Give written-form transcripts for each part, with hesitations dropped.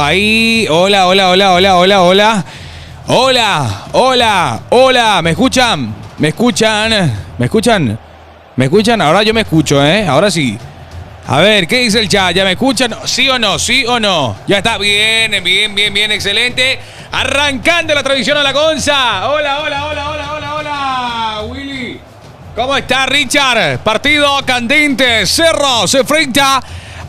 ahí. Hola, hola, hola, hola, hola, hola. Hola, hola, hola. ¿Me escuchan? ¿Me escuchan? ¿Me escuchan? ¿Me escuchan? Ahora yo me escucho, Ahora sí. A ver, ¿qué dice el chat? ¿Ya me escuchan? ¿Sí o no? ¿Sí o no? Ya está. Bien, bien, bien, bien. Excelente. Arrancando la transmisión a la Gonza. Hola, hola, hola, hola, hola, hola. Willy. ¿Cómo está, Richard? Partido candente. Cerro se enfrenta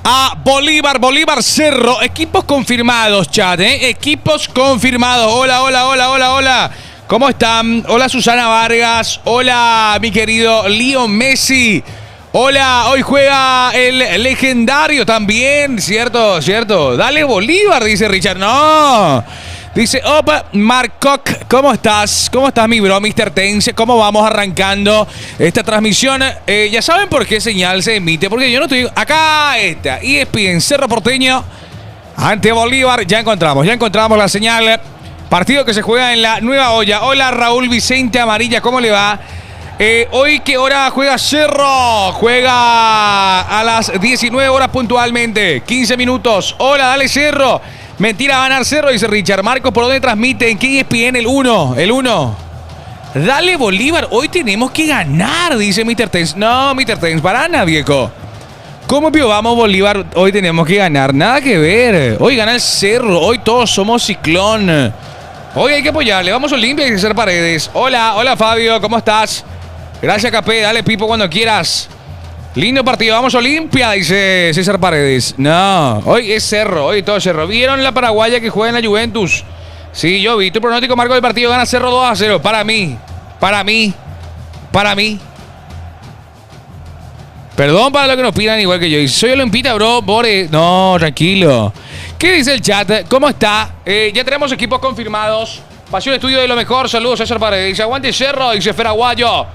a Bolívar. Bolívar Cerro. Equipos confirmados, chat, Equipos confirmados. Hola, hola, hola, hola, hola. ¿Cómo están? Hola, Susana Vargas. Hola, mi querido Leo Messi. Hola, hoy juega el legendario también, ¿cierto? ¿Cierto? Dale Bolívar, dice Richard. No. Dice, opa, Marcoc, ¿cómo estás? ¿Cómo estás, mi bro, Mr. Tense? ¿Cómo vamos arrancando esta transmisión? Ya saben por qué señal se emite, porque yo no estoy... Acá está, ESPN Cerro Porteño ante Bolívar. Ya encontramos la señal. Partido que se juega en la Nueva Olla. Hola, Raúl Vicente Amarilla, ¿cómo le va? Hoy, ¿qué hora juega Cerro? Juega a las 19 horas puntualmente. 15 minutos. Hola, dale Cerro. Mentira, va a ganar Cerro, dice Richard. Marcos, ¿por dónde transmiten? ¿Qué ESPN? El 1. Dale Bolívar. Hoy tenemos que ganar, dice Mr. Tense. No, Mr. Tense, para nada, viejo. ¿Cómo vamos Bolívar? Hoy tenemos que ganar. Nada que ver. Hoy gana el Cerro. Hoy todos somos Ciclón. Hoy hay que apoyarle. Vamos a Olimpia y César Paredes. Hola, hola Fabio, ¿cómo estás? Gracias, Capé. Dale, Pipo, cuando quieras. Lindo partido. Vamos a Olimpia, dice César Paredes. No, hoy es Cerro. Hoy todo Cerro. ¿Vieron la paraguaya que juega en la Juventus? Sí, yo vi. Tu pronóstico, Marco, del partido. Gana Cerro 2-0. Para mí. Perdón para los que nos opinan igual que yo. Soy olimpita, bro. Bore. No, tranquilo. ¿Qué dice el chat? ¿Cómo está? Ya tenemos equipos confirmados. Pasión Estudio de lo mejor. Saludos, César Paredes. Dice, aguante Cerro. Dice Feraguayo.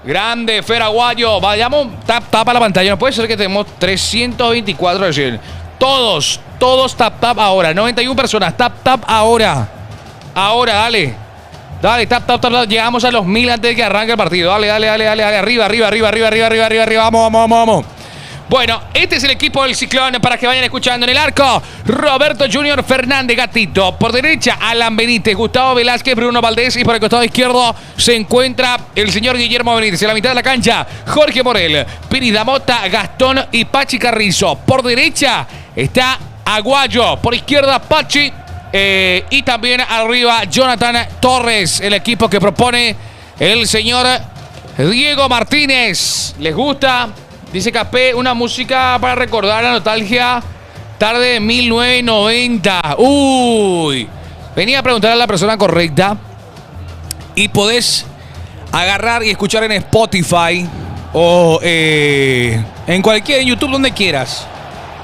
Grande, Feraguayo. Vayamos, tapa la pantalla. No puede ser que tenemos 324 recién. Todos tap ahora. 91 personas. Tap ahora. Ahora, dale. Dale, tap. Llegamos a los 1000 antes de que arranque el partido. Dale. Arriba. Vamos. Bueno, este es el equipo del Ciclón para que vayan escuchando. En el arco, Roberto Junior Fernández Gatito. Por derecha, Alan Benítez, Gustavo Velázquez, Bruno Valdés. Y por el costado izquierdo se encuentra el señor Guillermo Benítez. En la mitad de la cancha, Jorge Morel, Piri Damota, Gastón y Pachi Carrizo. Por derecha está Aguayo. Por izquierda, Pachi. Y también arriba, Jonathan Torres. El equipo que propone el señor Diego Martínez. ¿Les gusta? Dice Capé, una música para recordar la nostalgia tarde de 1990. Uy. Venía a preguntar a la persona correcta. Y podés agarrar y escuchar en Spotify o en cualquier, en YouTube, donde quieras.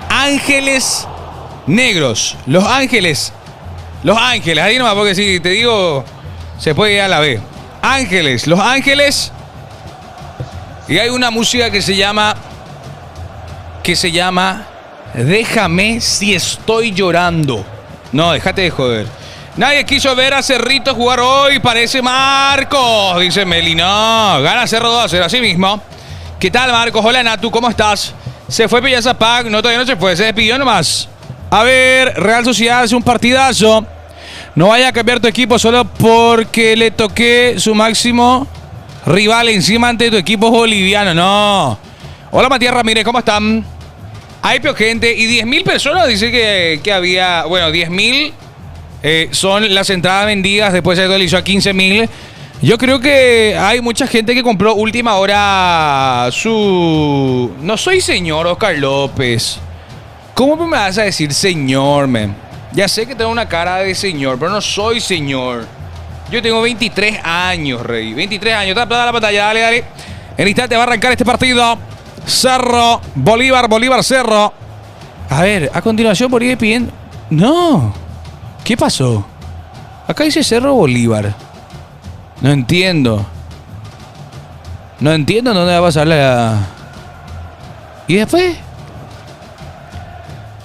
Ángeles Negros. Los Ángeles. Ahí nomás, porque si te digo, se puede ir a la B. Ángeles. Los Ángeles. Y hay una música que se llama Déjame si estoy llorando. No, déjate de joder. Nadie quiso ver a Cerrito jugar hoy, parece Marcos, dice Meli. No, gana Cerro 2-0, así mismo. ¿Qué tal, Marcos? Hola, Natu, ¿cómo estás? Se fue Pillazapac, no, todavía no se fue, se despidió nomás. A ver, Real Sociedad hace un partidazo. No vaya a cambiar tu equipo solo porque le toqué su máximo rival encima ante tu equipo boliviano. No. Hola, Matías Ramírez, ¿cómo están? Hay peor gente. Y 10.000 personas dice que había. Bueno, 10.000 son las entradas vendidas. Después se actualizó a 15.000. Yo creo que hay mucha gente que compró última hora su... No soy señor Oscar López. ¿Cómo me vas a decir señor, man? Ya sé que tengo una cara de señor, pero no soy señor. Yo tengo 23 años, rey. 23 años. Tapa la pantalla, dale. En instante va a arrancar este partido. Cerro, Bolívar, Cerro. A ver, a continuación por ir pidiendo. No. ¿Qué pasó? Acá dice Cerro Bolívar. No entiendo dónde va a pasar la... ¿Y después?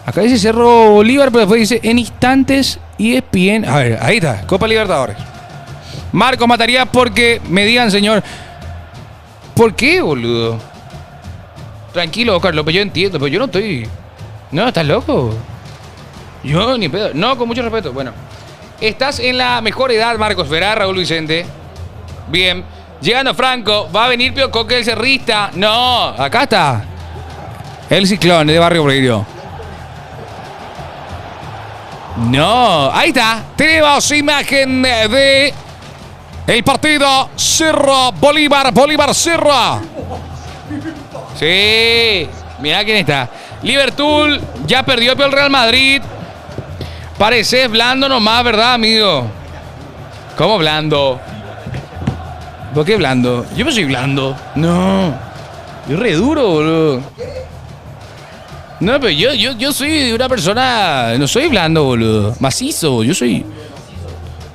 Acá dice Cerro Bolívar, pero después dice en instantes ESPN. A ver, ahí está, Copa Libertadores. Marcos mataría porque me digan, señor. ¿Por qué, boludo? Tranquilo, Oscar López, yo entiendo, pero yo no estoy... No, ¿estás loco? Yo ni pedo. No, con mucho respeto. Bueno. Estás en la mejor edad, Marcos. Verá, Raúl Vicente. Bien. Llegando Franco. Va a venir Pio Coque el Cerrista. No, acá está. El Ciclón de Barrio Obrero. No, ahí está. Tenemos imagen de el partido Cerro Bolívar. Bolívar Cerro. Sí. Mirá quién está. Liverpool ya perdió el Real Madrid. Parece blando nomás, ¿verdad, amigo? ¿Cómo blando? ¿Por qué blando? Yo no soy blando. No. Yo re duro, boludo. No, pero yo soy una persona... No soy blando, boludo. Macizo. Yo soy...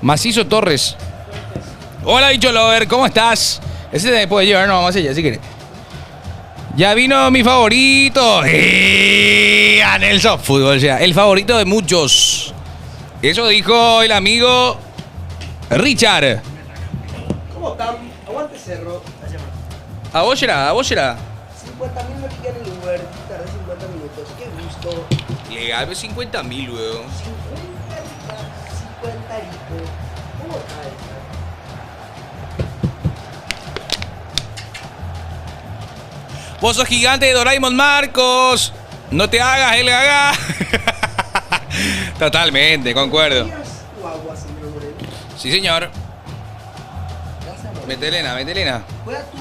Macizo Torres. Hola, bicho lover. ¿Cómo estás? Ese te puede llevar, no, más allá, si querés. Ya vino mi favorito. A Nelson Fútbol, o sea, el favorito de muchos. Eso dijo el amigo Richard. ¿Cómo están? Aguante Cerro. A vos será, a vos será. 50.000 me pican el Uber. Tardé 50 minutos. Qué gusto. Legal, 50.000, weón. 50 rico. ¿Cómo está? Vos sos gigante de Doraemon, Marcos. No te hagas el gaga. Totalmente, concuerdo. ¿Tu agua, señor Moreno? Sí, señor. Gracias, Moreno. Metelena. ¿Juega tu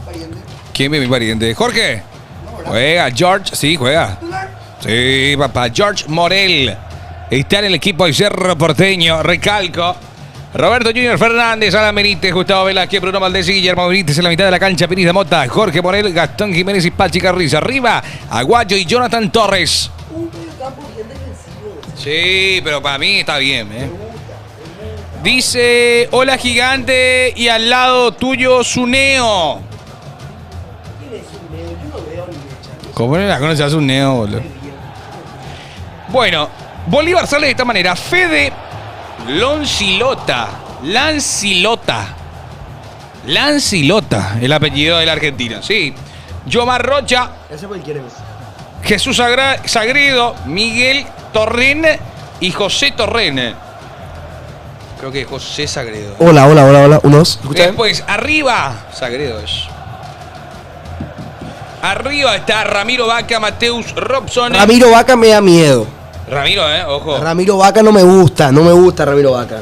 pariente? ¿Quién es mi pariente? ¿Jorge? No, ¿verdad? Juega, George. Sí, juega. ¿Titular? Sí, papá. George Morel. Está en el equipo del Cerro Porteño. Recalco. Roberto Junior Fernández, Alan Benítez, Gustavo Velázquez, Bruno Valdés y Guillermo Benítez en la mitad de la cancha. Piris de Mota, Jorge Morel, Gastón Jiménez y Pachi Carriza. Arriba, Aguayo y Jonathan Torres. Un mediocampo bien defensivo. Sí, pero para mí está bien, ¿eh? Dice, hola gigante y al lado tuyo Suneo. ¿Quién es un Leo? Yo no veo ni mecha. ¿Cómo no la conoces a Suneo, boludo? Bueno, Bolívar sale de esta manera. Fede Lancilota, el apellido del argentino, sí. Yomar Rocha, Ese cualquiera. Jesús Sagredo, Miguel Torren y José Torren. Creo que José Sagredo. Hola. Unos. Después, arriba, Sagredo es. Arriba está Ramiro Vaca, Mateus Robson. Ramiro Vaca me da miedo. Ramiro, ojo. Ramiro Vaca no me gusta Ramiro Vaca.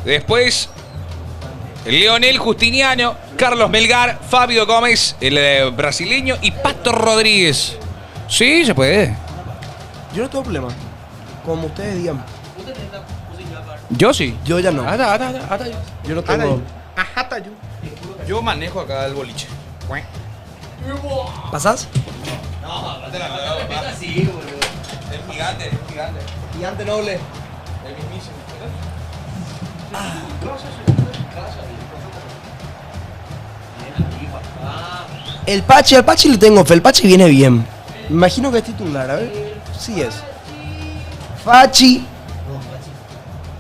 Después, Leonel Justiniano, Carlos Melgar, Fabio Gómez, el brasileño, y Pato Rodríguez. Sí, se puede. Yo no tengo problema. Como ustedes digan. Yo sí. Yo ya no. Yo no tengo. Yo manejo acá el boliche. ¿Pasás? No, no te la así, boludo. Es gigante. Gigante noble. El mismísimo. Al Pachi le tengo fe. El Pachi viene bien. Me imagino que es titular, a ver. Sí es. Pachi.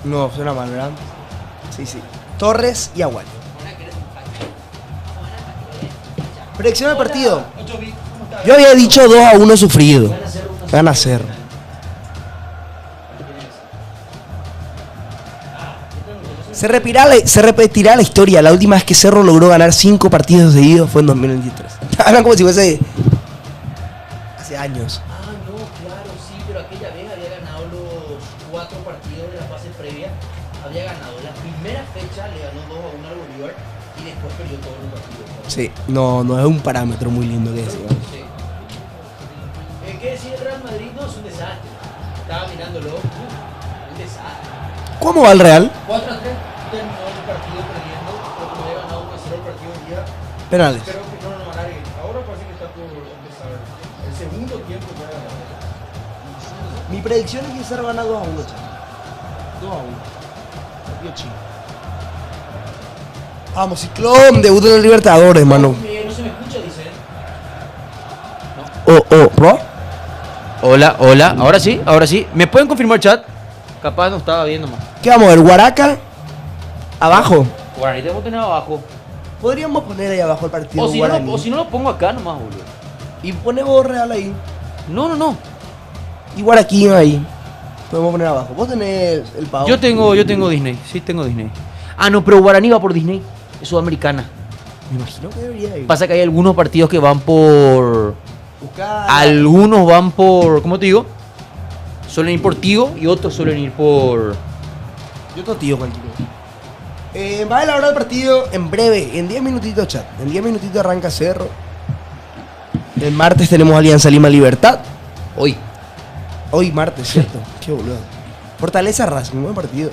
No, suena mal, ¿verdad? Sí. Torres y Aguayo. Predicción del partido. Yo había dicho 2-1 sufrido. Gana Cerro. Se repetirá la historia. La última vez que Cerro logró ganar 5 partidos seguidos fue en 2023. Hablan como si fuese hace años. Ah, no, claro, sí, pero aquella vez había ganado los 4 partidos de la fase previa. Había ganado la primera fecha, le ganó 2-1 al Bolívar y después perdió todos los partidos. Sí, no es un parámetro muy lindo que decir. Sí. ¿Qué decir el Real Madrid? No, es un desastre. Estaba mirándolo, un desastre. ¿Cómo va el Real? 4-3, terminó el partido perdiendo, pero como había ganado 1-0 el partido del día, Penales. creo que no lo van a alargue. Ahora parece que está por empezar. El segundo tiempo ya ganó. Mi predicción es que Cerro gana 2-1, chaval. 2-1. Partido chico. Vamos, Ciclón, debut en el Libertadores, mano. No se me escucha, dice. ¿Pro? Hola, ahora sí. ¿Me pueden confirmar chat? Capaz no estaba viendo más. ¿Qué vamos a ver? ¿Guaraca? ¿Abajo? Guaraní tenemos que tener abajo. Podríamos poner ahí abajo el partido O si, Guaraní. no lo pongo acá nomás, boludo. Y ponemos Real ahí. No. Y Guaraquín ahí. podemos poner abajo. Vos tenés el pavo. Yo tengo Disney, sí tengo Disney. Ah, no, pero Guaraní va por Disney, es sudamericana. Me imagino que debería ir. Pasa que hay algunos partidos que van por... Buscar. Algunos van por... ¿Cómo te digo? Suelen ir por Tigo y otros suelen ir por... Yo te tío cualquiera. Va a la hora del partido en breve, en 10 minutitos, chat. En 10 minutitos arranca Cerro. El martes tenemos Alianza Lima Libertad. Hoy martes, ¿cierto? Qué boludo. Fortaleza Racing, buen partido.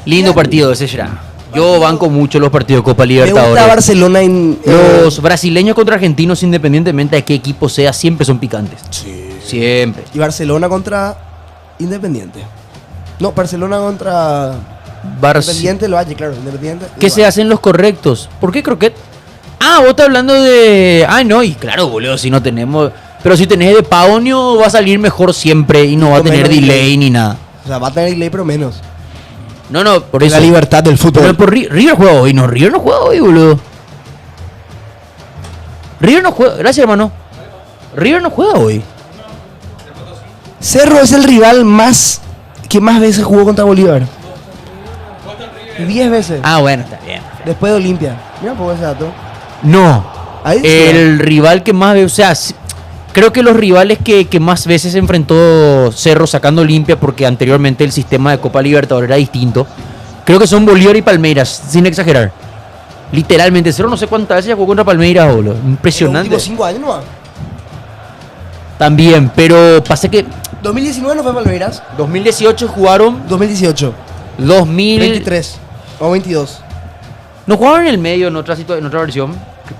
Lindo partido ese será. Yo banco mucho los partidos de Copa Me gusta Libertadores. Barcelona en... Los brasileños contra argentinos, independientemente de qué equipo sea, siempre son picantes. Sí. Siempre. Y Barcelona contra Independiente. No, Barcelona contra... Independiente lo Valle, claro. Independiente. ¿Qué se hacen los correctos? ¿Por qué croquet? Ah, vos estás hablando de... Ah, no, y claro, boludo, si no tenemos... Pero si tenés de Paonio va a salir mejor siempre y no va a Con tener menos delay delay. ni nada. O sea, va a tener delay, pero menos. No, por eso. La libertad del fútbol. Pero por River juega hoy, no, River no juega hoy, boludo. River no juega, gracias hermano. River no juega hoy. Cerro es el rival que más veces jugó contra Bolívar. 10 veces. Ah, bueno, está bien. Después de Olimpia. Mira un poco ese dato. No. Ahí sí. El rival que más veces, o sea, creo que los rivales que más veces se enfrentó Cerro sacando Olimpia, porque anteriormente el sistema de Copa Libertadores era distinto, creo que son Bolívar y Palmeiras, sin exagerar. Literalmente, Cerro no sé cuántas veces ya jugó contra Palmeiras, boludo. Impresionante. Los últimos 5 años, ¿no? También, pero pasa que 2019 no fue Palmeiras. 2018 jugaron, 2018. 23 o 22. ¿No jugaron en el medio en otra versión?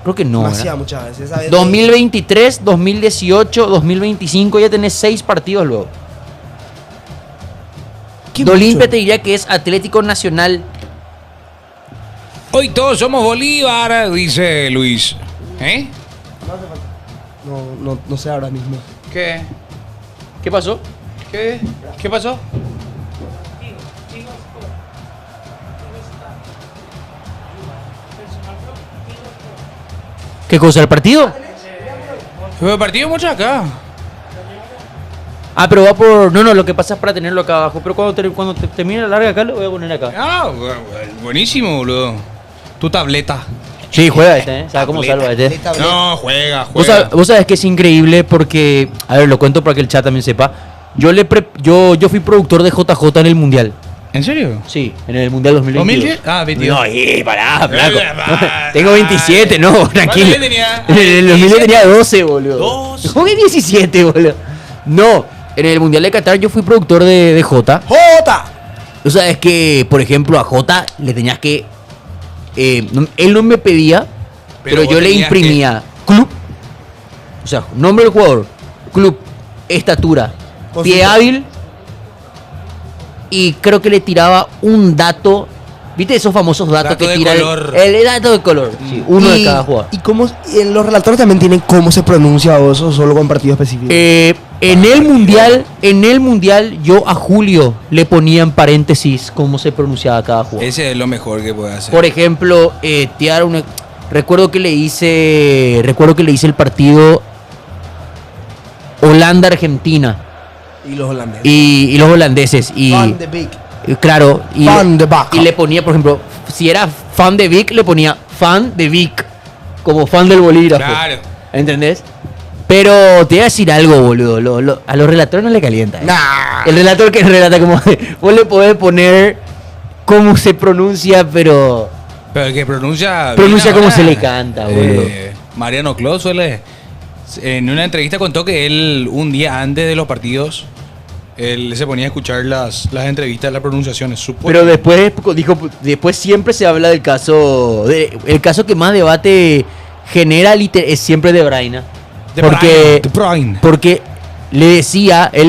Creo que no. Demasiado ¿verdad? muchas veces. ¿Sabes? 2023, 2018, 2025, ya tenés 6 partidos luego. Qué De Olimpia mucho. te diría que es Atlético Nacional. Hoy todos somos Bolívar, dice Luis. ¿Eh? No sé ahora mismo. ¿Qué? ¿Qué pasó? ¿Qué? ¿Qué pasó? ¿Qué cosa? ¿El partido? El partido mucho acá. Ah, pero va por... No, lo que pasa es para tenerlo acá abajo. Pero cuando termine la larga acá, lo voy a poner acá. Ah, buenísimo, boludo. Tu tableta. Sí, juega este, ¿eh? ¿Sabes cómo salva este? No, juega. Vos sabés que es increíble porque... A ver, lo cuento para que el chat también sepa. Yo fui productor de JJ en el Mundial. ¿En serio? Sí, en el Mundial 2022. ¿2010? Ah, 22. No, pará, flaco. Tengo 27, no, tranquilo. ¿Cuántos tenía? En el 2010 tenía 12, boludo. 12. Jugué 17, boludo. No, en el Mundial de Qatar yo fui productor de Jota. ¡Jota! O sea, es que, por ejemplo, a Jota le tenías que... él no me pedía, pero vos yo le tenías imprimía club. O sea, nombre del jugador, club, estatura, pie Consulta. hábil. Y creo que le tiraba un dato. ¿Viste esos famosos datos Dato que de tira color. el dato de color? Sí, uno de cada jugador. ¿Y cómo? Y los relatores también tienen cómo se pronuncia o eso solo con partido específico. En el mundial yo a Julio le ponía en paréntesis cómo se pronunciaba cada jugador. Ese es lo mejor que puede hacer. Por ejemplo, recuerdo que le hice el partido Holanda-Argentina Y los holandeses. y los holandeses Van de Beek. claro, Van de Beek. y le ponía, por ejemplo, si era fan de Vic, le ponía fan de Vic, como fan del bolígrafo. Claro. ¿Entendés? Pero te voy a decir algo, boludo. A los relatores no le calienta. Nah. El relator que relata como... Vos le podés poner cómo se pronuncia, pero... Pero el que pronuncia Pronuncia bien como ahora, se le canta, boludo. Mariano Clos suele... En una entrevista contó que él, un día antes de los partidos, él se ponía a escuchar las entrevistas, las pronunciaciones. Pero después siempre se habla del caso... el caso que más debate genera es siempre de Braina. De Bruyne. Porque él le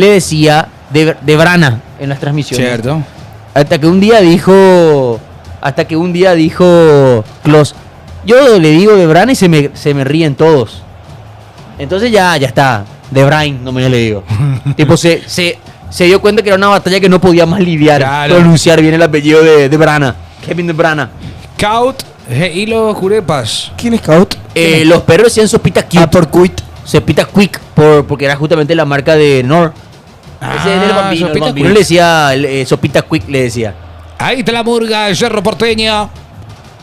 decía de Brana en las transmisiones. Cierto. Hasta que un día dijo Klos, yo le digo de Brana y se me ríen todos. Entonces ya está. De Bruyne, no me le digo. Tipo, se dio cuenta que era una batalla que no podía más lidiar. Claro. Pronunciar bien el apellido de Brana. Kevin de Brana. Kaut y los Jurepas. ¿Quién es Scout? Los perros decían Sopita Cute. Ah, por Cuit. Sopita Quick, porque era justamente la marca de Nor. Ese es el bambino. El Sopita bambino Quick. le decía, Sopita Quick le decía. Ahí está la murga del Cerro Porteño.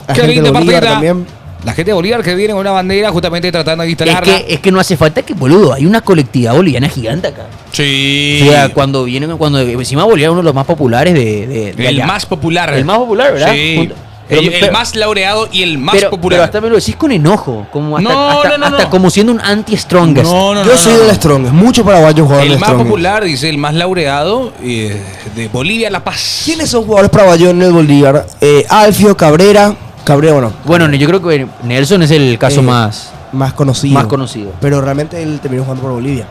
La Qué gente linda de Bolívar partida. también. La gente de Bolívar que viene con una bandera justamente tratando de instalarla. Es que no hace falta que, boludo, hay una colectividad boliviana gigante acá. Sí. O sea, cuando encima Bolívar es uno de los más populares de el allá. más popular. El más popular, ¿verdad? Sí. El más laureado y el más popular. Pero hasta me lo decís con enojo, como hasta, No, hasta, no, hasta no. como siendo un anti-strongest. Yo soy del Strongest. Muchos paraguayos jugaron El del más Strongest. popular, dice el más laureado de Bolivia La Paz. ¿Quiénes son jugadores paraguayos en el Bolívar? Alfio, Cabrera. Cabrera, bueno, Bueno, yo creo que Nelson es el caso más conocido. conocido. Pero realmente él terminó jugando por Bolivia.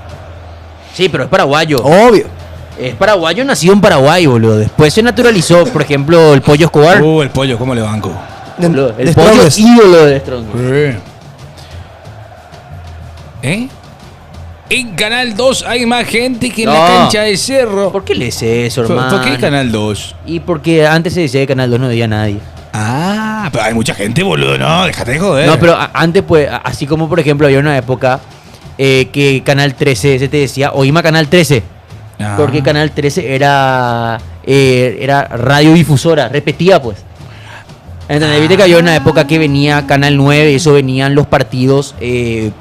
Sí, pero es paraguayo. Obvio. Es paraguayo, nacido en Paraguay, boludo. Después se naturalizó, por ejemplo, el Pollo Escobar. El pollo, ¿cómo le banco? Boludo, el de Pollo Strongest. ídolo de Strongest. En Canal 2 hay más gente que en No. la cancha de Cerro. ¿Por qué lees eso, ¿Por hermano? qué Canal 2? Y porque antes se decía que Canal 2 no veía a nadie. Ah, pero hay mucha gente, boludo, no, déjate de joder. No, pero antes, pues, así como por ejemplo había una época que Canal 13 se te decía, oíme Canal 13. Ah. Porque Canal 13 era radiodifusora, repetía pues. ¿Entendés? Viste que había una época que venía Canal 9 y eso venían los partidos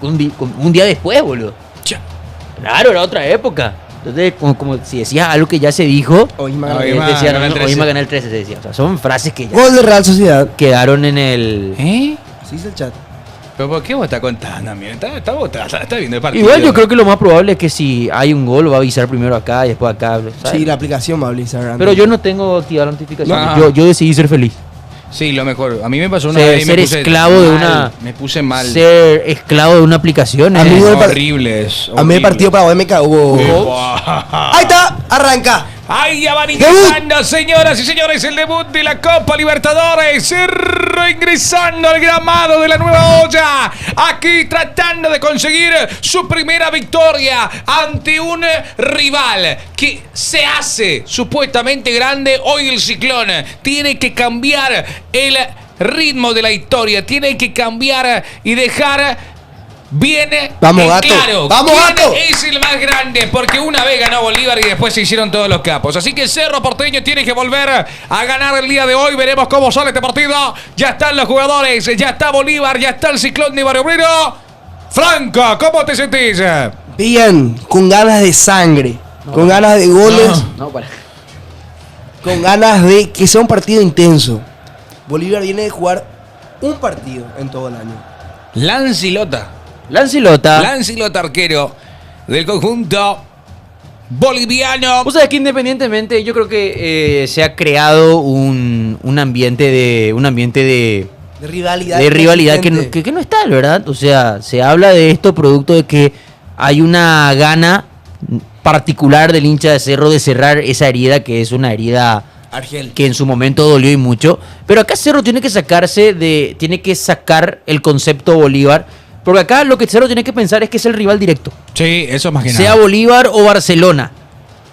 un día después, boludo. Cha. Claro, era otra época. Entonces, como si decías algo que ya se dijo, Oíme decían, Canal 13. oíme Canal 13 se decía. O sea, son frases que ya Gol de Real Sociedad. quedaron en el... ¿Eh? Así es el chat. ¿Pero por qué vos estás contando, amigo? Está viendo el partido. Igual yo creo que lo más probable es que si hay un gol va a avisar primero acá y después acá. ¿sabes? Sí, la aplicación va a avisar. Pero yo no tengo activada la notificación. No. Yo decidí ser feliz. Sí, lo mejor. A mí me pasó una Ser- vez y me ser puse esclavo de mal, una- Me puse mal. Ser esclavo de una aplicación. A mí es- me par- Horribles. A mí el partido Paraguay me cagó. Buah. Ahí está, arranca. Ahí ya van ¡Debut! ingresando, señoras y señores, el debut de la Copa Libertadores. Cerro ingresando al gramado de la Nueva Olla. Aquí tratando de conseguir su primera victoria ante un rival que se hace supuestamente grande. Hoy el Ciclón tiene que cambiar el ritmo de la historia. Tiene que cambiar y dejar... Viene Vamos, en gato. claro. Vamos, ¿Quién gato. es el más grande? Porque una vez ganó Bolívar y después se hicieron todos los capos. Así que Cerro Porteño tiene que volver a ganar el día de hoy. Veremos cómo sale este partido. Ya están los jugadores, ya está Bolívar, ya está el Ciclón de Barrio Obrero. Franco, ¿cómo te sentís? Bien, con ganas de sangre. Con ganas de goles. No, para. Con ganas de que sea un partido intenso. Bolívar viene de jugar un partido en todo el año. Lancilota. Lancilota. Lancilota, arquero del conjunto boliviano. Vos sabés que independientemente, yo creo que se ha creado un ambiente de De rivalidad. de rivalidad que inexistente. no es tal, ¿verdad? O sea, se habla de esto producto de que hay una gana particular del hincha de Cerro de cerrar esa herida, que es una herida Argel. que en su momento dolió y mucho. Pero acá Cerro tiene que sacar el concepto Bolívar, porque acá lo que Cerro tiene que pensar es que es el rival directo. Sí, eso es más que Sea nada. Bolívar o Barcelona,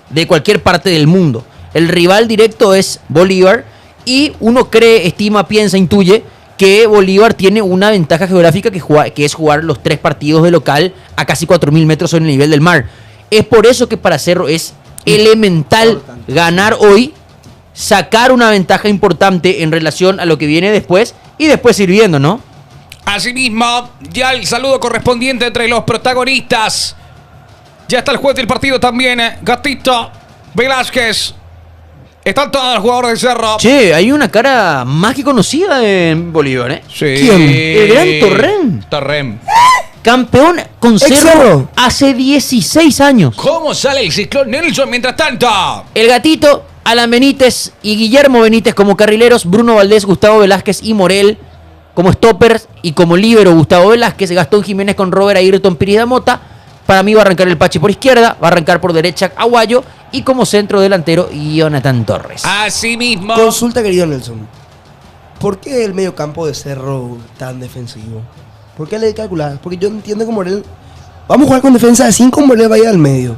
de cualquier parte del mundo. El rival directo es Bolívar y uno cree, estima, piensa, intuye que Bolívar tiene una ventaja geográfica que es jugar los 3 partidos de local a casi 4.000 metros sobre el nivel del mar. Es por eso que para Cerro es elemental ganar hoy, sacar una ventaja importante en relación a lo que viene después y después ir viendo, ¿no? Asimismo, ya el saludo correspondiente entre los protagonistas. Ya está el juez del partido también, Gatito Velázquez. Están todos los jugadores del Cerro. Che, hay una cara más que conocida en Bolívar, ¿eh? Sí. ¿Quién? El gran Torren. Torren. Campeón con Ex Cerro Cerro. hace 16 años. ¿Cómo sale el Ciclón Nelson mientras tanto? El Gatito, Alan Benítez y Guillermo Benítez como carrileros, Bruno Valdés, Gustavo Velázquez y Morel como stoppers y como líbero Gustavo Velázquez, Gastón Jiménez con Robert Ayrton Pirida Mota. Para mí va a arrancar el Pachi por izquierda, va a arrancar por derecha Aguayo y como centro delantero Jonathan Torres. Asimismo. Consulta, querido Nelson. ¿Por qué el medio campo de Cerro tan defensivo? ¿Por qué le calculas? Porque yo entiendo que Morel... Vamos a jugar con defensa de 5, Morel va a ir al medio.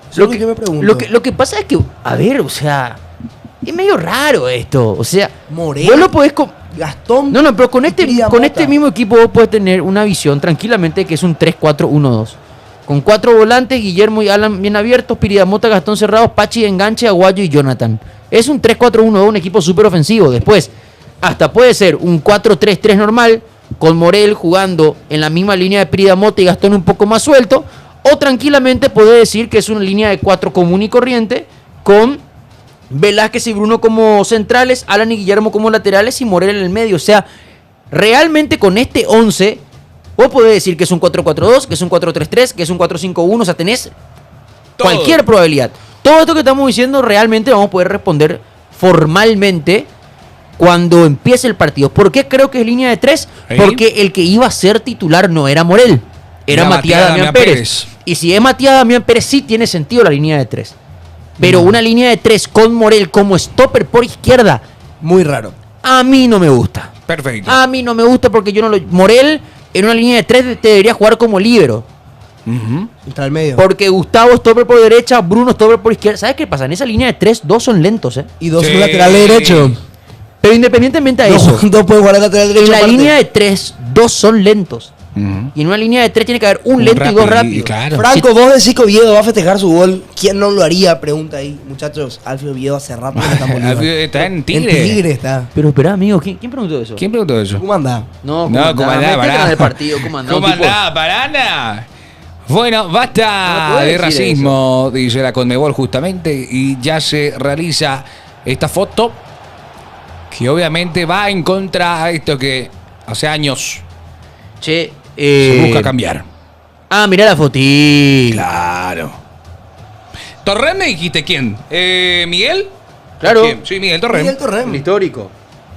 Eso es lo que yo me pregunto. Lo que pasa es que, a ver, o sea, es medio raro esto. O sea, Morel, vos lo podés... Gastón... No, pero con y Pirida con Mota. este mismo equipo vos podés tener una visión tranquilamente que es un 3-4-1-2. Con 4 volantes, Guillermo y Alan bien abiertos, Piridamota, Gastón cerrados, Pachi de enganche, Aguayo y Jonathan. Es un 3-4-1-2, un equipo súper ofensivo. Después, hasta puede ser un 4-3-3 normal, con Morel jugando en la misma línea de Piridamota y Gastón un poco más suelto. O tranquilamente puede decir que es una línea de 4 común y corriente, con Velázquez y Bruno como centrales, Alan y Guillermo como laterales y Morel en el medio. O sea, realmente con este 11, vos podés decir que es un 4-4-2, que es un 4-3-3, que es un 4-5-1. O sea, tenés Todo. cualquier probabilidad. Todo esto que estamos diciendo realmente vamos a poder responder formalmente cuando empiece el partido. ¿Por qué creo que es línea de 3? ¿Sí? Porque el que iba a ser titular no era Morel, era Matías Damián Pérez. Y si es Matías Damián Pérez, sí tiene sentido la línea de 3. Pero una línea de 3 con Morel como stopper por izquierda, Muy raro. a mí no me gusta. Perfecto. A mí no me gusta porque yo no lo... Morel en una línea de 3 te debería jugar como líbero. Ujú. Entra al medio. Porque Gustavo stopper por derecha, Bruno stopper por izquierda. ¿Sabes qué pasa? En esa línea de 3, 2 son lentos, Y 2 Sí. son laterales derechos. Pero independientemente de eso, Dos pueden jugar de lateral derecho. en la aparte. línea de 3, 2 son lentos. Ujú. Y en una línea de 3 tiene que haber un lento y 2 rápidos. Claro. Franco, vos decís que Oviedo va a festejar su gol. ¿Quién no lo haría? Pregunta ahí. Muchachos, Alfio Oviedo hace rato que no está en Bolívar. Está en En Tigre. Tigre está. Pero espera, amigo, ¿quién preguntó eso? ¿Quién preguntó eso? ¿Cómo anda? No, No, ¿cómo andá? métete Pará. en el partido, ¿cómo andá? ¿Cómo Un tipo- andá, Parana? Bueno, No basta puede de decir racismo, dice la Conmebol justamente, y ya se realiza esta foto que obviamente va en contra a esto que hace años Che, se busca cambiar. Ah, mirá la fotito. Claro. ¿Torren me dijiste quién? ¿Miguel? Claro. ¿Quién? Sí, Miguel Torren. Miguel Torrem. Histórico.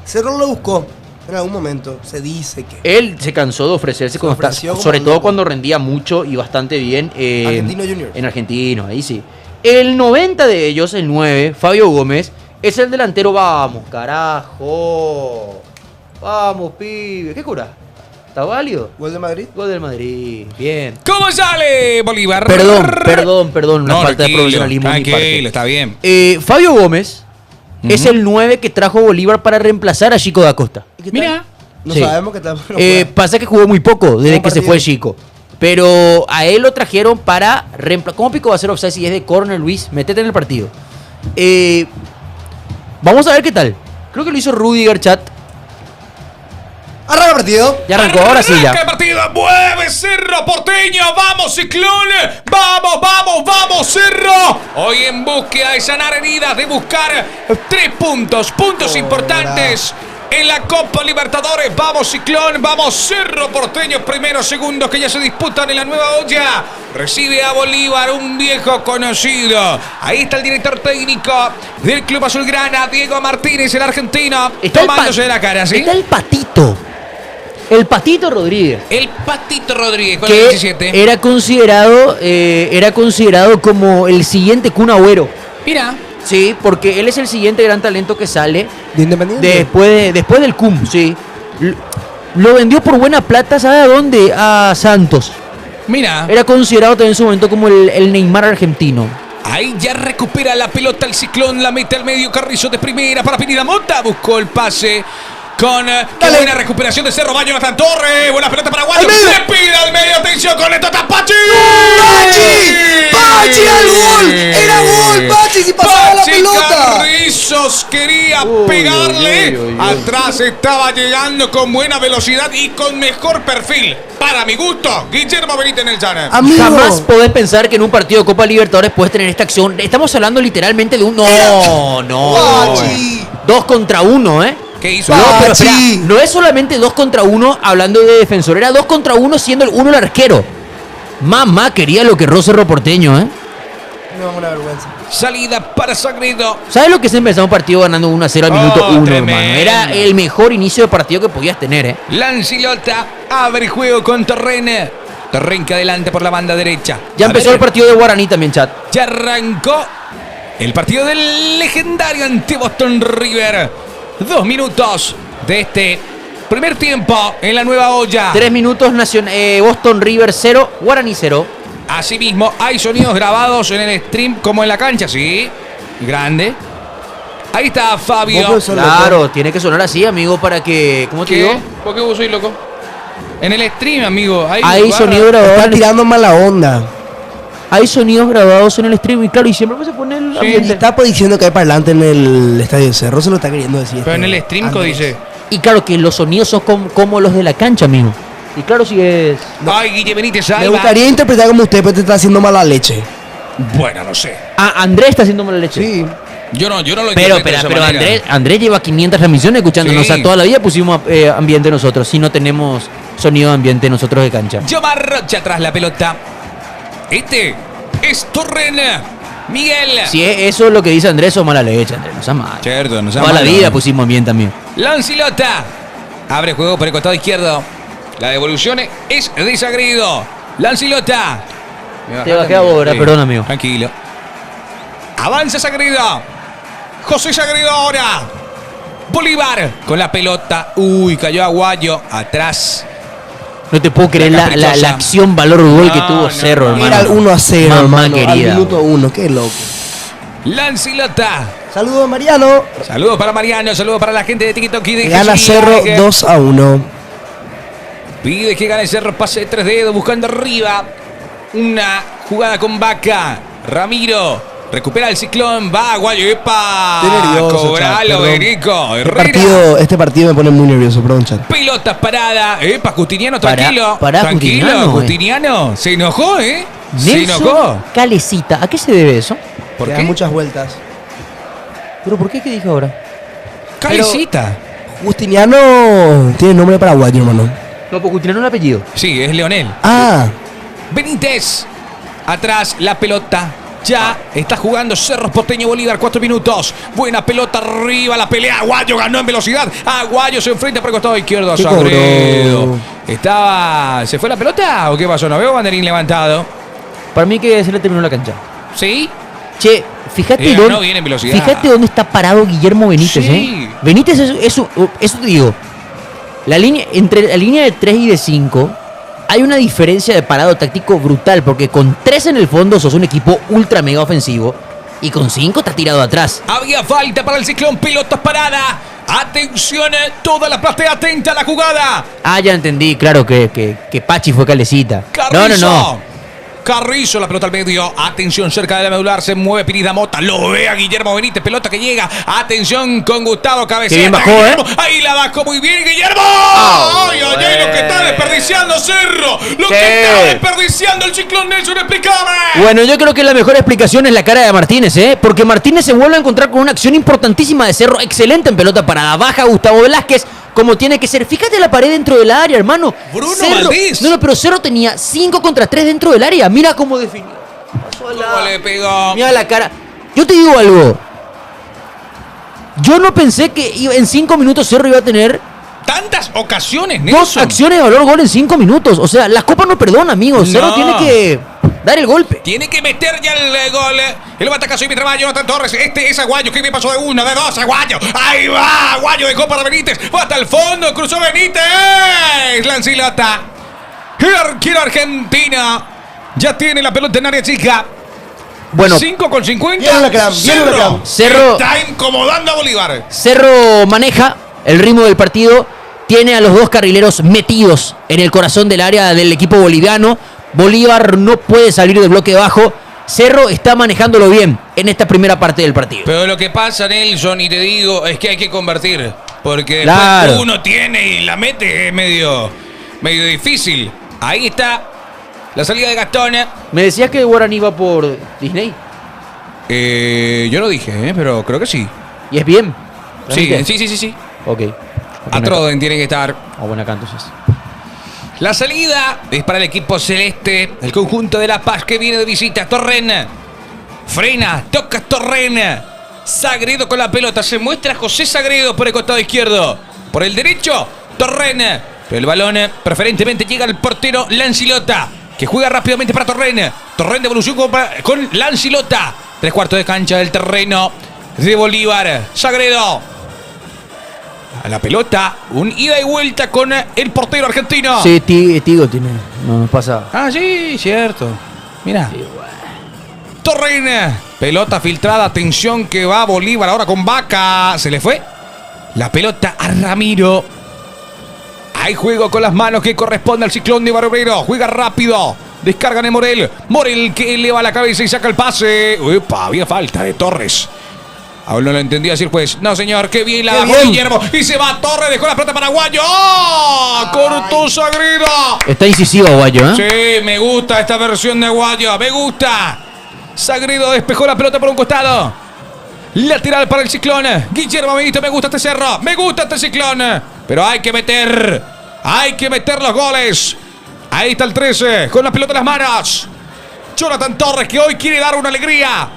Cerro lo buscó en algún momento. Se dice que. Él se cansó de ofrecerse, Se ofreció como sobre todo loco. cuando rendía mucho y bastante bien Argentino Juniors. en Argentino, ahí sí. El 90 de ellos, el 9, Fabio Gómez, es el delantero. Vamos, carajo. Vamos, pibe. ¿Qué cura? ¿Está válido? ¿Gol de Madrid? Gol del Madrid. Bien. ¿Cómo sale Bolívar? Perdón, una No, falta de tranquilo, profesionalismo de mi parte. tranquilo, está bien. Fabio Gómez es Ujú. el 9 que trajo Bolívar para reemplazar a Chico da Costa. ¿Y qué tal? Mira. No Sí. sabemos qué tal. Pasa que jugó muy poco desde Un que se partido. fue Chico. Pero a él lo trajeron para reemplazar. ¿Cómo Pico va a hacer offside si es de córner, Luis? Métete en el partido. Vamos a ver qué tal. Creo que lo hizo Rudiger, chat. Arranca el partido. Ya arrancó, ahora sí Arranca ya. el partido, mueve Cerro Porteño, vamos Ciclón, vamos Cerro. Hoy en búsqueda de sanar heridas, de buscar 3 puntos, importantes en la Copa Libertadores. Vamos Ciclón, vamos Cerro Porteño, primeros, segundos que ya se disputan en la nueva olla. Recibe a Bolívar, un viejo conocido. Ahí está el director técnico del Club Azulgrana, Diego Martínez, el argentino, tomándose de la cara, ¿sí? Está el Patito. El Patito Rodríguez. El Patito Rodríguez con el Que 17. era considerado como el siguiente Kun Agüero. Mira. Sí, porque él es el siguiente gran talento que sale De Independiente. después del CUM, sí. Lo vendió por buena plata, ¿sabe a dónde? A Santos. Mira. Era considerado también en su momento como el Neymar argentino. Ahí ya recupera la pelota el Ciclón, la mete al medio, Carrizo de primera para Piridamota, buscó el pase con qué Dale. buena recuperación de Cerro, va Jonathan Torres, buena pelota para Guayo, Al medio. se pide al medio, atención con esto, está Pachi. ¡Pachi al gol! ¡Era gol, Pachi! ¡Si pasaba la Pachi pelota! Carrizos quería Uy, pegarle, uy, uy, uy. atrás estaba llegando con buena velocidad y con mejor perfil, para mi gusto, Guillermo Benítez en el Llano. Amigo. Jamás podés pensar que en un partido de Copa Libertadores puedes tener esta acción. Estamos hablando literalmente de un... No. Pachi. 2 contra 1, ¿eh? ¿Qué hizo? No, pero Pachi. espera, no es solamente 2 contra 1 hablando de defensor, era 2 contra 1 siendo el 1 el arquero. Mamá quería lo que erró Cerro Porteño, ¿eh? No, una vergüenza. Salida para Sagredo. ¿Sabes lo que es empezar un partido ganando 1-0 al minuto 1, tremendo. hermano? Era el mejor inicio de partido que podías tener, ¿eh? Lancilota abre juego con Torren. Torren que adelante por la banda derecha. Ya A empezó ver, el partido de Guaraní también, chat. Ya arrancó el partido del legendario ante Boston River. 2 minutos de este primer tiempo en la nueva olla. 3 minutos, Boston River 0, Guaraní 0. Asimismo, hay sonidos grabados en el stream como en la cancha, sí. Grande. Ahí está Fabio. Vos sos Claro, tiene que sonar así, amigo, para que... ¿Cómo te ¿Qué? digo? ¿Por qué vos sois loco? En el stream, amigo. Hay barra. sonido grabado. Está en el- tirando mala onda. hay sonidos grabados en el stream y claro, y siempre se pone el Sí. ambiente. Y está diciendo que hay parlante en el estadio de Cerro, se lo está queriendo decir. Pero en el stream Andrés. dice. Y claro que los sonidos son como los de la cancha, amigo. Y claro, si es... Ay, Guille Benítez, ahí Me va. gustaría interpretar como usted, pero te está haciendo mala leche. Bueno, no sé. Ah, Andrés está haciendo mala leche. Sí. Yo no lo Pero, interpreto de esa pero manera. Andrés lleva 500 transmisiones escuchándonos. Sí. O sea, toda la vida pusimos ambiente nosotros. Si no tenemos sonido de ambiente nosotros de cancha. Yomar Rocha atrás la pelota. Este es Torren. Miguel. Si es eso lo que dice Andrés, o mala leche, Andrés. No sea mal. Cierto, no sea Toda la malo, vida ¿no? pusimos ambiente también. Lancilota. Abre juego por el costado izquierdo. La devolución es de Sagredo. Lancilota. Te bajé ahora, perdón, amigo. Tranquilo. Avanza Sagredo. José Sagredo ahora. Bolívar con la pelota. Uy, cayó Aguayo. Atrás. No te puedo creer La la caprichosa. acción valor gol que No, tuvo no, Cerro, no. hermano. Era el 1-0, Mamá hermano, querida. al minuto 1, qué loco. Lancilota. Saludos, Mariano. Saludos para Mariano. Saludos para la gente de TikTok y de Gana Jesús Cerro Miguel. 2-1. Pide que gane Cerro, pase de 3 dedos, buscando arriba. Una jugada con Vaca. Ramiro. Recupera el ciclón. Va, Aguayo. ¡Epa! Estoy nervioso, Cobralo, chat, perdón. Erico. Herrera. Este partido me pone muy nervioso, perdón, chat. Pelotas parada. Epa, Justiniano, Pará, tranquilo. pará, tranquilo, Justiniano, Justiniano. Se enojó, ¿eh? Se Nelson enojó. Calecita. ¿A qué se debe eso? ¿Por Que qué? da muchas vueltas. ¿Pero por qué? ¿Qué dijo ahora? Calecita. Justiniano tiene nombre paraguayo, hermano. No, porque tiene un apellido. Sí, es Leonel. Ah, Benítez. Atrás la pelota. Ya está jugando Cerro Porteño Bolívar, 4 minutos. Buena pelota arriba, la pelea. Aguayo ganó en velocidad. Aguayo se enfrenta por el costado izquierdo a ¿Qué Sagredo. cobró? ¿Se fue la pelota o qué pasó? No veo banderín levantado. Para mí que se le terminó la cancha. ¿Sí? Che, fíjate No dónde, viene en velocidad. fíjate dónde está parado Guillermo Benítez, Sí. Benítez eso te digo. Entre la línea de 3 y de 5 hay una diferencia de parado táctico brutal, porque con 3 en el fondo sos un equipo ultra mega ofensivo y con 5 estás tirado atrás. Había falta para el ciclón. Pelotas parada. Atención, toda la platea atenta a la jugada. Ah, ya entendí, claro que Pachi fue Calecita. Carrizo. No. Carrizo, la pelota al medio. Atención, cerca de la medular. Se mueve Pineda Mota. Lo ve a Guillermo Benítez. Pelota que llega. Atención con Gustavo Cabecera. Qué bien bajó, Guillermo. Ahí la bajó muy bien, Guillermo. ¡Ay, ay, ay! Lo que está desperdiciando Cerro. Lo Sí. que está desperdiciando el ciclón Nelson. Explícame. Bueno, yo creo que la mejor explicación es la cara de Martínez, porque Martínez se vuelve a encontrar con una acción importantísima de Cerro, excelente en pelota parada, baja Gustavo Velázquez, como tiene que ser. Fíjate la pared dentro del área, hermano. Bruno Cerro, Valdés. No, pero Cerro tenía 5 contra 3 dentro del área. Mira cómo definió. Pasó al lado. ¿Cómo le pegó? Mira la cara. Yo te digo algo. Yo no pensé que en 5 minutos Cerro iba a tener Tantas ocasiones, 2 Nelson. acciones de valor gol en 5 minutos. O sea, la Copa no perdona, amigos. Cerro No. tiene que dar el golpe. Tiene que meter ya el gol. El batacazo y mi trabajo, Jonathan Torres. Este es Aguayo. Que bien pasó de 1, de 2. Aguayo. Ahí va. Aguayo dejó para Benítez. Va hasta el fondo. Cruzó Benítez. Lancilota. El arquero argentino. Ya tiene la pelota en área chica. Bueno, 5 con 50. Viene Huracán, viene Huracán. Cerro. Está incomodando a Bolívar. Cerro maneja el ritmo del partido, tiene a los 2 carrileros metidos en el corazón del área del equipo boliviano. Bolívar no puede salir del bloque bajo. Cerro está manejándolo bien en esta primera parte del partido. Pero lo que pasa, Nelson, y te digo, es que hay que convertir. Porque después Claro. uno tiene y la mete, es medio difícil. Ahí está la salida de Gastón. Me decías que Guaraní va por Disney. Yo lo dije, pero creo que sí. Y es bien. Sí, ¿Realmente? sí. Ok. A Troden tiene que estar. Buena acá entonces. La salida es para el equipo celeste. El conjunto de La Paz que viene de visita. Torren. Frena. Toca Torren. Sagredo con la pelota. Se muestra José Sagredo por el costado izquierdo. Por el derecho. Torren. Pero el balón preferentemente llega al portero Lancilota, que juega rápidamente para Torren. Torren de evolución con Lancilota. 3/4 de cancha del terreno de Bolívar. Sagredo. A la pelota, un ida y vuelta con el portero argentino. Sí, Tigo tiene. No nos pasa. Ah, sí, cierto. Mira. Torren. Pelota filtrada. Atención que va Bolívar ahora con Vaca. Se le fue la pelota a Ramiro. Hay juego con las manos que corresponde al ciclón de Barbero. Juega rápido. Descargan en Morel. Morel que eleva la cabeza y saca el pase. Uepa, había falta de Torres. Aún no lo entendía así el juez. No, señor, qué bien la bajó Guillermo. Y se va Torres, dejó la pelota para Aguayo. ¡Oh! Cortó Sagredo. Está incisivo Aguayo, ¿eh? Sí, me gusta esta versión de Aguayo. Me gusta. Sagredo despejó la pelota por un costado. Lateral para el Ciclón. Guillermo Benítez, me gusta este Cerro. Me gusta este Ciclón. Pero hay que meter. Hay que meter los goles. Ahí está el 13. Con la pelota en las manos. Jonathan Torres, que hoy quiere dar una alegría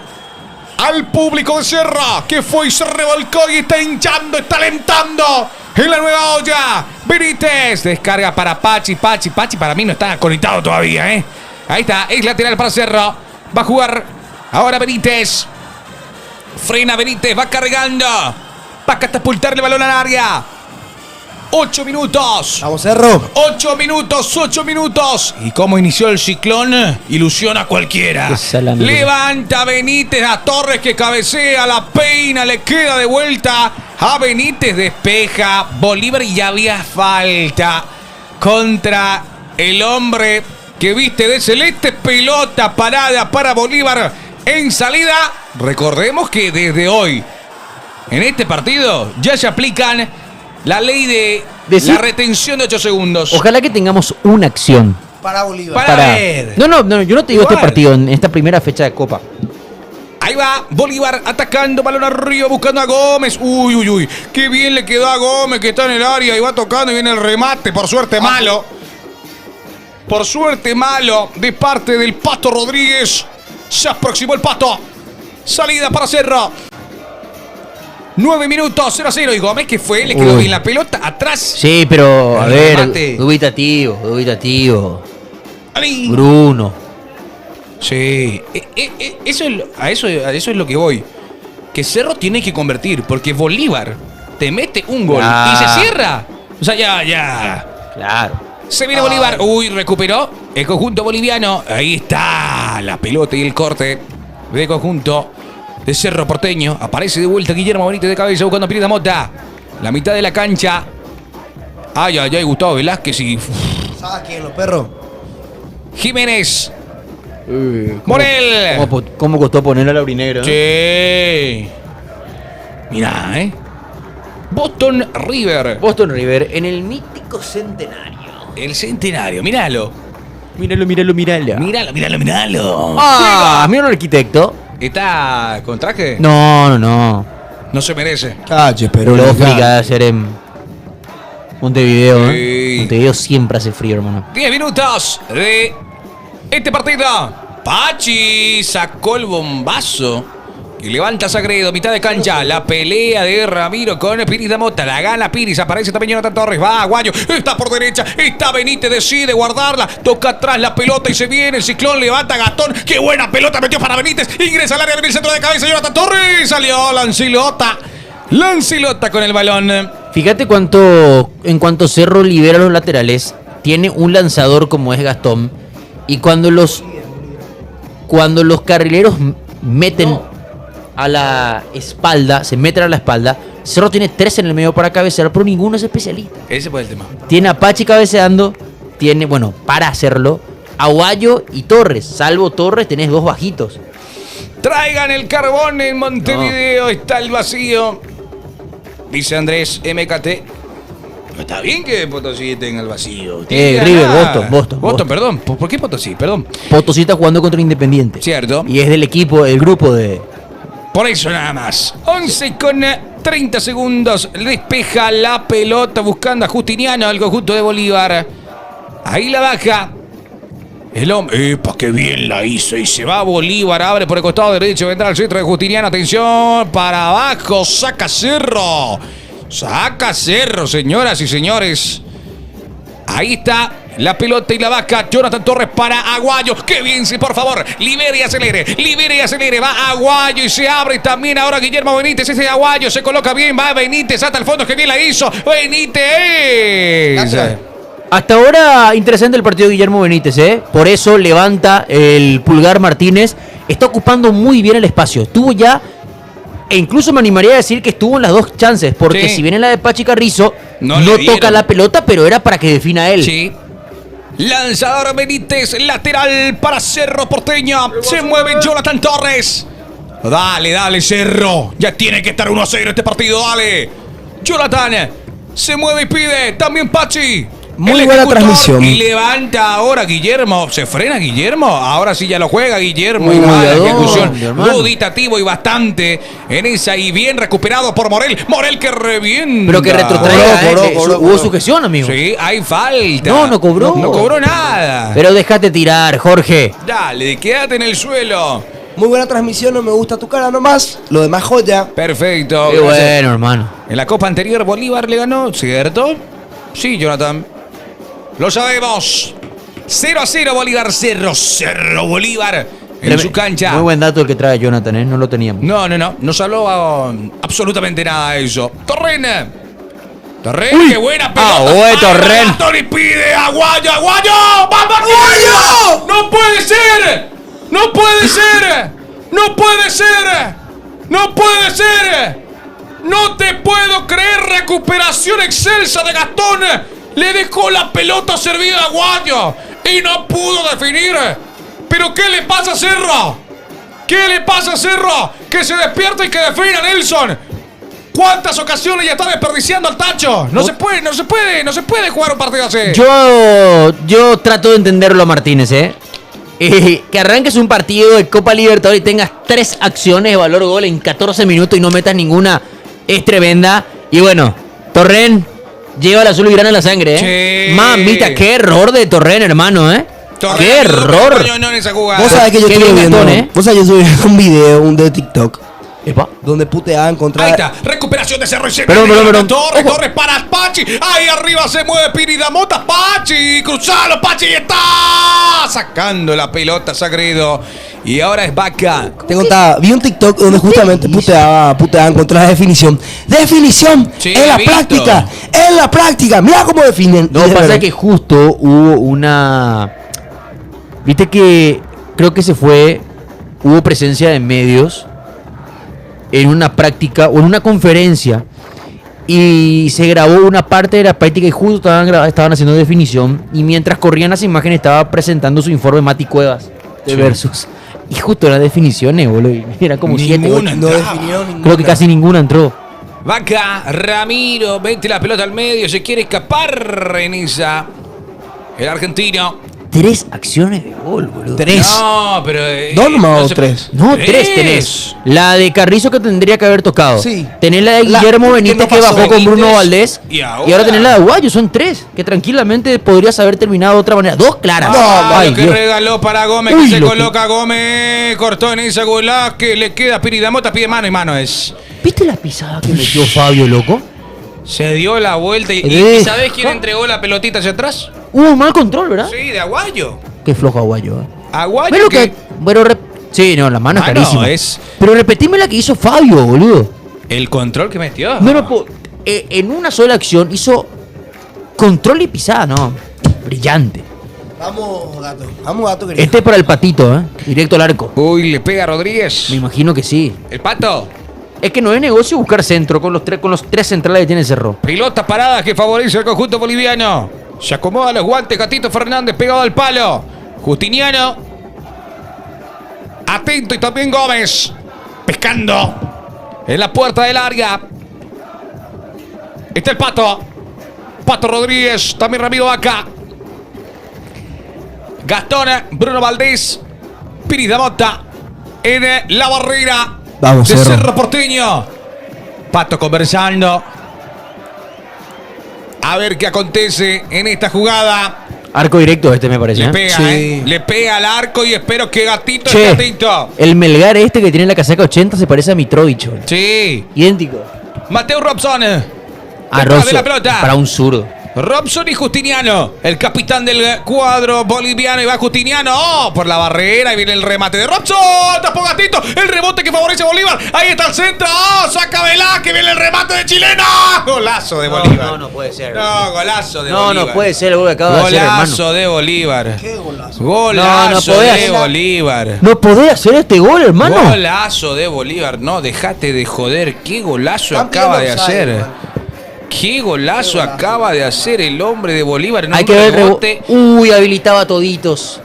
al público de Cerro, que fue y se revolcó y está hinchando, está alentando en la nueva olla. Benítez descarga para Pachi para mí no está conectado todavía, ¿eh? Ahí está, es lateral para Cerro. Va a jugar ahora Benítez. Frena Benítez, va cargando. Va a catapultarle el balón al área. 8 minutos. Vamos, Cerro. 8 minutos. ¿Y cómo inició el Ciclón? Ilusiona a cualquiera. Levanta Benítez a Torres, que cabecea, la peina, le queda de vuelta a Benítez, despeja Bolívar y ya había falta contra el hombre que viste de celeste. Pelota parada para Bolívar en salida. Recordemos que desde hoy, en este partido, ya se aplican la ley de la retención de 8 segundos. Ojalá que tengamos una acción. Para Bolívar. Para ver. No, yo no te digo Igual. este partido, en esta primera fecha de Copa. Ahí va Bolívar atacando, balón arriba, buscando a Gómez. Uy. Qué bien le quedó a Gómez, que está en el área y va tocando y viene el remate. Por suerte malo. Por suerte malo de parte del Pato Rodríguez. Se aproximó el Pato. Salida para Cerro. 9 minutos, 0-0. Y Gómez, que fue, le quedó bien la pelota atrás. Sí, pero a El ver, remate. dubitativo. Ali. Bruno. Sí, a eso es lo que voy. Que Cerro tiene que convertir, porque Bolívar te mete un gol y se cierra. O sea, ya. Claro. Se viene Bolívar. Uy, recuperó el conjunto boliviano. Ahí está la pelota y el corte de conjunto de Cerro Porteño. Aparece de vuelta Guillermo Benítez de cabeza buscando a Pirita Mota. La mitad de la cancha. Ay, Gustavo Velázquez y Saquen los perros. Jiménez. Morel. ¿Cómo costó poner a la Aurinegro? Sí. Mirá, Boston River. Boston River en el mítico centenario. El centenario, míralo. Míralo. Míralo. Mira el arquitecto. ¿Está con traje? No. No se merece. Calle, pero Lógica de hacer en Montevideo, Sí. Montevideo siempre hace frío, hermano. 10 minutos de este partido. Pachi sacó el bombazo. Y levanta Sagredo, mitad de cancha. La pelea de Ramiro con Piris da Mota. La gana Piris. Aparece también Jonathan Torres. Va Aguayo. Está por derecha. Está Benítez. Decide guardarla. Toca atrás la pelota y se viene. El Ciclón levanta Gastón. ¡Qué buena pelota metió para Benítez! Ingresa al área en el centro de cabeza. Jonathan Torres. Salió Lancilota. Lancilota con el balón. Fíjate en cuanto Cerro libera los laterales, tiene un lanzador como es Gastón. Y cuando los carrileros meten a la espalda, Cerro tiene 3 en el medio para cabecear, pero ninguno es especialista. Ese fue el tema. Tiene a Pachi cabeceando, para hacerlo, Aguayo y Torres. Salvo Torres, tenés 2 bajitos. Traigan el carbón en Montevideo. Está el vacío. Dice Andrés MKT. No está bien que Potosí tenga el vacío. River, Boston. Perdón. ¿Por qué Potosí? Perdón. Potosí está jugando contra Independiente. Cierto. Y es del grupo de... Por eso nada más. 11 con 30 segundos. Despeja la pelota buscando a Justiniano, el conjunto de Bolívar. Ahí la baja. El hombre. ¡Epa, qué bien la hizo! Y se va Bolívar. Abre por el costado derecho. Vendrá al centro de Justiniano. Atención. Para abajo. Saca Cerro. Saca Cerro, señoras y señores. Ahí está. La pelota y la vaca. Jonathan Torres para Aguayo. ¡Qué bien! Sí, por favor. Libere y acelere. Va Aguayo y se abre también ahora Guillermo Benítez. Ese Aguayo se coloca bien. Va Benítez hasta el fondo. ¡Qué bien la hizo! ¡Benítez! Hasta ahora interesante el partido de Guillermo Benítez, Por eso levanta el Pulgar Martínez. Está ocupando muy bien el espacio. Estuvo ya, e incluso me animaría a decir que estuvo en las 2 chances. Porque si viene la de Pachi Carrizo, no toca la pelota, pero era para que defina él. Sí. Lanzador Benítez, lateral para Cerro Porteño. Se mueve Jonathan Torres. Dale, dale, Cerro. Ya tiene que estar 1-0 este partido, dale. Jonathan se mueve y pide. También Pachi. Muy El buena ejecutor, transmisión. Y levanta ahora Guillermo. ¿Se frena Guillermo? Ahora sí ya lo juega Guillermo. Uy, Y mala ¿de ejecución. dónde, hermano? Duditativo y bastante en esa. Y bien recuperado por Morel. Morel que revienta. Pero que retrotraiga, Cobró. hubo sujeción, amigo. Sí, hay falta. No cobró. No cobró nada. Pero déjate tirar, Jorge. Dale, quédate en el suelo. Muy buena transmisión, no me gusta tu cara nomás. Lo demás joya. Perfecto. Qué gracias. bueno, hermano. En la Copa anterior Bolívar le ganó, ¿cierto? Sí, Jonathan. Lo sabemos. 0-0 Bolívar, 0-0 Bolívar en su cancha. Muy buen dato el que trae Jonathan, ¿eh? No lo teníamos. No. No se habló absolutamente nada de eso. Torren. Torren, Uy. qué buena pelota. güey, Torren. Tony pide Aguayo. ¡Vamos, Aguayo! ¡No puede ser! ¡No puede ser! ¡No puede ser! ¡No puede ser! ¡No te puedo creer! Recuperación excelsa de Gastón. Le dejó la pelota servida a Aguayo y no pudo definir. ¿Pero qué le pasa a Cerro? ¿Qué le pasa a Cerro? Que se despierta y que defina Nelson. ¿Cuántas ocasiones ya está desperdiciando al Tacho? No se puede jugar un partido así. Yo trato de entenderlo a Martínez, ¿eh? Que arranques un partido de Copa Libertadores y tengas 3 acciones de valor gol en 14 minutos y no metas ninguna es tremenda. Y bueno, Torren lleva el azul y grana en la sangre, ¿eh? Sí. Mamita, qué error de Torren, hermano, ¿eh? Torren ¡Qué error! No en esa jugada. Vos sabés que yo Qué estuve bien viendo. Gastón, ¿eh? Vos sabés que yo estuve viendo un video, un de TikTok, Epa. donde puteaban contra. Ahí está, recuperación de Cerro y se Perdón, viene perdón. Torres, Ojo. Torres para Pachi. Ahí arriba se mueve Piridamota. Pachi, cruzalo, Pachi, y está sacando la pelota, Sagredo. Y ahora es Vaca. Te contaba, vi un TikTok donde justamente puteaban contra la definición. ¡Definición! Sí, ¡En la he visto. práctica! ¡En la práctica! Mira cómo definen. No, Y de pasa verdad. que justo hubo una... Viste que creo que hubo presencia de medios en una práctica o en una conferencia y se grabó una parte de la práctica y justo estaban haciendo definición y mientras corrían las imágenes estaba presentando su informe Mati Cuevas de Sí. Versus y justo las definiciones, boludo, y era como 7, Ninguna 8. No entraba. definió ninguna. Creo que casi ninguna entró. Vaca, Ramiro, mete la pelota al medio, se quiere escapar en esa. El argentino. 3 acciones de gol, boludo. 3. No, pero. ¿Dos nomás o se- 3? No, 3 tenés. La de Carrizo que tendría que haber tocado. Sí. Tenés la de La- Guillermo que Benítez no que pasó. bajó con Bruno Benítez, Valdés. y Y ahora- ahora tenés la de Aguayo, son 3. Que tranquilamente podrías haber terminado de otra manera. 2 claras. Lo que Dios. regaló para Gómez, Uy, que se lo coloca Gómez, cortó en esa golá, que le queda a Piridamota, pide mano y mano es. ¿Viste la pisada que metió Fabio, loco? Se dio la vuelta y Deja. ¿sabés quién entregó la pelotita hacia atrás? Hubo un mal control, ¿verdad? Sí, de Aguayo. Qué flojo Aguayo, ¿eh? Aguayo Pero que... sí, no, la mano es Ah, no, carísima. es- Pero repetime la que hizo Fabio, boludo. El control que metió. No, en una sola acción hizo control y pisada, no. Brillante. Vamos, gato. Vamos, gato, querido. Este es para el patito, ¿eh? Directo al arco. Uy, le pega a Rodríguez. Me imagino que sí. El pato. Es que no es negocio buscar centro con los 3 centrales que tiene el Cerro. Pelota parada que favorece al conjunto boliviano. Se acomoda los guantes, Gatito Fernández pegado al palo. Justiniano. Atento y también Gómez. Pescando. En la puerta del área. Está el Pato. Pato Rodríguez. También Ramiro Vaca. Gastón. Bruno Valdés. Piridamota. En la barrera. Vamos, de Cerro. Cerro Porteño. Pato conversando. A ver qué acontece en esta jugada. Arco directo este me parece, Le ¿eh? pega, Sí. Le pega al arco y espero que Gatito Che, esté atento. el Melgar este que tiene la casaca 80 se parece a Mitrovic, boludo. Sí. Idéntico. Mateo Robson. A Detrás Rosso, de la pelota. para un zurdo. Robson y Justiniano. El capitán del cuadro boliviano. Y va Justiniano. Oh, por la barrera. Y viene el remate de Robson. Tapó Gatito. El rebote que favorece a Bolívar. Ahí está el centro. Oh, saca Velázquez. Viene el remate de Chilena. Golazo de Bolívar. no puede ser. No, golazo de No, Bolívar. no puede ser el gol que acaba de hacer, Golazo hermano. de Bolívar. Qué golazo. Golazo No, no de podés. Bolívar. No podés hacer este gol, hermano. Golazo de Bolívar. No, dejate de joder. Qué golazo Están acaba de pidiendo offside, hacer. hermano. Qué golazo acaba de hacer el hombre de Bolívar en Hay un que ver el rebote. Uy, habilitaba a toditos.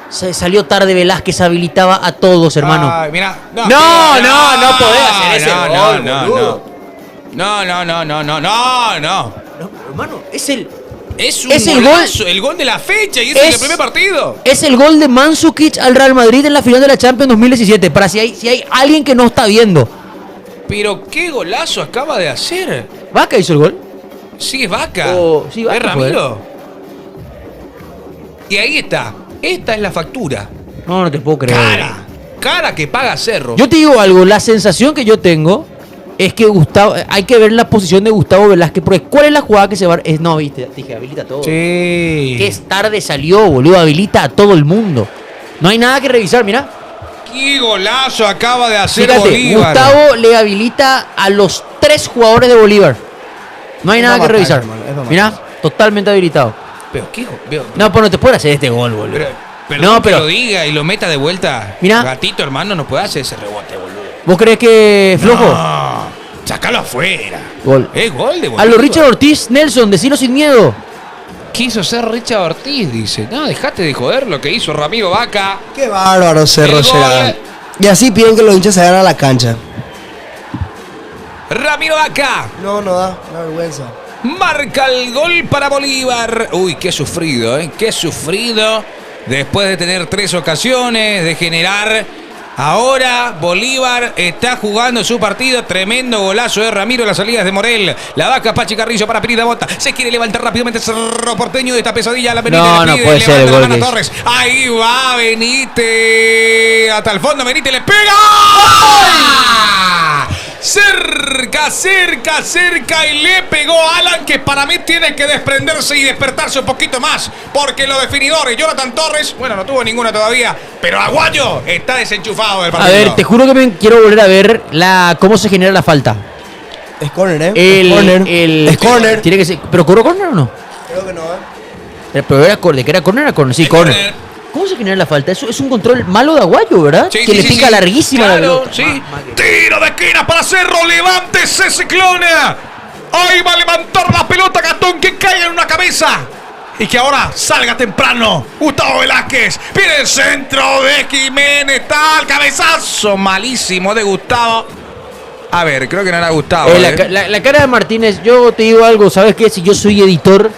Se salió tarde Velázquez, habilitaba a todos, hermano. Ay, mira. No podés hacer ese gol, boludo. No. No, hermano, es el Es un golazo, el gol de la fecha y es el primer partido. Es el gol de Mandzukic al Real Madrid en la final de la Champions 2017. Para si hay alguien que no está viendo. Pero qué golazo acaba de hacer. ¿Vaca hizo el gol? Sí, es Vaca. Sí, Vaca es Ramiro. Y ahí está. Esta es la factura. No te puedo creer. Cara que paga Cerro. Yo te digo algo, la sensación que yo tengo es que hay que ver la posición de Gustavo Velázquez, porque ¿cuál es la jugada que se va? No, viste, te dije, habilita a todo. Sí. Que es tarde salió, boludo, habilita a todo el mundo. No hay nada que revisar, mira. Qué golazo acaba de hacer Fíjate, Bolívar. Gustavo le habilita a los 3 jugadores de Bolívar. No hay Es nada para que matar, revisar. hermano, es para Mira, matar. totalmente habilitado. Pero qué No, pues no te puede hacer este gol, boludo. Pero No, que pero- lo diga y lo meta de vuelta. Mirá. Gatito, hermano, no puede hacer ese rebote, boludo. ¿Vos crees que flojo? No, sacalo afuera. Gol. Es gol de A Bolívar. los Richard Ortiz, Nelson, decilo sin miedo. Quiso ser Richard Ortiz, dice. No, dejate de joder lo que hizo Ramiro Vaca. Qué bárbaro Cerro El gol. Gerard. Y así piden que los hinchas se vayan a la cancha. Ramiro Vaca No da vergüenza. marca el gol para Bolívar. Uy, qué sufrido, ¿eh? Qué sufrido. Después de tener 3 ocasiones, de generar. Ahora Bolívar está jugando su partido. Tremendo golazo de Ramiro. Las salidas de Morel. La Vaca, Pachi Carrillo para Pirita Bota. Se quiere levantar rápidamente Cerro Porteño de esta pesadilla. La Benítez No, le no pide, puede ser el levanta la gol mano que Torres. Ahí va Benítez. Hasta el fondo Benítez le pega. Cerca y le pegó a Alan, que para mí tiene que desprenderse y despertarse un poquito más, porque los definidores, Jonathan Torres, bueno, no tuvo ninguna todavía, pero Aguayo está desenchufado del A partido. ver, te juro que me quiero volver a ver cómo se genera la falta. Es corner, El, es corner. el- Es corner. Tiene que ser, ¿pero cobró corner o no? Creo que no, Pero era corner, ¿que era corner? Era corner. Sí, Es corner. corner. ¿Cómo se genera la falta? Eso es un control malo de Aguayo, ¿verdad? Sí, que sí, le sí, pica sí. larguísima la Claro, pelota. sí. Tiro de esquina para Cerro, levántese Ciclona. Ahí va a levantar la pelota Gatón, que caiga en una cabeza. Y que ahora salga temprano Gustavo Velázquez. Pide el centro de Jiménez. Está el cabezazo malísimo de Gustavo. A ver, creo que no era Gustavo. La cara de Martínez, yo te digo algo, ¿sabes qué? Si yo soy editor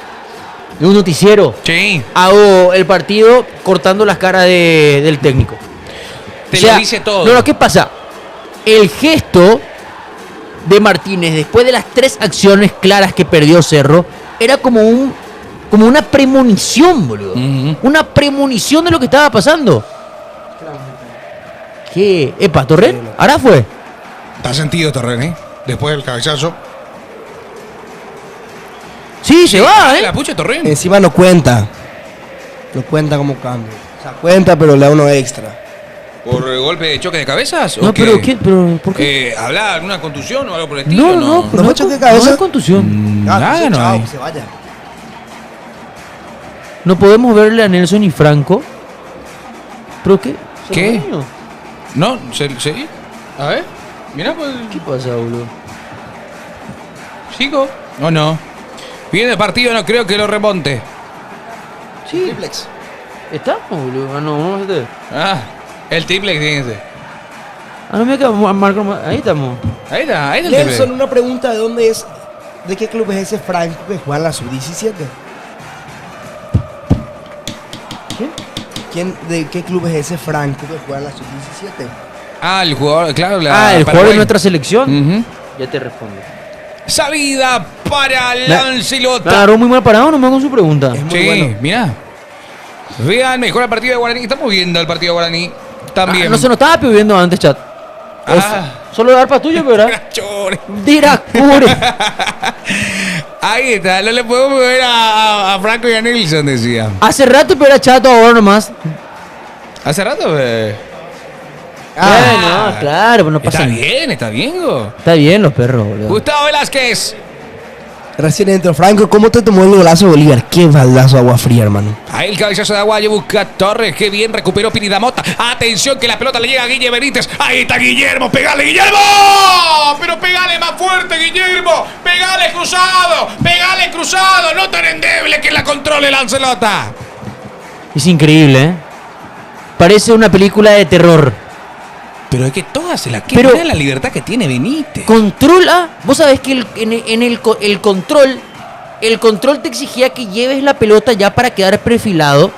de un noticiero, Sí, hago el partido cortando las caras del técnico. te O sea, lo dice todo. No, ¿qué pasa? El gesto de Martínez, después de las 3 acciones claras que perdió Cerro, era como una premonición, boludo. Ujú. Una premonición de lo que estaba pasando. ¿Qué? Epa, ¿Torren? ¿Ahora fue? Está sentido Torren, ¿eh? Después del cabezazo. Sí, se va, La ¿eh? pucha Torren. Encima no cuenta. No cuenta como cambio. O sea, cuenta, pero le da uno extra. ¿Por golpe de choque de cabezas? No, ¿O qué? pero, ¿por qué? ¿Habla alguna contusión o algo por el estilo? No, ¿No fue choque de cabeza? no hay contusión. Nada, pues, no chao, hay. que se vaya. No podemos verle a Nelson y Franco. ¿Pero qué? ¿Qué? ¿Cerro? No, ¿sí? A ver. Mira, pues. ¿Qué pasa, boludo? ¿Sigo? No, no. Viene el partido, no creo que lo remonte. Sí, Triplex. ¿estamos, boludo? Ah, no, vamos a hacer. Ah, el triple, fíjense. Ah, no me queda Marco. Ahí estamos. Ahí está el Nelson, triple. una pregunta: ¿de dónde es? ¿De qué club es ese Franco que juega en la sub-17? ¿De qué club es ese Franco que juega en la sub-17? Ah, el jugador, claro. El Paraguay. jugador de nuestra selección. Ujú. Ya te respondo. Salida para Me Lancelota. agarró muy mal parado, no me hago su pregunta. Es muy Sí, bueno. mira. Vean, mejor el partido de Guaraní. Estamos viendo el partido de Guaraní. También. Ah, no se nos estaba pidiendo antes, chat. Ah. Solo dar para tuyo, ¿verdad? Chore. Diracure. Ahí está, no le podemos ver a Franco y a Nelson, decía. Hace rato, pero era chato ahora nomás. Hace rato, Bueno, claro, pues no pasa Está nada. bien, go. Está bien los perros, boludo. Gustavo Velázquez. Recién entró Franco, ¿cómo te tomó el golazo de Bolívar? Qué baldazo de agua fría, hermano. Ahí el cabezazo de Aguayo busca Torres. Qué bien recuperó Pinidamota. Atención que la pelota le llega a Guille Benítez. Ahí está Guillermo. Pegale, Guillermo. Pero pegale más fuerte, Guillermo. Pegale cruzado. Pegale cruzado. No tan endeble que la controle Lancelota. Es increíble, ¿eh? Parece una película de terror. Pero es que todas se la Pero- queda la libertad que tiene Benítez. Controla. Vos sabés que el control te exigía que lleves la pelota ya para quedar perfilado.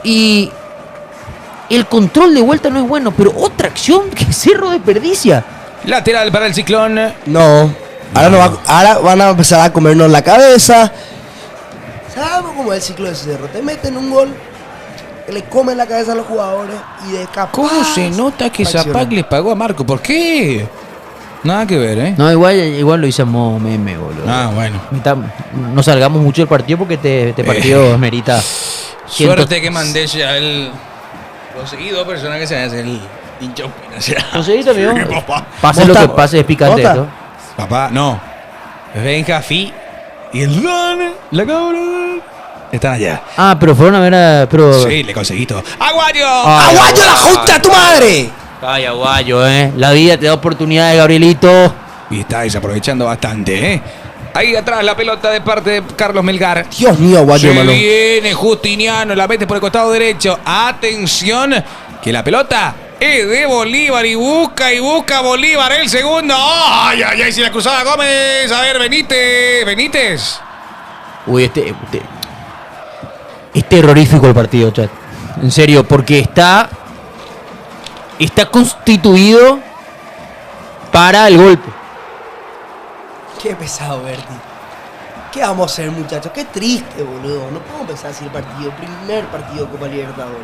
Y el control de vuelta no es bueno, pero otra acción que Cerro desperdicia. Lateral para el Ciclón. No. Ahora van a empezar a comernos la cabeza. Sabemos cómo es el ciclo de Cerro. Te meten un gol, le comen la cabeza a los jugadores y de capaz. ¿Cómo se nota que fraccionan. Zapac le pagó a Marco? ¿Por qué? Nada que ver, ¿eh? No, igual lo hice a modo meme, boludo. Ah, bueno. No salgamos mucho del partido porque este partido merita. Suerte que mandé ya el. Conseguí 2 personas que se van a hacer el hincha. ¿Conseguiste, amigo? Sí, papá. Pase ¿Vos lo que estás- pase, es picante vos esto. Papá, no. Benja, Fi y el Don, la cabra. Están allá. Ah, pero fueron a ver a. Pero... Sí, le conseguí todo. ¡Aguayo! Ah. ¡Aguayo la justa a tu madre! Calla, guayo, La vida te da oportunidades, Gabrielito. Y está desaprovechando bastante, ¿eh? Ahí atrás la pelota de parte de Carlos Melgar. Dios mío, Aguayo, Se hermano. viene Justiniano, la mete por el costado derecho. Atención, que la pelota es de Bolívar y busca Bolívar el segundo. ¡Ay, ay, ay! Si la cruzada Gómez. A ver, Benítez. Uy, es terrorífico el partido, chat. En serio, porque está constituido para el golpe. Qué pesado, Berti. ¿Qué vamos a hacer, muchachos? Qué triste, boludo. No puedo empezar así el partido. Primer partido de Copa Libertadores.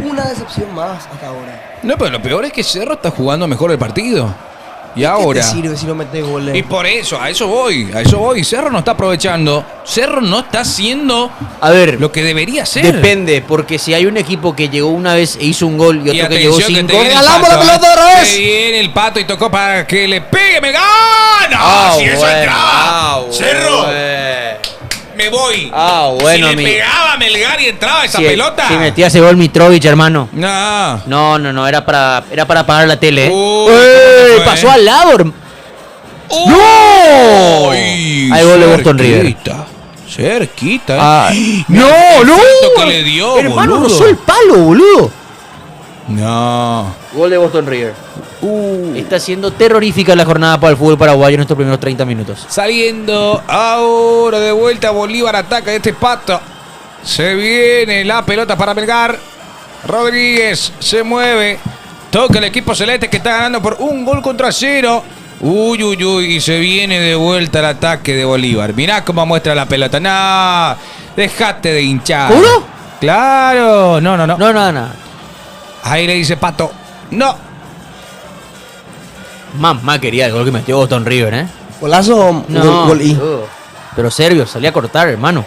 Una decepción más hasta ahora. No, pero lo peor es que Cerro está jugando mejor el partido. Y ¿Qué ahora. te sirve si no metes goles? Y por eso, a eso voy. Cerro no está aprovechando. Cerro no está haciendo A ver, lo que debería hacer. depende, porque si hay un equipo que llegó una vez e hizo un gol y otro que llegó atención, que 5. te viene el ¡Regalamos la Pato, pelota otra vez! Se viene el Pato y tocó para que le pegue. ¡Me gana! Si eso entraba. Cerro, me voy. Bueno, si le pegaba a Melgar y entraba esa Si pelota. metía ese gol Mitrovic, hermano. No. No, era para apagar la tele. Uy, ¡Ey! ¿cómo fue? Pasó al lado, hermano. ¡No! Hay gol de Boston River. Cerquita. Ah. Mira el salto que le dio, hermano, boludo. rozó el palo, boludo. No. Gol de Boston River. Está siendo terrorífica la jornada para el fútbol paraguayo en estos primeros 30 minutos. Saliendo ahora de vuelta Bolívar, ataca este Pato. Se viene la pelota para Melgar. Rodríguez se mueve. Toca el equipo celeste que está ganando por 1-0. Uy, y se viene de vuelta el ataque de Bolívar. Mirá cómo muestra la pelota. No, dejate de hinchar. ¿Seguro? Claro. No. No, nada. Ahí le dice Pato. No. Mamá quería el gol que metió Boston River, ¿eh? Golazo, No, gol y. boludo. Pero Servio salía a cortar, hermano.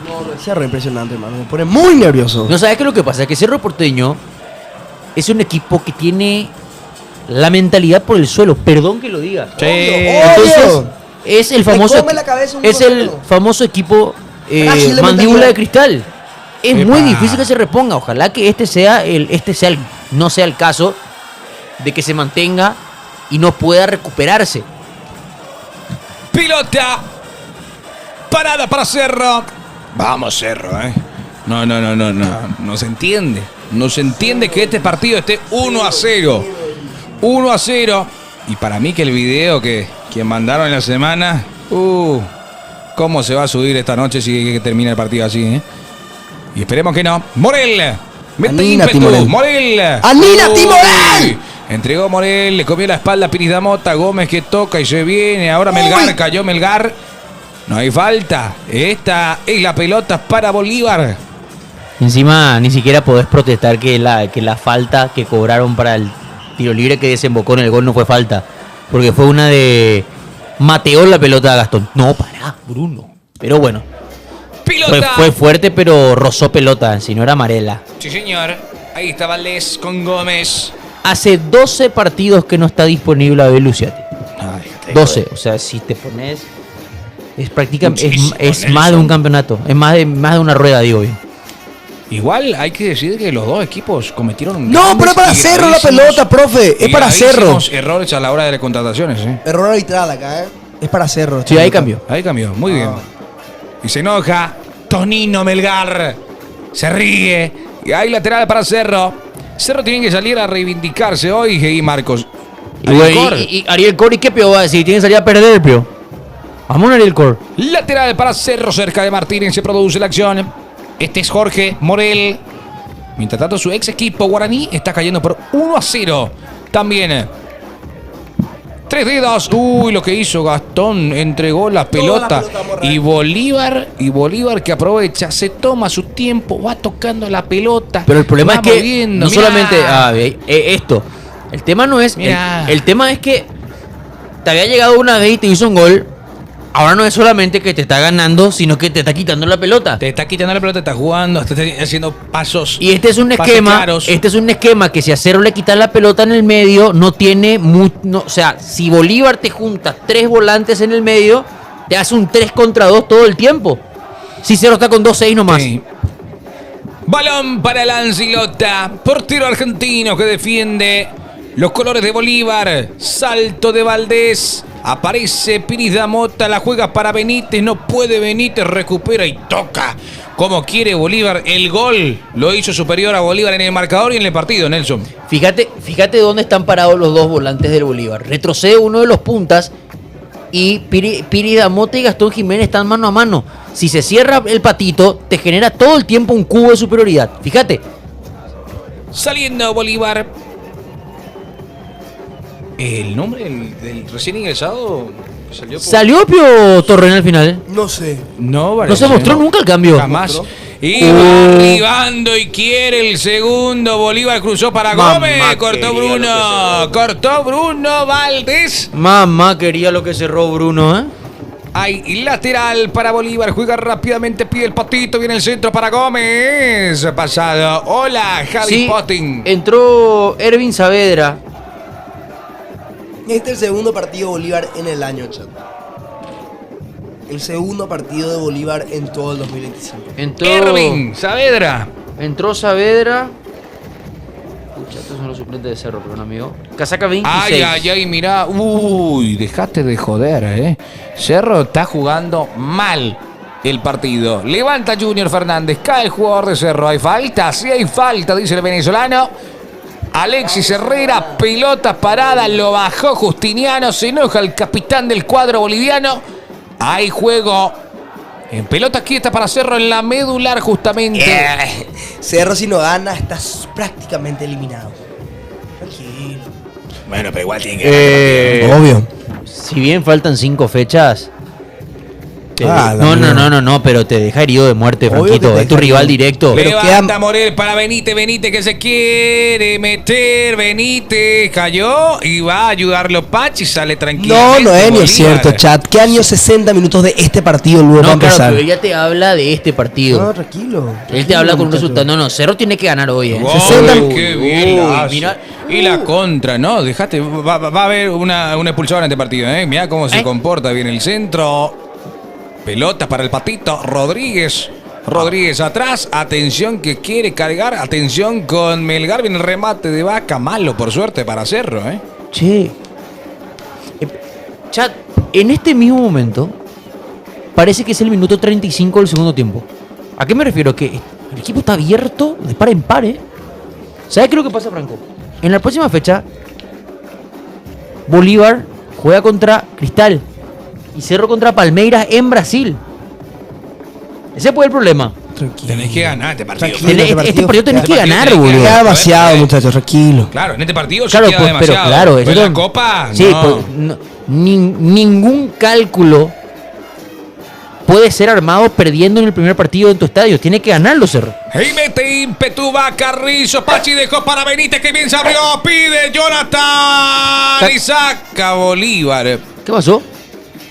No, lo decía re impresionante, hermano. Me pone muy nervioso. No sabes qué es lo que pasa, que Cerro Porteño es un equipo que tiene la mentalidad por el suelo, perdón que lo diga. Sí. Entonces, es el famoso come la cabeza un es el concepto. famoso equipo Frágil de mandíbula mentalidad. de cristal. Es Epa. muy difícil que se reponga. Ojalá que no sea el caso de que se mantenga y no pueda recuperarse. Pilota. Parada para Cerro. Vamos, Cerro, ¿eh? No. No se entiende. No se entiende que este partido esté 1-0. 1-0. Y para mí que el video que mandaron en la semana. ¿Cómo se va a subir esta noche si termina el partido así, eh? Y esperemos que no. Morel. Mete Anina, ímpetu. Timorel. Morel. ¡Anina, Uy. Timorel! Entregó Morel, le comió la espalda a Piridamota, Gómez que toca y se viene. Ahora Melgar, Uy. cayó Melgar. No hay falta. Esta es la pelota para Bolívar. Encima ni siquiera podés protestar que la falta que cobraron para el tiro libre que desembocó en el gol no fue falta. Porque fue una de Mateó la pelota a Gastón. No, pará, Bruno. Pero bueno, Pilota. fue fuerte, pero rozó pelota, si no era amarela. Sí, señor. Ahí está Valdés con Gómez. Hace 12 partidos que no está disponible Abel Luciati. Ay, déjate 12. O sea, si te pones. Es prácticamente. Muchísimo, Es más de un Nelson. campeonato. Es más de una rueda, digo yo. Igual hay que decir que los dos equipos cometieron. No, pero es para grandes y Cerro la gravísimos- pelota, profe. Es y para Cerro. gravísimos errores a la hora de las contrataciones, ¿eh? Error arbitral acá, ¿eh? Es para Cerro. Sí, ahí cambió. Ahí cambió, muy bien. Ah. Y se enoja Tonino Melgar. Se ríe. Y hay lateral para Cerro. Cerro tiene que salir a reivindicarse hoy, y Marcos. Y, bueno, Ariel Cor. y Ariel Cor, ¿y qué peor va a decir? Tiene que salir a perder, peor. Vamos, Ariel Cor. Lateral para Cerro, cerca de Martínez, se produce la acción. Este es Jorge Morel. Mientras tanto, su ex equipo Guaraní está cayendo por 1-0. También. 3 dedos. Uy, lo que hizo Gastón. Entregó la pelota. pelota, Morral. Y Bolívar que aprovecha, se toma su tiempo, va tocando la pelota. Pero el problema va es que moviendo, no mirá. solamente esto. El tema no es. Mirá. El tema es que te había llegado una vez y te hizo un gol. Ahora no es solamente que te está ganando, sino que te está quitando la pelota. Te está quitando la pelota, te está jugando, te está haciendo pasos. Y este es un pases esquema. claros. Este es un esquema que si a Cerro le quitas la pelota en el medio, no tiene o sea, si Bolívar te junta 3 volantes en el medio, te hace un 3 contra 2 todo el tiempo. Si Cerro está con 2-6 nomás. Sí. Balón para el Ancilota, portero argentino que defiende los colores de Bolívar. Salto de Valdés. Aparece Piris Damota, la juega para Benítez. No puede Benítez, recupera y toca como quiere Bolívar. El gol lo hizo superior a Bolívar en el marcador y en el partido, Nelson. Fíjate dónde están parados los dos volantes del Bolívar. Retrocede uno de los puntas y Piri Damota y Gastón Jiménez están mano a mano. Si se cierra el patito, te genera todo el tiempo un cubo de superioridad. Fíjate. Saliendo Bolívar. ¿El nombre del recién ingresado salió? ¿Salió Pio Torren al final? No sé. No, No se mostró nunca el cambio. Jamás. Y va arribando y quiere el segundo. Bolívar cruzó para Mamá Gómez. Cortó quería lo que Bruno. cerró. Cortó Bruno Valdés. Mamá quería lo que cerró Bruno, ¿eh? Hay lateral para Bolívar. Juega rápidamente. Pide el patito. Viene el centro para Gómez. Pasado. Hola, Javi Sí, Potting. entró Ervin Saavedra. Este es el segundo partido de Bolívar en el año, chat. El segundo partido de Bolívar en todo el 2025. Ervin Saavedra. Entró Saavedra. Pucha, estos son los suplentes de Cerro, perdón, amigo. Casaca 26. Ay, mirá. Uy, dejate de joder, ¿eh? Cerro está jugando mal el partido. Levanta Junior Fernández. Cae el jugador de Cerro. ¿Hay falta? Sí hay falta, dice el venezolano. Alexis Herrera, pelota parada, lo bajó Justiniano. Se enoja el capitán del cuadro boliviano. Hay juego. En pelota quieta para Cerro en la medular justamente. Cerro si no gana estás prácticamente eliminado. Tranquilo. Bueno, pero igual tiene que Obvio. Si bien faltan 5 fechas. Ah, No, pero te deja herido de muerte, Obvio Franquito. que te Es tu deja rival herido. directo. Pero Levanta queda- Morel para Benítez que se quiere meter. Benítez cayó y va a ayudarlo Pachi. Sale tranquilamente. No, ni Bolívar. es cierto, chat. ¿Qué años 60 minutos de este partido luego va a No, claro, empezar? pero ella te habla de este partido. No, tranquilo. Él te habla con un muchacho. resultado. No, Cerro tiene que ganar hoy, ¿eh? Uy, 60. qué bien la hace. mira. Y la contra, ¿no? Dejate. Va a haber una expulsión en este partido, ¿eh? Mirá cómo se comporta bien el centro. Pelota para el patito. Rodríguez atrás. Atención que quiere cargar. Atención con Melgar. Viene el remate de Vaca. Malo, por suerte, para Cerro, ¿eh? Che. Chat, en este mismo momento, parece que es el minuto 35 del segundo tiempo. ¿A qué me refiero? Que el equipo está abierto de par en par, ¿eh? ¿Sabes qué es lo que pasa, Franco? En la próxima fecha, Bolívar juega contra Cristal y Cerro contra Palmeiras en Brasil. Ese fue el problema. Tranquilo. Tenés que ganar este partido. Tranquilo. Este partido tenés que ganar, tenés que boludo. Queda demasiado, Joder. muchachos, tranquilo. Claro, en este partido Claro, se queda pues, pero demasiado. claro, Pero eso en no- la Copa, Sí, no. pues, ningún cálculo puede ser armado perdiendo en el primer partido en tu estadio. Tiene que ganarlo, Cerro. Y mete ímpetu, va Carrizo. Pachi dejó para Benítez que bien se abrió. Pide Jonathan. Y saca Bolívar. ¿Qué pasó?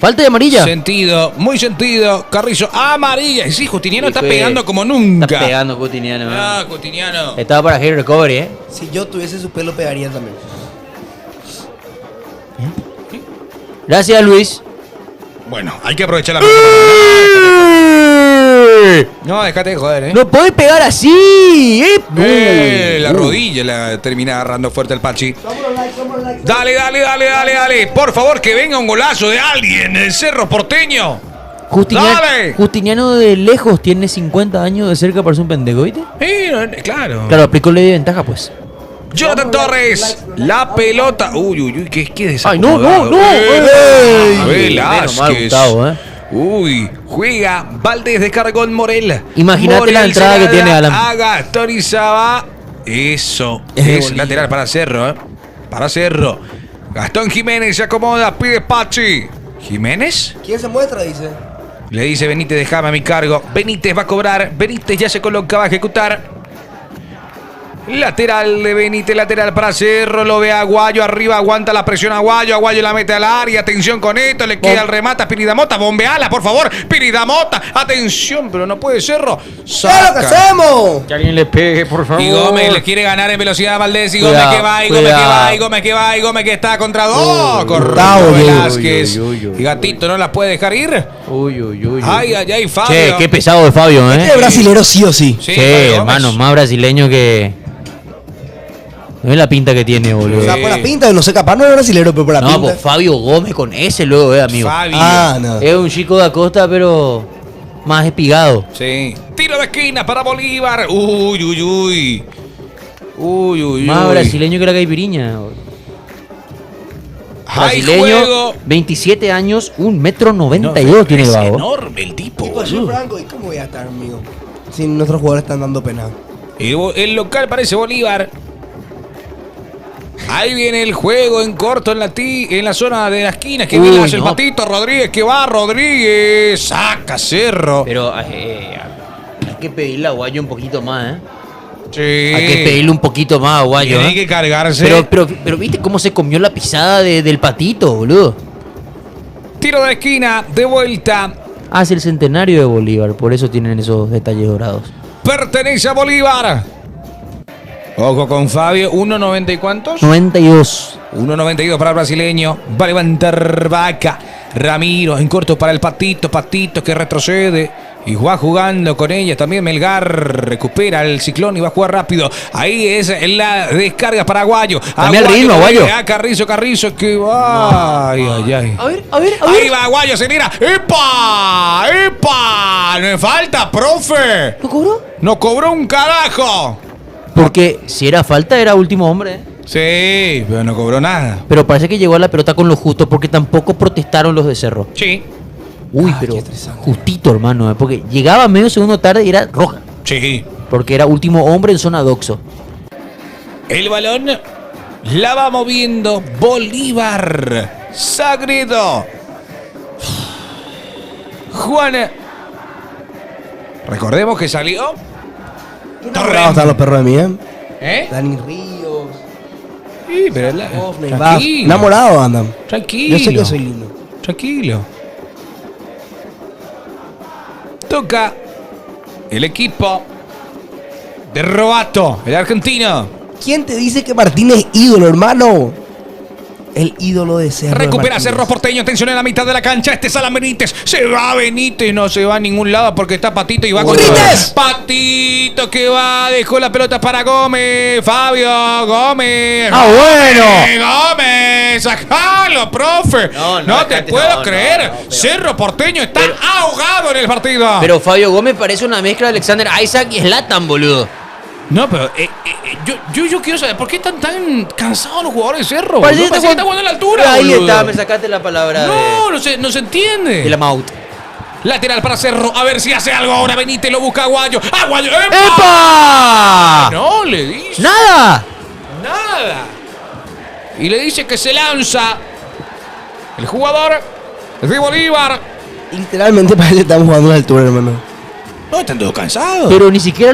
Falta de amarilla. Sentido, muy sentido. Carrizo, amarilla. Y sí, Justiniano está Sí, pegando como nunca. Está pegando Coutinho. Ah, Justiniano. Estaba para hacer recovery, ¿eh? Si yo tuviese su pelo, pegaría también. Gracias, Luis. Bueno, hay que aprovechar la No, déjate de joder, No podés pegar así. La rodilla la termina agarrando fuerte el Pachi. Dale. Por favor, que venga un golazo de alguien del Cerro Porteño. Dale. Justiniano de lejos tiene 50 años, de cerca parece un pendejo, ¿viste? Claro. Claro, aplicó ley de ventaja, pues. Jonathan Torres, la pelota. Uy, qué Ay, no. Velázquez. Juega Valdés, descargó en Morel. Imagínate la entrada que tiene Alan. A Gastón Izaba. Eso es lateral para Cerro, Para Cerro. Gastón Jiménez se acomoda, pide Pachi. ¿Jiménez? ¿Quién se muestra? Dice. Le dice Benítez, déjame a mi cargo. Benítez va a cobrar. Benítez ya se coloca, va a ejecutar. Lateral de Benítez, lateral para Cerro, lo ve Aguayo arriba, aguanta la presión Aguayo la mete al área, atención con esto, le queda el remate a Piridamota, bombeala por favor, Piridamota, atención, pero no puede Cerro, ¿Qué es lo que saca. hacemos? Que alguien le pegue, por favor. Y Gómez le quiere ganar en velocidad a Valdés, y Cuidado, Gómez que va, y Gómez que va, y Gómez que va, y Gómez que está contra dos, correcto Velázquez, y Gatito no la puede dejar ir. Uy. Ay, Fabio. Che, qué pesado de Fabio, ¿eh? Este brasilero sí o sí. Sí, Sí, Fabio hermano, Gómez. más brasileño que... No es la pinta que tiene, boludo. O sea, por la pinta, no sé, capaz no es brasilero, pero por la No, pinta. pues Fabio Gómez con ese luego, amigo. Fabio. No. Es un chico de Acosta, pero más espigado. Sí. Tiro de esquina para Bolívar. Uy. Más brasileño que la caipiriña. Hay Brasileño, juego. 27 años, 1,92 m tiene el es vago. enorme el tipo. Tipo, soy Franco, ¿y cómo voy a estar, amigo? Si nuestros jugadores están dando pena. El local parece Bolívar. Ahí viene el juego en corto en la zona de la esquina. Que viene el patito Rodríguez. Que va Rodríguez. Saca Cerro. Pero hay que pedirle a Aguayo un poquito más, ¿eh? Sí. Hay que pedirle un poquito más a Aguayo, Tiene ¿eh? que cargarse. Pero ¿viste cómo se comió la pisada del patito, boludo? Tiro de esquina. De vuelta. Hace el centenario de Bolívar, por eso tienen esos detalles dorados. Pertenece a Bolívar. Ojo con Fabio. 1.90 y cuántos. 92. 1.92 para el brasileño. Va a levantar Vaca. Ramiro en corto para el Patito. Patito que retrocede. Y va jugando con ella. También Melgar recupera el Ciclón y va a jugar rápido. Ahí es la descarga para Aguayo. También el ritmo, Aguayo. Carrizo que va. Ay. A ver. Ahí va Aguayo, se tira. ¡Epa! ¡No me falta, profe! ¿Lo cobró? ¡No cobró un carajo! Porque si era falta, era último hombre, ¿eh? Sí, pero no cobró nada. Pero parece que llegó a la pelota con lo justo, porque tampoco protestaron los de Cerro. Sí. Uy, pero qué estresante. justito, hermano, ¿eh? Porque llegaba medio segundo tarde y era roja. Sí. Porque era último hombre en zona doxo. El balón la va moviendo Bolívar. Sagredo. Juan. Recordemos que salió. Torreón. Están los perros de mí, ¿Eh? Dani Ríos. Sí, pero tranquilo. Enamorados andan. Tranquilo. Yo sé que soy lindo. Tranquilo. Toca el equipo de Robato, el argentino. ¿Quién te dice que Martínez es ídolo, hermano? El ídolo de Cerro. Recupera Martínez. Cerro Porteño, atención en la mitad de la cancha. Este es Alan Benítez. Se va Benítez, no se va a ningún lado porque está Patito y va con ¡Benítez! Patito que va, dejó la pelota para Gómez. Fabio Gómez. ¡Ah, bueno! Gómez, sacalo, profe. No te puedo creer. pero- Cerro Porteño está ahogado en el partido. Pero Fabio Gómez parece una mezcla de Alexander Isaac y Zlatan, boludo. No, pero yo quiero saber por qué están tan cansados los jugadores de Cerro. Parece Parece que están jugando en la altura. Ahí boludo. está, me sacaste la palabra No se entiende. de la Maut. Lateral para Cerro, a ver si hace algo ahora. Benítez lo busca Aguayo. ¡Aguayo! ¡Epa! No le dice ¡Nada! nada. Y le dice que se lanza el jugador de Bolívar. Literalmente parece que estamos jugando a la altura, hermano. No, están todos cansados. Pero ni siquiera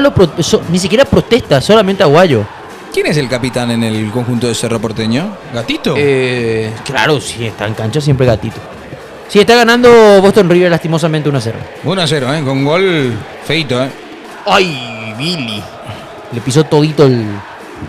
ni siquiera protesta, solamente Aguayo. ¿Quién es el capitán en el conjunto de Cerro Porteño? ¿Gatito? Claro, si está en cancha siempre Gatito. Sí, está ganando Boston River lastimosamente 1-0. 1-0, con gol feito, ¡Ay, Billy! Le pisó todito el...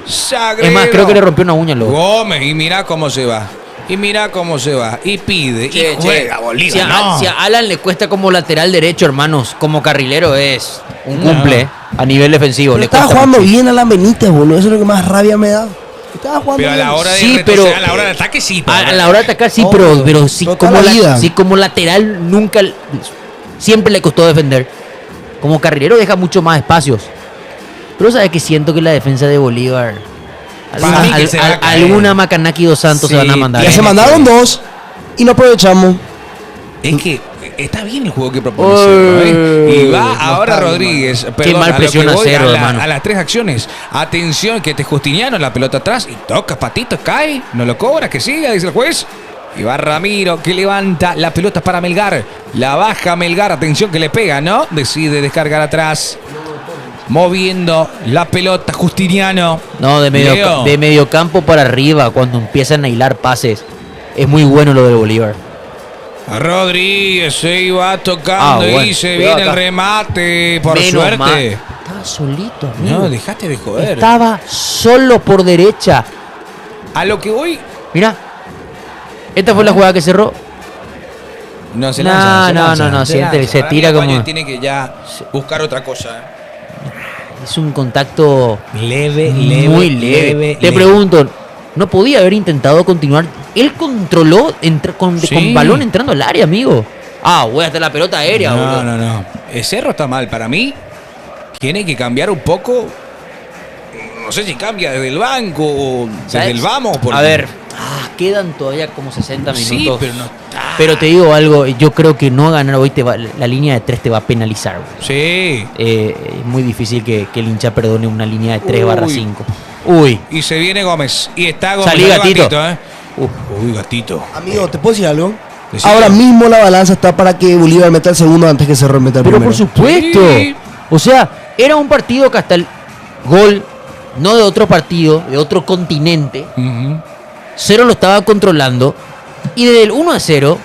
Sagredo. Es más, creo que le rompió una uña luego. Gómez, y mirá cómo se va. Y mira cómo se va. Y pide. Che, y juega Bolívar. Si a, no. si a Alan le cuesta como lateral derecho, hermanos, como carrilero es un No. cumple a nivel defensivo. Pero Le estaba cuesta jugando mucho. bien Alan Benítez, boludo. Eso es lo que más rabia me da. Estaba jugando Pero a bien. la hora de Sí, retroceder, pero- a la hora de ataque sí. A la hora de atacar sí, Obvio. pero sí, Toda como la vida. sí como lateral nunca, siempre le costó defender. Como carrilero deja mucho más espacios. Pero sabes que siento que la defensa de Bolívar, Para mí que se va a caer. alguna Macanaki dos Santos Sí, se van a mandar. Ya se Tiene mandaron que- 2 y no aprovechamos. Es que está bien el juego que propone Uy, Cerro, ¿eh? Y va no ahora está bien, Rodríguez. Qué Perdón, mal a lo que presiona voy, Cerro, a hermano. a las 3 acciones. Atención, que te Justiniano, la pelota atrás y toca, patito, cae. No lo cobra, que siga, dice el juez. Y va Ramiro, que levanta la pelota para Melgar. La baja Melgar, atención que le pega, ¿no? Decide descargar atrás. Moviendo la pelota Justiniano. No, de Leo. medio campo para arriba, cuando empiezan a hilar pases. Es muy bueno lo de Bolívar. Rodríguez se iba tocando Ah, bueno. y se Cuidado viene el acá. remate. Por Menos suerte. mal. Estaba solito, amigo. No, dejaste de joder. Estaba solo por derecha. A lo que voy, Mira. Esta fue la jugada que cerró. no se No, lanza. no, lanza, no, no, se siente- lanza. se Para mí tira España como- tiene que ya buscar otra cosa. Es un contacto Leve, muy leve. Te pregunto, ¿no podía haber intentado continuar? Él controló con Sí. balón entrando al área, amigo. Ah, voy hasta la pelota aérea, No, boludo. no, no. El Cerro está mal. Para mí, tiene que cambiar un poco. No sé si cambia desde el banco o ¿Sabes? desde el vamos. porque- A ver, quedan todavía como 60 Sí, minutos. pero no. Pero te digo algo, yo creo que no ganar hoy la línea de 3 te va a penalizar, güey. Sí. Es muy difícil que el hincha perdone una línea de Uy. 3/5. Uy. Y se viene Gómez. Y está Gómez. Salí, Ahí gatito. ¿eh? Uf. Uy, gatito. Amigo, ¿te puedo decir algo? Decime. Ahora mismo la balanza está para que Bolívar meta el segundo antes que Cerro meta el Pero primero. por supuesto. Sí. O sea, era un partido que hasta el gol, no de otro partido, de otro continente, Ujú. Cero lo estaba controlando. Y desde el 1-0,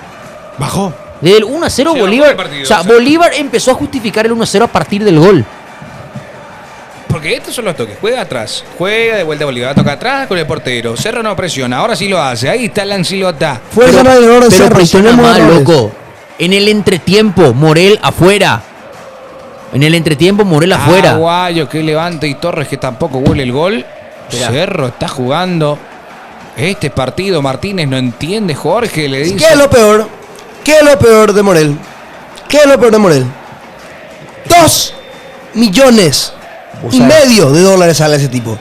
Bajó. desde el 1-0 Sí, Bolívar, bajó el partido, o sea, o sea. Bolívar empezó a justificar el 1-0 a partir del gol. Porque estos son los toques. Juega atrás. Juega de vuelta Bolívar. Toca atrás con el portero. Cerro no presiona. Ahora sí lo hace. Ahí está Lancilota. Fuerza no hay error de Pero Cerro. y presiona tenemos mal, errores. loco. En el entretiempo, Morel afuera. En el entretiempo, Morel afuera. Aguayo que levanta y Torres que tampoco huele el gol. Esperá. Cerro está jugando este partido. Martínez no entiende. Jorge le dice. ¿Qué es lo peor? ¿Qué es lo peor de Morel? ¿Qué es lo peor de Morel? 2 millones O y sea, medio de dólares sale ese tipo.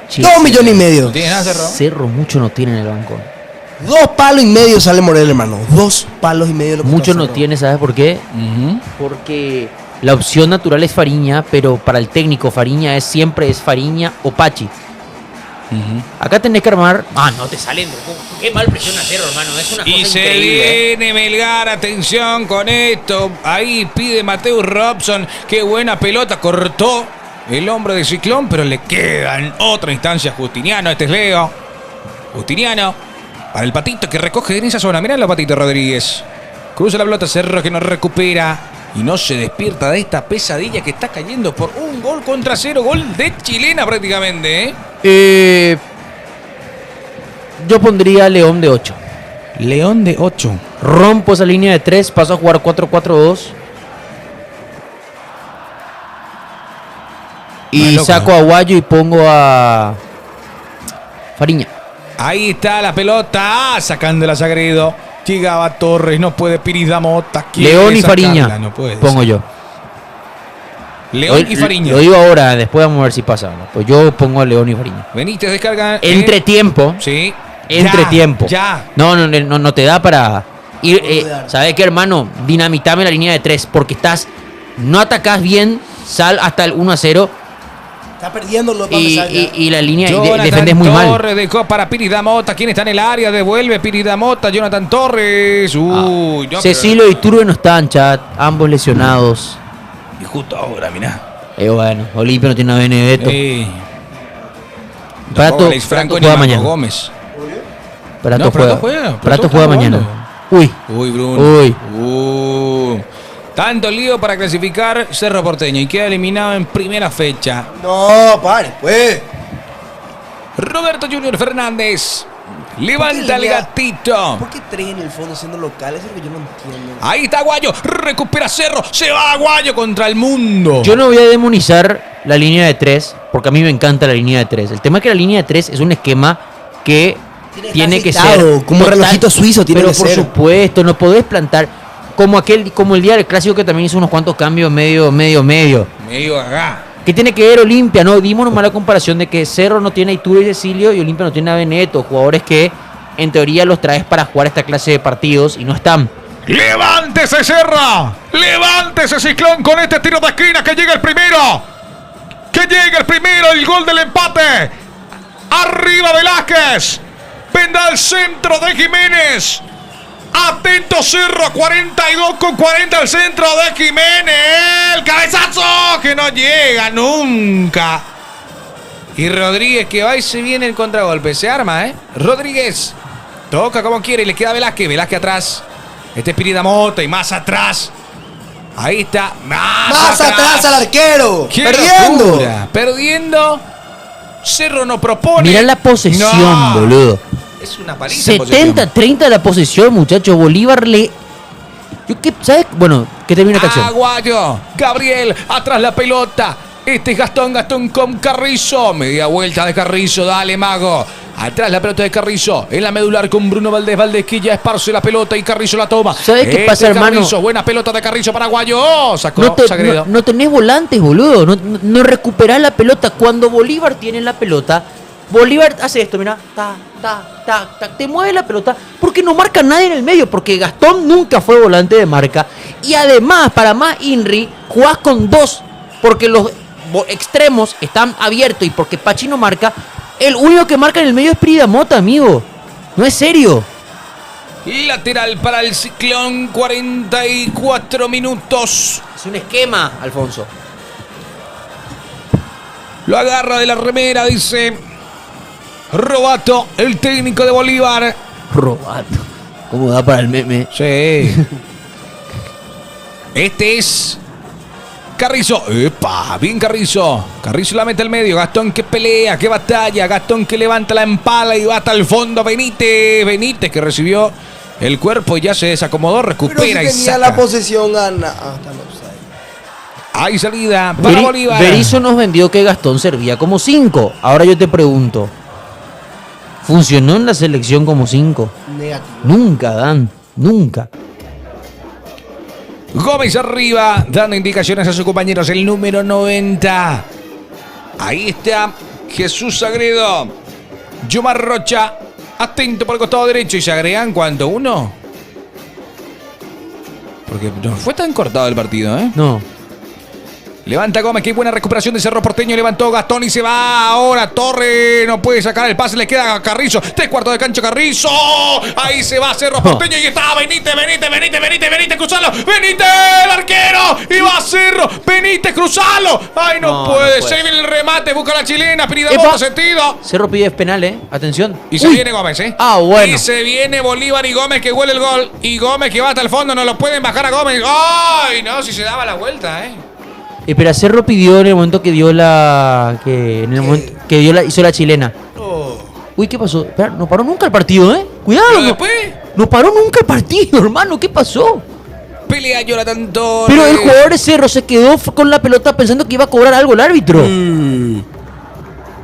che, 2 millones y medio. ¿No tiene nada, Cerro? Cerro mucho no tiene en el banco. 2 palos y medio sale Morel, hermano. 2 palos y medio. Lo que Mucho está no Cerro. tiene, ¿sabes por qué? Ujú. Porque la opción natural es Fariña, pero para el técnico Fariña siempre es Fariña o Pachi. Acá tenés que armar. Ah, no te salen. Qué mal presiona Cerro, hermano. Es una cosa Y se increíble. viene Melgar, atención con esto. Ahí pide Mateus Robson. Qué buena pelota, cortó el hombro de Ciclón, pero le queda en otra instancia a Justiniano. Este es Leo. Justiniano para el patito que recoge en esa zona. Mirá la patito Rodríguez. Cruza la pelota, Cerro que no recupera. Y no se despierta de esta pesadilla que está cayendo por un gol contra 0. Gol de chilena prácticamente, ¿eh? Yo pondría León de 8. León de 8. Rompo esa línea de 3, paso a jugar 4-4-2. Y Más loco, saco a Guayo y pongo a Fariña. Ahí está la pelota, sacándola Sagredo. Llegaba Torres, no puede Piridamota. León y Fariña. No puede. Pongo yo. León y Fariña. Lo digo ahora, después vamos a ver si pasa. ¿No? Pues yo pongo a León y Fariña. Benítez descarga. Entretiempo. Sí. Entretiempo. Ya. No te da para ir. Boludear. ¿Sabes qué, hermano? Dinamitame la línea de 3 porque no atacás bien, sal hasta el 1-0 Está perdiendo los y la línea Jonathan defendés muy mal. Torres dejó para Piridamota. ¿Quién está en el área? Devuelve Piridamota. Jonathan Torres. Uy, no, Cecilio y Turbe no están, chat. Ambos lesionados. pero- Y justo ahora, mirá. Bueno, Olimpia no tiene a Benedetto. Prato Prato, Franco juega ni mañana. Marco Gómez. Prato No, juega. Prato juega, Prato Prato juega está mañana. jugando. Uy. Uy, Bruno. Uy. Tanto lío para clasificar Cerro Porteño y queda eliminado en primera fecha. No, pare, pues. Roberto Junior Fernández. Levanta el gatito. ¿Por qué 3 en el fondo siendo locales? Es lo que yo no entiendo. Ahí está Aguayo. Recupera Cerro. Se va Aguayo contra el mundo. Yo no voy a demonizar la línea de 3, porque a mí me encanta la línea de 3. El tema es que la línea de 3 es un esquema que tiene que ser como total, relojito suizo tiene pero que por ser. supuesto, no podés plantar como el día del clásico que también hizo unos cuantos cambios medio. Medio acá. ¿Qué tiene que ver Olimpia? No, dimos nomás la comparación de que Cerro no tiene a Iturbe y Cecilio y Olimpia no tiene a Beneto, jugadores que en teoría los traes para jugar esta clase de partidos y no están. ¡Levántese, Serra! ¡Levántese, Ciclón, con este tiro de esquina! ¡Que llega el primero! ¡Que llega el primero! ¡El gol del empate! ¡Arriba Velázquez! ¡Vendrá al centro de Jiménez! ¡Atento Cerro! 42 con 40 al centro de Jiménez. ¡El cabezazo! ¡Que no llega nunca! Y Rodríguez que va y se viene el contragolpe. Se arma, ¿eh? Rodríguez toca como quiere y le queda Velázquez. Velázquez atrás. Este es Pirida Mota y más atrás. Ahí está. ¡Más atrás al arquero! ¡Qué ¡Perdiendo! locura! Perdiendo. Cerro no propone. Mirá la posesión, No. boludo. Es una paliza. en posesión. 70-30 la posesión, muchachos. Bolívar le... ¿Sabes? Bueno, que termine esta acción. Aguayo. Gabriel. Atrás la pelota. Este es Gastón con Carrizo. Media vuelta de Carrizo. Dale, mago. Atrás la pelota de Carrizo. En la medular con Bruno Valdés que ya esparce la pelota y Carrizo la toma. ¿Sabes qué pasa, hermano? Carrizo, buena pelota de Carrizo para Aguayo. Sacó Sagredo. No tenés volantes, boludo. No recuperás la pelota. Cuando Bolívar tiene la pelota, Bolívar hace esto, mirá. Te mueve la pelota porque no marca nadie en el medio. Porque Gastón nunca fue volante de marca. Y además, para más Inri, jugás con 2. Porque los extremos están abiertos y porque Pachi no marca. El único que marca en el medio es Pirida Mota, amigo. No es serio. Lateral para el Ciclón. 44 minutos. Es un esquema, Alfonso. Lo agarra de la remera, dice Robato, el técnico de Bolívar. Robato. ¿Cómo da para el meme? Sí. Este es Carrizo. ¡Epa! Bien Carrizo. Carrizo la mete al medio. Gastón que pelea, que batalla. Gastón que levanta la empala y va hasta el fondo. Benítez que recibió el cuerpo y ya se desacomodó. Recupera Pero si y tenía saca. la posesión gana. Está en offside. Hay salida para Bolívar. Berizzo nos vendió que Gastón servía como 5. Ahora yo te pregunto. ¿Funcionó en la selección como 5? Negativo. Nunca, Dan. Nunca. Gómez arriba, dando indicaciones a sus compañeros. El número 90. Ahí está Jesús Sagredo. Yomar Rocha. Atento por el costado derecho. Y se agregan, ¿cuánto? ¿1? Porque no fue tan cortado el partido, ¿eh? No. Levanta Gómez, qué buena recuperación de Cerro Porteño. Levantó Gastón y se va ahora. Torre no puede sacar el pase, le queda a Carrizo. 3/4 de cancha Carrizo. Ahí se va Cerro Porteño y está Benítez, cruzalo. Benítez, el arquero. Y va Cerro. Benítez, cruzalo. Ay, no puede. Se viene el remate, busca la chilena. Pirida Mota, sentido. Cerro pide penal, Atención. Y se Uy. viene Gómez, Ah, bueno. Y se viene Bolívar y Gómez que huele el gol. Y Gómez que va hasta el fondo, no lo pueden bajar a Gómez. Ay, no, si se daba la vuelta, Pero Cerro pidió en el momento que dio la... hizo la chilena. Uy, ¿qué pasó? Espera, no paró nunca el partido, Cuidado. Pero No, después no paró nunca el partido, hermano. ¿Qué pasó? pelea Jonathan Torre. Pero el jugador de Cerro se quedó con la pelota pensando que iba a cobrar algo el árbitro.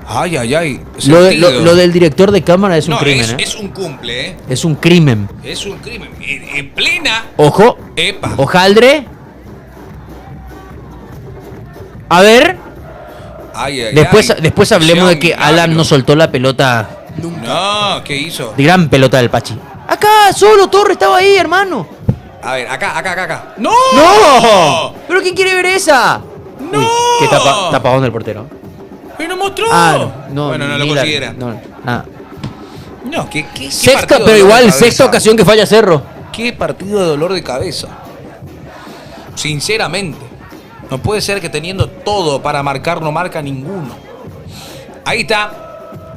Ay. Lo del director de cámara es un crimen, es un cumple, Es un crimen. Es un crimen. En plena. Ojo. Epa. Hojaldre. A ver. Después hablemos de que Alan nos soltó la pelota. No, ¿qué hizo? De gran pelota del Pachi. Acá, solo Torre estaba ahí, hermano. A ver, acá. ¡No! ¡No! ¿Pero quién quiere ver esa? ¡No! Uy, qué tapadón del portero. ¡Y no mostró! No, bueno, no lo ni considera. Nada. No, ¿qué Sexta, partido pero de igual, dolor de cabeza? sexta ocasión que falla Cerro. Qué partido de dolor de cabeza. Sinceramente. No puede ser que teniendo todo para marcar no marca ninguno. Ahí está.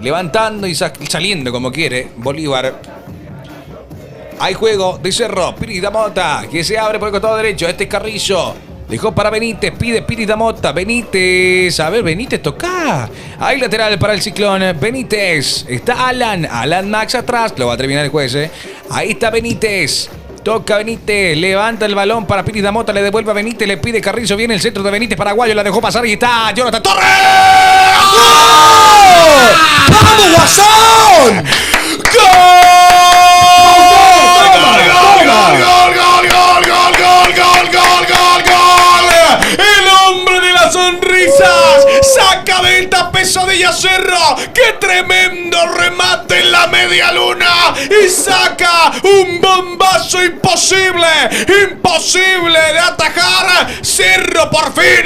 Levantando y saliendo como quiere Bolívar. Hay juego de Cerro. Pirida Mota que se abre por el costado derecho. Este es Carrizo. Dejó para Benítez, pide Piri Damota, Benítez, a ver, Benítez toca. Ahí lateral para el Ciclón, Benítez, está Alan Max atrás, lo va a terminar el juez, Ahí está Benítez, toca Benítez, levanta el balón para Piri Damota, le devuelve a Benítez, le pide Carrizo, viene el centro de Benítez, paraguayo, la dejó pasar y está Jonathan Torres. ¡Vamos, Guasón! El hombre de las sonrisas saca venta Pesadilla Cerro. ¡Qué tremendo remate en la media luna! Y saca un bombazo imposible de atajar. Cerro por fin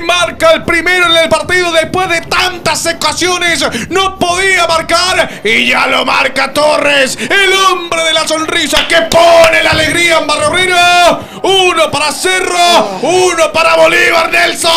marca el primero en el partido después de tantas ocasiones. No podía marcar y ya lo marca Torres, el hombre de la sonrisa que pone la alegría en Barrio Obrero. Uno para Cerro, uno para Bolívar Nelson.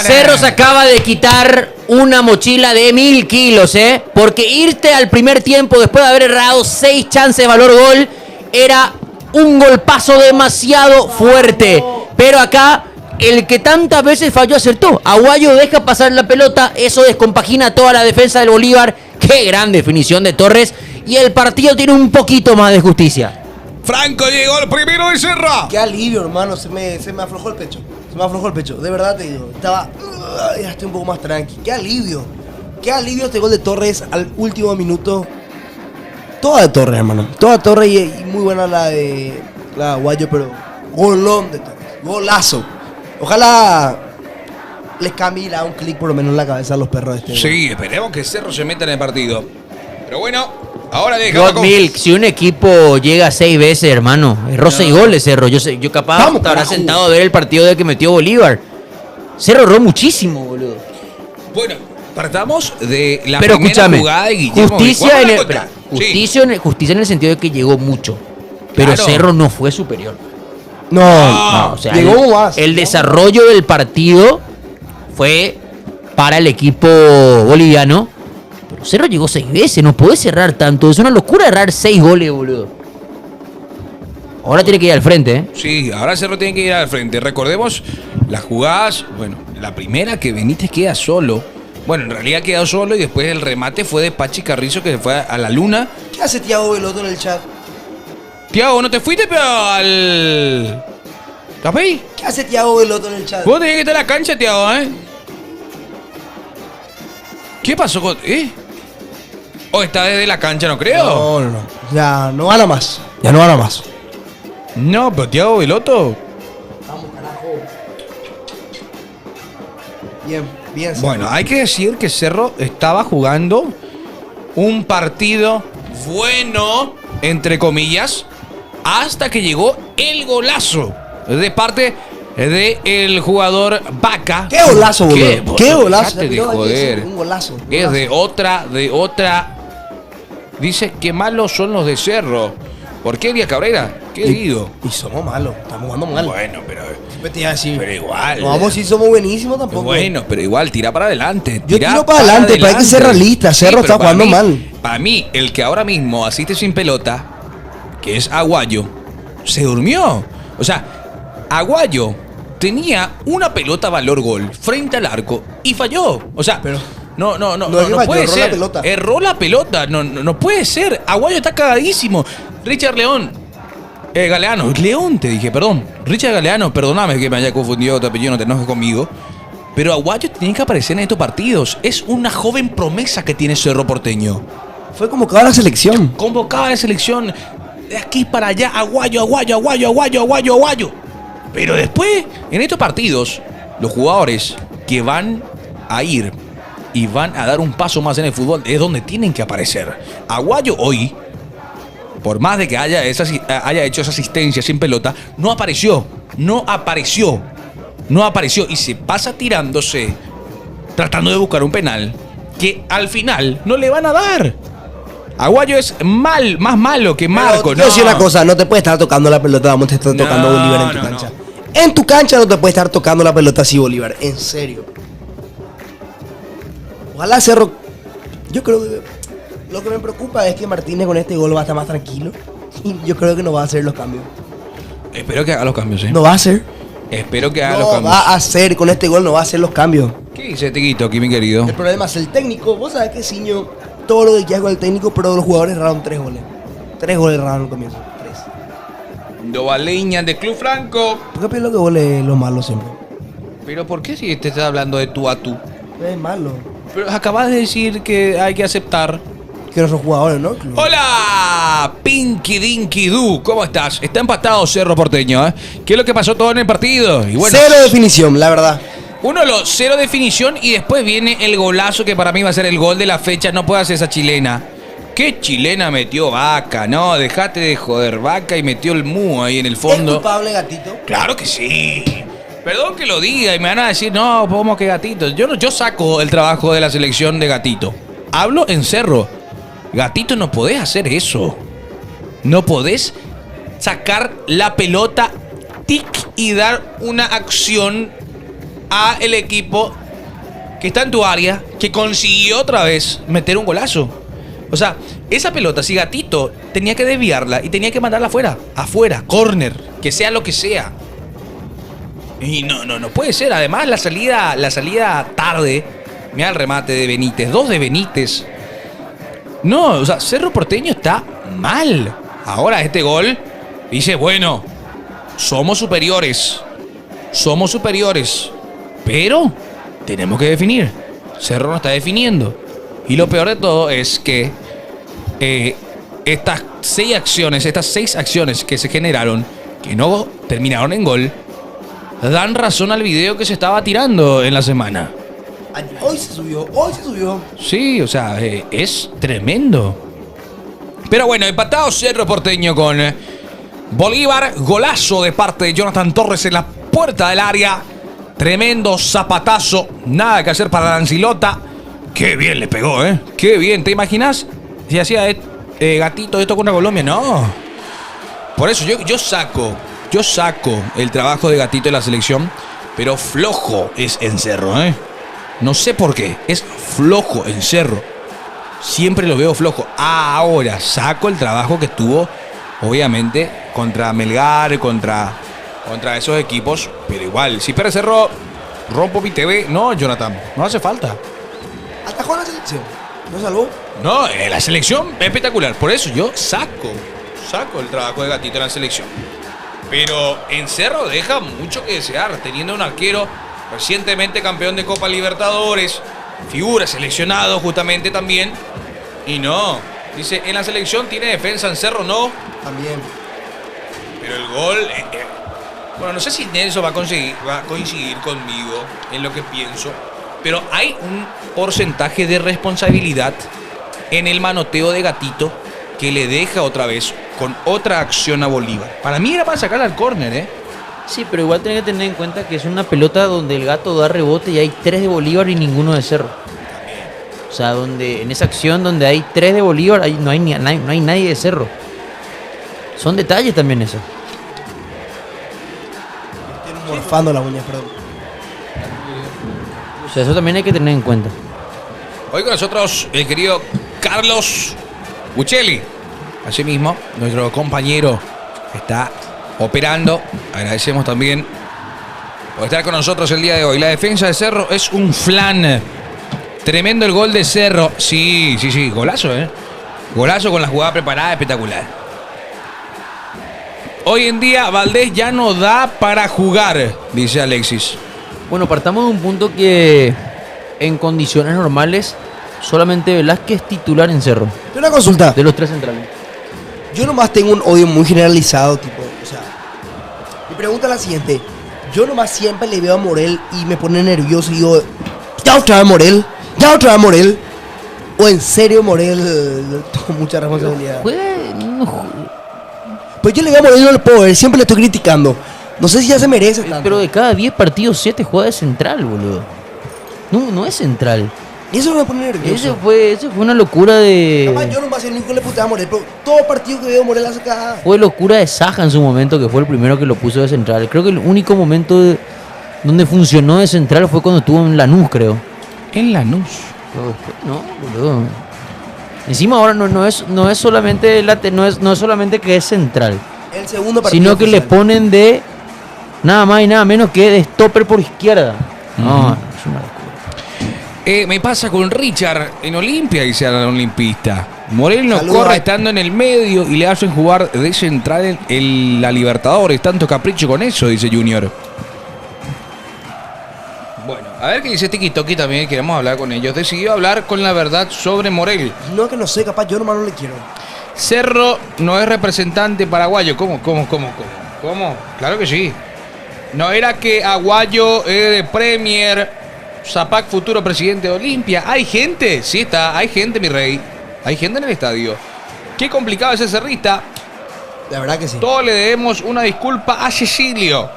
Cerro se acaba de quitar una mochila de 1000 kilos, porque irte al primer tiempo después de haber errado 6 chances de valor gol era un golpazo demasiado fuerte. Pero acá el que tantas veces falló acertó. Aguayo deja pasar la pelota, eso descompagina toda la defensa del Bolívar. Qué gran definición de Torres. Y el partido tiene un poquito más de justicia. Franco llegó el primero de Cerro. Qué alivio, hermano, se me aflojó el pecho. De verdad te digo. Ya estoy un poco más tranqui. Qué alivio este gol de Torres al último minuto. Toda de Torres, hermano. Toda Torres y muy buena la de Aguayo, pero golón de Torres. Golazo. Ojalá les cambie un clic por lo menos en la cabeza a los perros de este. Sí, esperemos que Cerro se meta en el partido. Pero bueno, ahora dejamos God Milk, si un equipo llega 6 veces, hermano, erró 6 goles Cerro. Yo capaz Vamos, estará carajo. sentado a ver el partido de que metió Bolívar. Cerro erró muchísimo, boludo. Bueno, partamos de la Pero primera escúchame, jugada de Guillermo. justicia en el, Contra. espera, justicia en el sentido de que llegó mucho. Pero Claro. Cerro no fue superior. No, O sea, llegó más. el desarrollo del partido fue para el equipo boliviano. Pero Cerro llegó 6 veces, no podés cerrar tanto. Es una locura errar 6 goles, boludo. Ahora tiene que ir al frente, Sí, ahora Cerro tiene que ir al frente. Recordemos las jugadas. Bueno, la primera que Benítez queda solo. Bueno, en realidad quedó solo y después el remate fue de Pachi Carrizo que se fue a la luna. ¿Qué hace Thiago Veloto en el chat? Tiago, ¿no te fuiste pero al... ¿Capey? ¿Qué hace Thiago Veloto en el chat? Vos tenés que estar en la cancha, Tiago, ¿Qué pasó con...? ¿O está desde la cancha, no creo? No. Ya no gana más. No, pero Tiago Veloto... Vamos, carajo. Bien. Bueno, hay que decir que Cerro estaba jugando un partido bueno, entre comillas, hasta que llegó el golazo de parte del jugador Vaca. ¡Qué golazo, ¿Qué? boludo! ¡Qué golazo! Dejate de joder. Un golazo. Es de otra. Dice que malos son los de Cerro. ¿Por qué, Díaz Cabrera? ¿Qué digo? Y somos malos, estamos jugando mal. Bueno, pero Te iba a decir. Pero igual. No vamos si somos buenísimos tampoco. Bueno, pero igual, tira para adelante. Yo tiro para adelante, pero hay que ser realista. Cerro pero está para jugando mí- mal. Para mí, el que ahora mismo asiste sin pelota, que es Aguayo, se durmió. O sea, Aguayo tenía una pelota valor gol frente al arco y falló. O sea, Pero- no No es que falló, puede erró ser. la pelota. Erró la pelota. No puede ser. Aguayo está cagadísimo. Richard León. Galeano. León te dije, perdón. Richard Galeano, perdóname que me haya confundido tu apellido, no te enojes conmigo. Pero Aguayo tiene que aparecer en estos partidos. Es una joven promesa que tiene Cerro Porteño. Fue convocado a la selección. Convocada a la selección. De aquí para allá, Aguayo. Pero después, en estos partidos, los jugadores que van a ir y van a dar un paso más en el fútbol es donde tienen que aparecer. Aguayo hoy, por más de que haya hecho esa asistencia sin pelota, no apareció. Y se pasa tirándose, tratando de buscar un penal que al final no le van a dar. Aguayo es más malo que Marco. Pero te quiero decir una cosa, no te puede estar tocando la pelota, vamos a estar tocando No, Bolívar en tu no, cancha. En tu cancha no te puede estar tocando la pelota así, Bolívar, en serio. Ojalá Cerro. Yo creo que lo que me preocupa es que Martínez con este gol va a estar más tranquilo. Y yo creo que no va a hacer los cambios. Espero que haga los cambios, ¿eh? No va a hacer. Espero que haga los No cambios. va a hacer, con este gol no va a hacer los cambios. ¿Qué dice Tiquito aquí, mi querido? El problema es el técnico. Vos sabés que Ciño, todo lo que queda con el técnico, pero los jugadores erraron 3 goles. 3 goles erraron al comienzo. 3. Dovaleña de Club Franco. ¿Por qué pienso que goles es lo malo siempre? Pero ¿por qué si te estás hablando de tú a tú? Es malo. Pero acabas de decir que hay que aceptar. Que no son jugadores, ¿no? ¡Hola! Pinky Dinky Du, ¿cómo estás? Está empatado Cerro Porteño, ¿eh? ¿Qué es lo que pasó todo en el partido? Y bueno, Cero definición, la verdad. uno lo cero definición y después viene el golazo que para mí va a ser el gol de la fecha. No puede hacer esa chilena. ¿Qué chilena metió Vaca? No, dejate de joder, Vaca, y metió el mu ahí en el ¿Es fondo. culpable, Gatito? Claro que sí. Perdón que lo diga y me van a decir, no, ¿cómo que Gatito? Yo saco el trabajo de la selección de Gatito. Hablo en Cerro. Gatito, no podés hacer eso. No podés sacar la pelota, tic, y dar una acción a el equipo que está en tu área, que consiguió otra vez meter un golazo. O sea, esa pelota, si Gatito tenía que desviarla y tenía que mandarla afuera, córner, que sea lo que sea. Y no puede ser. Además, la salida tarde. Mira el remate de Benítez, 2 de Benítez. No, o sea, Cerro Porteño está mal. Ahora este gol dice, bueno, somos superiores. Somos superiores. Pero tenemos que definir. Cerro no está definiendo. Y lo peor de todo es que estas 6 acciones que se generaron, que no terminaron en gol, dan razón al video que se estaba tirando en la semana. Hoy se subió. Sí, o sea, es tremendo. Pero bueno, empatado Cerro Porteño con Bolívar. Golazo de parte de Jonathan Torres en la puerta del área. Tremendo zapatazo. Nada que hacer para Dancilota. Qué bien le pegó, ¿eh? Qué bien. ¿Te imaginas si hacía Gatito esto contra Colombia? No. Por eso yo saco el trabajo de Gatito de la selección. Pero flojo es en Cerro, ¿eh? No sé por qué, es flojo en Cerro. Siempre lo veo flojo. Ahora saco el trabajo que tuvo, obviamente, contra Melgar, contra esos equipos. Pero igual, si pierde Cerro, rompo mi TV. No, Jonathan, no hace falta. Atajó la selección. ¿No salvó? No, la selección es espectacular. Por eso yo saco el trabajo de Gatito en la selección. Pero en Cerro deja mucho que desear, teniendo un arquero recientemente campeón de Copa Libertadores, figura seleccionado justamente también. Y no, dice, en la selección tiene defensa, en Cerro no. También. Pero el gol, bueno, no sé si Nelson va a coincidir conmigo en lo que pienso, pero hay un porcentaje de responsabilidad en el manoteo de Gatito que le deja otra vez con otra acción a Bolívar. Para mí era para sacarla al córner, Sí, pero igual tenés que tener en cuenta que es una pelota donde el gato da rebote y hay 3 de Bolívar y ninguno de Cerro. O sea, donde en esa acción donde hay 3 de Bolívar no hay nadie de Cerro. Son detalles también eso. Estoy morfando las uñas, perdón. O sea, eso también hay que tener en cuenta. Hoy con nosotros el querido Carlos Buccelli. Asimismo, nuestro compañero está operando. Agradecemos también por estar con nosotros el día de hoy. La defensa de Cerro es un flan. Tremendo el gol de Cerro. Sí. Golazo, Golazo con la jugada preparada, espectacular. Hoy en día Valdés ya no da para jugar, dice Alexis. Bueno, partamos de un punto que en condiciones normales solamente Velázquez es titular en Cerro. Tengo una consulta. De los 3 centrales. Yo nomás tengo un odio muy generalizado, tipo, o sea, mi pregunta es la siguiente. Yo nomás siempre le veo a Morel y me pone nervioso y digo, ya otra vez Morel. O en serio Morel tuvo mucha responsabilidad. Pues yo le veo a Morel y no le puedo ver, siempre le estoy criticando. No sé si ya se merece tanto. Pero de cada 10 partidos, 7 juega de central, boludo. No es central. Y eso no me pone nervioso. Eso fue una locura de... Capaz yo nomás el único que le puteaba a Morel, pero todo partido que veo Morel hace cagada. Fue locura de Saja en su momento, que fue el primero que lo puso de central. Creo que el único momento donde funcionó de central fue cuando estuvo en Lanús, creo. En Lanús. No, boludo. Encima ahora no es solamente no es solamente que es central. El segundo partido sino que le oficial. ponen de nada más y nada menos que de stopper por izquierda. No, es una locura. Me pasa con Richard en Olimpia, dice el olimpista. Morel no Saludos corre a- estando en el medio y le hacen jugar de central en la Libertadores. Tanto capricho con eso, dice Junior. Bueno, a ver qué dice Tiki Toki también. Queremos hablar con ellos. Decidió hablar con la verdad sobre Morel. No, que no sé, capaz yo nomás no le quiero. Cerro no es representante paraguayo. ¿Cómo? Claro que sí. No era que Aguayo es de Premier, Zapac futuro presidente de Olimpia. ¿Hay gente? Sí está, hay gente, mi rey. Hay gente en el estadio. Qué complicado ese cerrista. La verdad que sí. Todos le debemos una disculpa a Cecilio.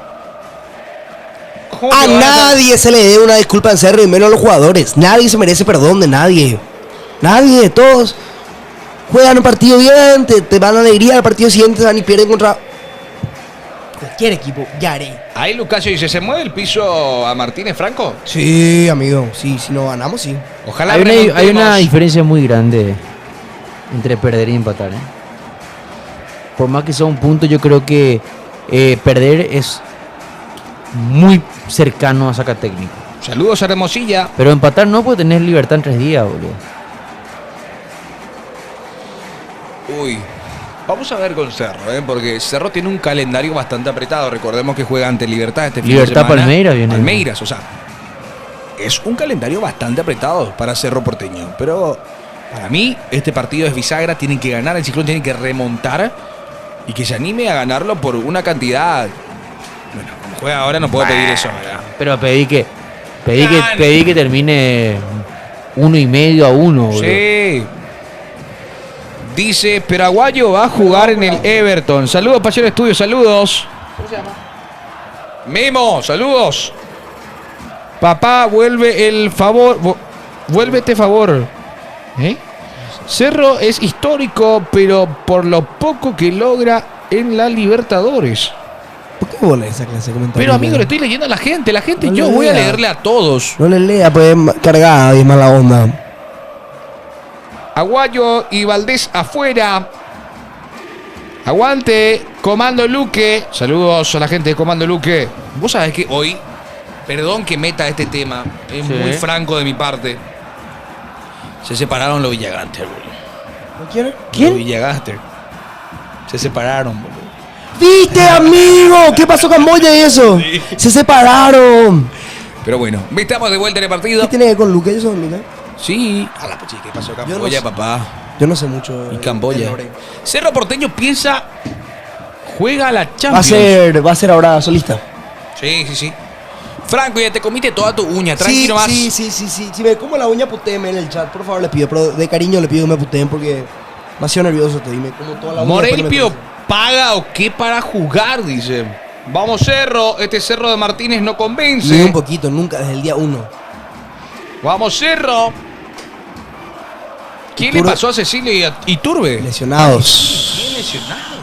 ¿Cómo A te van nadie se le debe una disculpa en Cerro y menos a los jugadores. Nadie se merece perdón de nadie. Nadie, todos juegan un partido bien, te van alegría, al partido siguiente van y pierden contra cualquier equipo. Ya haré. Ahí Lucasio dice, ¿se mueve el piso a Martínez Franco? Sí, amigo, sí, si no ganamos, sí. Ojalá Hay una remontemos. diferencia muy grande entre perder y empatar. ¿Eh? Por más que sea un punto, yo creo que perder es muy cercano a sacar técnico. Saludos a Hermosilla. Pero empatar no, puede tener libertad en 3 días, boludo. Uy, vamos a ver con Cerro, porque Cerro tiene un calendario bastante apretado. Recordemos que juega ante Libertad este fin Libertad de semana. Palmeiras viene. Palmeiras, o sea, es un calendario bastante apretado para Cerro Porteño. Pero para mí, este partido es bisagra. Tienen que ganar, el Ciclón tiene que remontar y que se anime a ganarlo por una cantidad. Bueno, como juega ahora, no puedo pedir eso, ¿verdad? Pero pedí que Gan. termine 1,5-1, boludo. Sí. Dice, pero Aguayo va a jugar en el Everton. Saludos, Pachero Estudio, saludos. ¿Cómo se llama? Memo, saludos. Papá, vuelve el favor. Vuelve este favor. Cerro es histórico, pero por lo poco que logra en la Libertadores. ¿Por qué bola esa clase de comentarios? Pero amigo, le estoy leyendo a la gente. La gente, No yo le voy a lea. leerle a todos. No le lea, pues cargada y mala onda. Aguayo y Valdés afuera. Aguante, Comando Luque. Saludos a la gente de Comando Luque. Vos sabés que hoy, perdón que meta este tema, es Sí. muy franco de mi parte. Se separaron los Villagaster, boludo. ¿No quiere? Los Villagaster. Se separaron, boludo. ¿Viste, amigo? ¿Qué pasó con Moya y eso? Se separaron. Pero bueno, estamos de vuelta en el partido. ¿Qué tiene que ver con Luque? Ellos son amigas. Sí. A la pochi, ¿qué pasó Yo Camboya, no sé. papá? Yo no sé mucho. Y Camboya. del lore. Cerro Porteño piensa, juega a la Va Champions. a ser ahora solista. Sí, sí, sí. Franco, ya te comiste toda tu uña, tranquilo más. Sí. Si me como la uña, putéenme en el chat, por favor, les pido. Pero de cariño le pido que me puteen porque me ha sido nervioso. Te dime como toda la uña. después no me Morelpio parece. paga o qué para jugar, dice. Vamos Cerro, este Cerro de Martínez no Ni convence. un poquito, nunca, desde el día 1. Vamos Cerro. ¿Quién le Iturbe. pasó a Cecilio y a Iturbe? Lesionados. ¿Quién lesionado?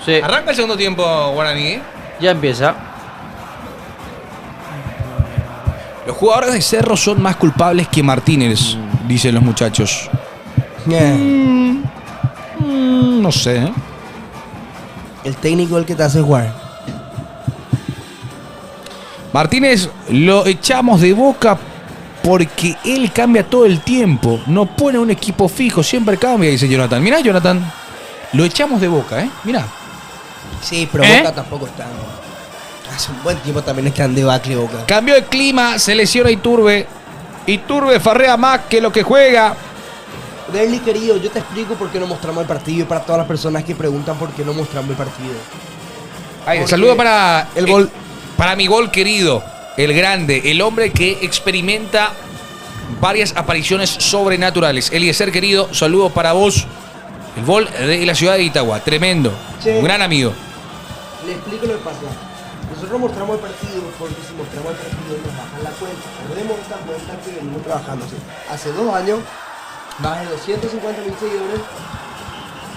Sí, Arranca el segundo tiempo, Guaraní. ya empieza. Los jugadores de Cerro son más culpables que Martínez, dicen los muchachos. No sé, ¿eh? El técnico es el que te hace jugar. Martínez lo echamos de Boca porque él cambia todo el tiempo. No pone un equipo fijo, siempre cambia, dice Jonathan. Mirá, Jonathan, lo echamos de Boca, ¿eh? Mirá. Sí, pero ¿Eh? Boca tampoco está. Hace un buen tiempo también es que ande debacle Boca. Cambió el clima, se lesiona Iturbe. Iturbe farrea más que lo que juega. Derly, querido, yo te explico por qué no mostramos el partido y para todas las personas que preguntan por qué no mostramos el partido. Ay, Porque saludo para el gol. para mi gol querido, el grande, el hombre que experimenta varias apariciones sobrenaturales. Eliezer, querido, saludo para vos. El gol de la ciudad de Itagua, tremendo. Che. Un gran amigo. Le explico lo que pasa. Nosotros mostramos el partido porque si mostramos el partido nos bajan la cuenta. Perdemos esta cuenta que venimos trabajando. Hace 2 años, más de 250.000 seguidores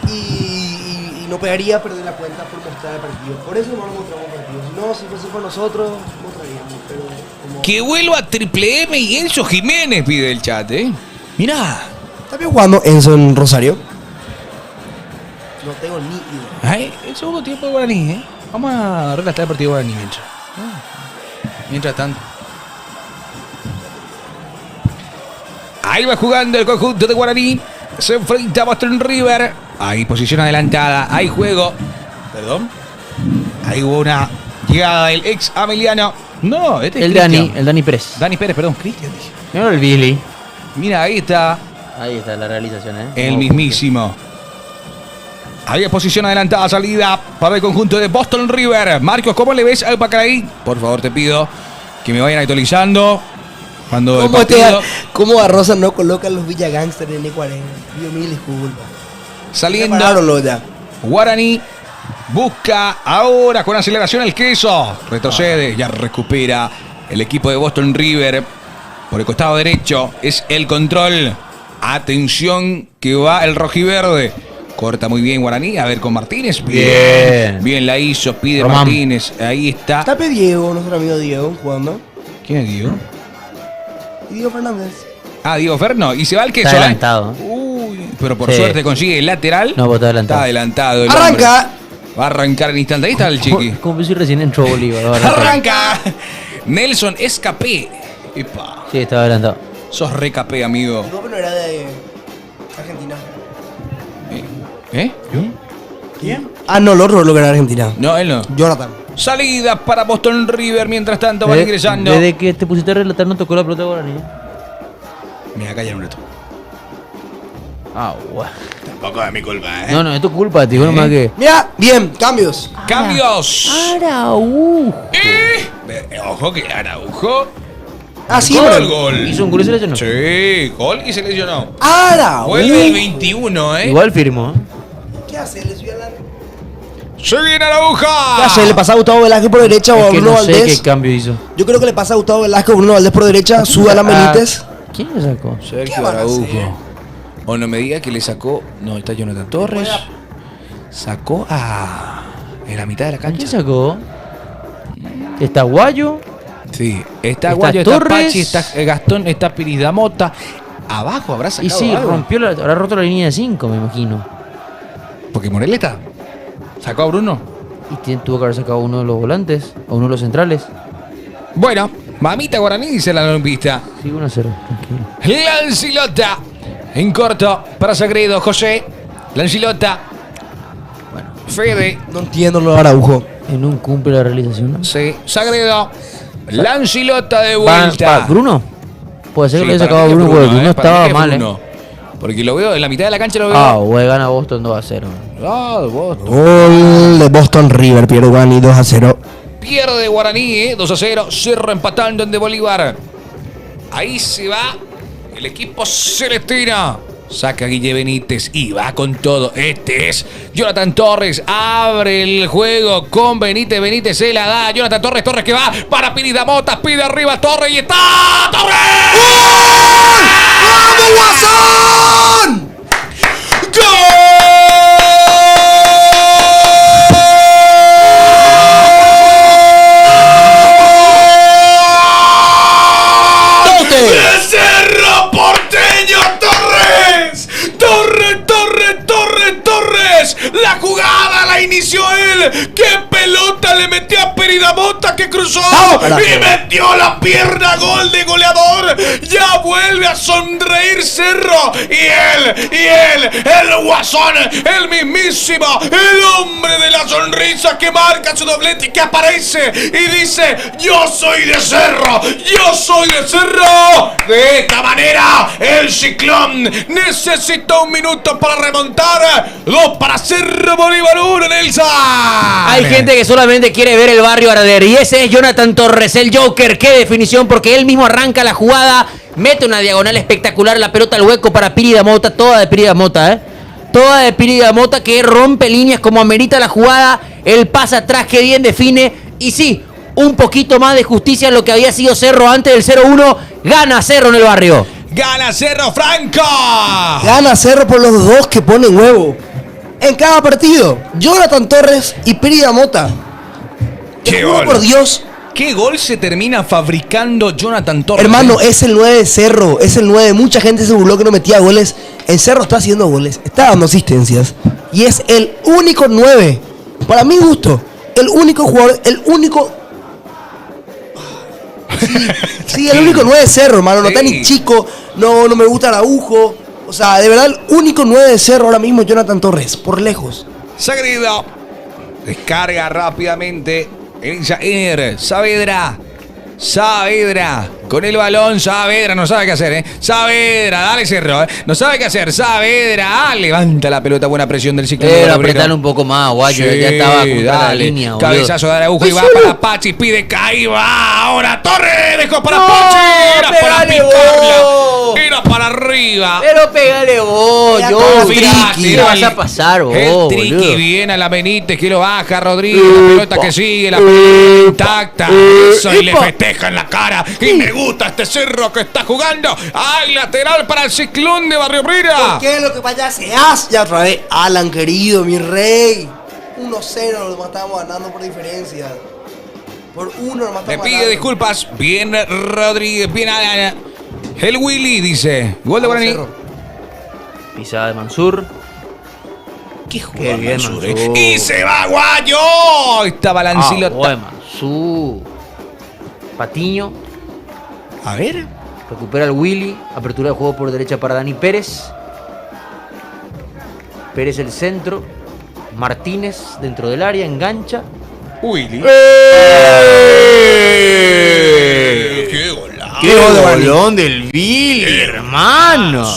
y no pegaría perder la cuenta por mostrar el partido. Por eso no lo mostramos el partido. Si no, si fuese por nosotros, mostraríamos. Pero como... Que vuelva Triple M y Enzo Jiménez, pide el chat, ¿eh? Mirá. ¿Está bien jugando Enzo en Rosario? No tengo ni idea. Ay, el segundo tiempo de Guaraní, ¿eh? Vamos a relatar el partido de Guaraní mientras. Mientras tanto. Ahí va jugando el conjunto de Guaraní. Se enfrenta a Boston River. Hay posición adelantada. Hay juego. Perdón. Ahí hubo una llegada del ex Ameliano. No, este es El Dani Pérez. Dani Pérez, perdón. Cristian dije. Mira el Billy. Mira, ahí está. Ahí está la realización, ¿eh? El mismísimo. Ahí es posición adelantada, salida para el conjunto de Boston River. Marcos, ¿cómo le ves al Pacaraí? Por favor, te pido que me vayan actualizando. Cuando el partido... ¿Cómo Barrosa no coloca los Villa Gangster en E40? Dios mío, disculpa. Saliendo. Ya. Guaraní busca ahora con aceleración el queso. Retrocede, ya recupera el equipo de Boston River. Por el costado derecho es el control. Atención que va el rojiverde. Corta muy bien Guaraní. A ver con Martínez. Bien la hizo. Pide Román. Martínez. Ahí está. Tape Diego, nuestro amigo Diego, jugando. ¿Quién es Diego? Y Diego Fernández. Ah, Diego Ferno. Y se va el queso. Está adelantado. Uy, pero por Sí. suerte consigue el lateral. No, pues está adelantado. Está adelantado. el ¡Arranca! hombre. Va a arrancar en instante. Ahí está el chiqui. Como si recién entró Bolívar. ¡Arranca! Nelson Escapé. Epa. Sí, estaba adelantado. Sos re capé, amigo. No, pero era de Argentina. ¿Eh? ¿Quién? Ah, no, el otro lo que era Argentina. No, él no. Jonathan. Salida para Boston River. Mientras tanto van ingresando. Desde que te pusiste a relatar no tocó la pelota de Guaraní. Mira, calla un rato. Ah, guau. Tampoco es mi culpa, ¿eh? No, es tu culpa, tío. No más que. Mira, bien, cambios. ¡Cambios! Araujo. Ojo que Araujo. Ah, sí, Gol, pero- gol. Hizo un gol y se lesionó. Sí, gol y se lesionó. Araujo. Vuelve el 21, ¿eh? Igual firmó. ¿Qué hace? ¿Le subió la... ¡Se viene Araujo! ¿Qué hace? ¿Le pasa a Gustavo Velázquez por derecha o a Es que Bruno no sé Valdés? qué cambio hizo. Yo creo que le pasa a Gustavo Velázquez o Bruno Valdés por derecha, sube a la Benítez. ¿Quién le sacó? ¿Qué Sergio van a hacer? Araujo. O no me diga que le sacó. No, está Jonathan Torres. Sacó a. En la mitad de la ¿Quién cancha. sacó? Está Guayo. Sí, está Está Guayo, está Torres. Pachi, está Gastón, está Piris Damota. Abajo habrá sacado Y sí, algo. habrá roto la línea de 5, me imagino. Porque Moreleta sacó a Bruno. Y tuvo que haber sacado uno de los volantes o uno de los centrales. Bueno, mamita Guaraní, dice la lompista. Sí, 1-0, tranquilo. Lancilota. En corto para Sagredo, José. Lancilota. Bueno, Fede. No entiendo lo de Araujo. en un cumple la realización. ¿No? Sí, Sagredo. Lancilota de Pa- vuelta. Bruno. Puede ser Sí, que le haya para sacado a mí que Bruno, porque Bruno para mí estaba que mal, Bruno. Porque lo veo en la mitad de la cancha, lo veo. Ah, güey, gana Boston 2-0. Ah, Boston. Gol de Boston River, pierde Guaraní 2-0. Pierde Guaraní, 2-0. Cerro empatando en de Bolívar. Ahí se va el equipo celestino. Saca Guille Benítez y va con todo. Este es Jonathan Torres. Abre el juego con Benítez. Benítez se la da. Jonathan Torres. Torres que va para Piris Damota. Pide arriba Torres y está. ¡Torres! ¡Vamos, Guasón! ¡De Cerro Porteño Torres! ¡Torres, Torres, Torres, Torres! La jugada la inició él. ¡Qué pelota le metió a Peridamota que cruzó! ¡Vamos, carajo! ¡Y metió la pierna! ¡Gol de goleador! ¡Ya vuelve a sonreír Cerro! ¡Y él! ¡El Guasón! ¡El mismísimo! ¡El hombre de la sonrisa que marca su doblete y que aparece y dice: ¡Yo soy de Cerro! ¡Yo soy de Cerro! De esta manera, el Ciclón necesita un minuto para remontar. 2 para Cerro, Bolívar 1, Nelson. Hay gente que solamente quiere ver el barrio arder. Y ese es Jonathan Torres, el Joker. Qué definición, porque él mismo arranca la jugada. Mete una diagonal espectacular, la pelota al hueco para Piris Damota. Toda de Piris Damota, ¿eh? Toda de Piris Damota, que rompe líneas como amerita la jugada. El pasa atrás, que bien define. Y sí, un poquito más de justicia en lo que había sido Cerro antes del 0-1. Gana Cerro en el barrio. Gana Cerro Franco. Gana Cerro por los dos que ponen huevo. En cada partido, Jonathan Torres y Piris Damota. ¡Qué Te juro gol! por Dios ¿Qué gol se termina fabricando Jonathan Torres? Hermano, es el 9 de Cerro, es el 9. Mucha gente se burló que no metía goles. En Cerro está haciendo goles, está dando asistencias. Y es el único 9. Para mi gusto, el único jugador, el único... Sí, el único 9 de Cerro, hermano. No está ni chico, no me gusta Araujo. O sea, de verdad, el único 9 de Cerro ahora mismo es Jonathan Torres, por lejos. Sagredo. Descarga rápidamente. Jair Saavedra. Con el balón, Saavedra no sabe qué hacer, ¿eh? Saavedra, dale Cerro, ¿eh? No sabe qué hacer, Saavedra, levanta la pelota, buena presión del ciclo. Pero apretar un poco más, Guayo, sí, ya estaba con toda la dale. línea, boludo. Cabezazo de Araujo y va para Pachi, pide que ahí va, ahora Torres, dejó para No, Pachi, era para pégale picarla, vos. era para arriba. Pero pégale vos, Ya yo. como Fíjate, ¿Qué era vas el- a pasar vos, el triqui boludo? viene a la Benítez que lo baja Rodríguez, la pelota que sigue, la pelota intacta, eso, y le festeja en la cara, y me gusta este Cerro que está jugando, ¡ay, lateral para el Ciclón de Barrio Brira! ¿Qué es lo que pasa? Se hace ya otra vez. Alan, querido, mi rey. 1-0, nomás estábamos ganando por diferencia. Por 1 nomás Le estamos pide ganando. disculpas, bien Rodríguez, bien Alan, el Willy dice, gol de Vamos, Guaraní. Cerro. Pisada de Mansur. Qué Qué bien, Mansur, Mansur. ¡Y se va Guayo! Estaba Lancilota. Buen Mansur. Patiño. A ver. Recupera el Willy. Apertura de juego por derecha para Dani Pérez. Pérez el centro. Martínez dentro del área. Engancha. Willy. ¡Qué golazo! ¡Qué golón del Willy, hermano!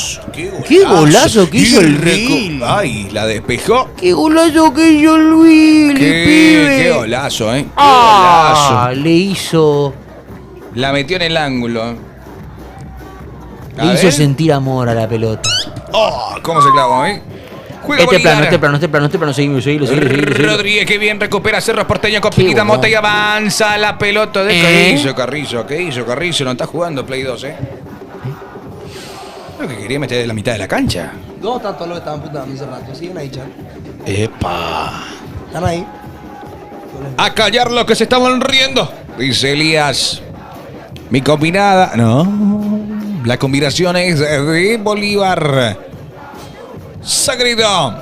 ¡Qué golazo que hizo el Willy! ¡Ay, la despejó! ¡Qué golazo que hizo el Willy, pibe! ¡Qué golazo, eh! ¡Qué Ah, golazo! le hizo La metió en el ángulo. A le hizo ver. sentir amor a la pelota. ¡Oh! ¿Cómo se clavó, eh? Juega Este plano, Bolívar. seguilo. Rodríguez, que bien recupera Cerro Porteño con Qué Piquita golazo. Mota y avanza la pelota de ¿Eh? Carrizo. ¿Qué hizo Carrizo? No está jugando Play 2, eh. Lo que quería meter de la mitad de la cancha. ¿Dónde están todos los que estaban putando hace rato? Siguen ahí, chan. ¡Epa! Están ahí. A callar los que se estaban riendo, dice Elías. Mi combinada. No. La combinación es de Bolívar. Sagredo.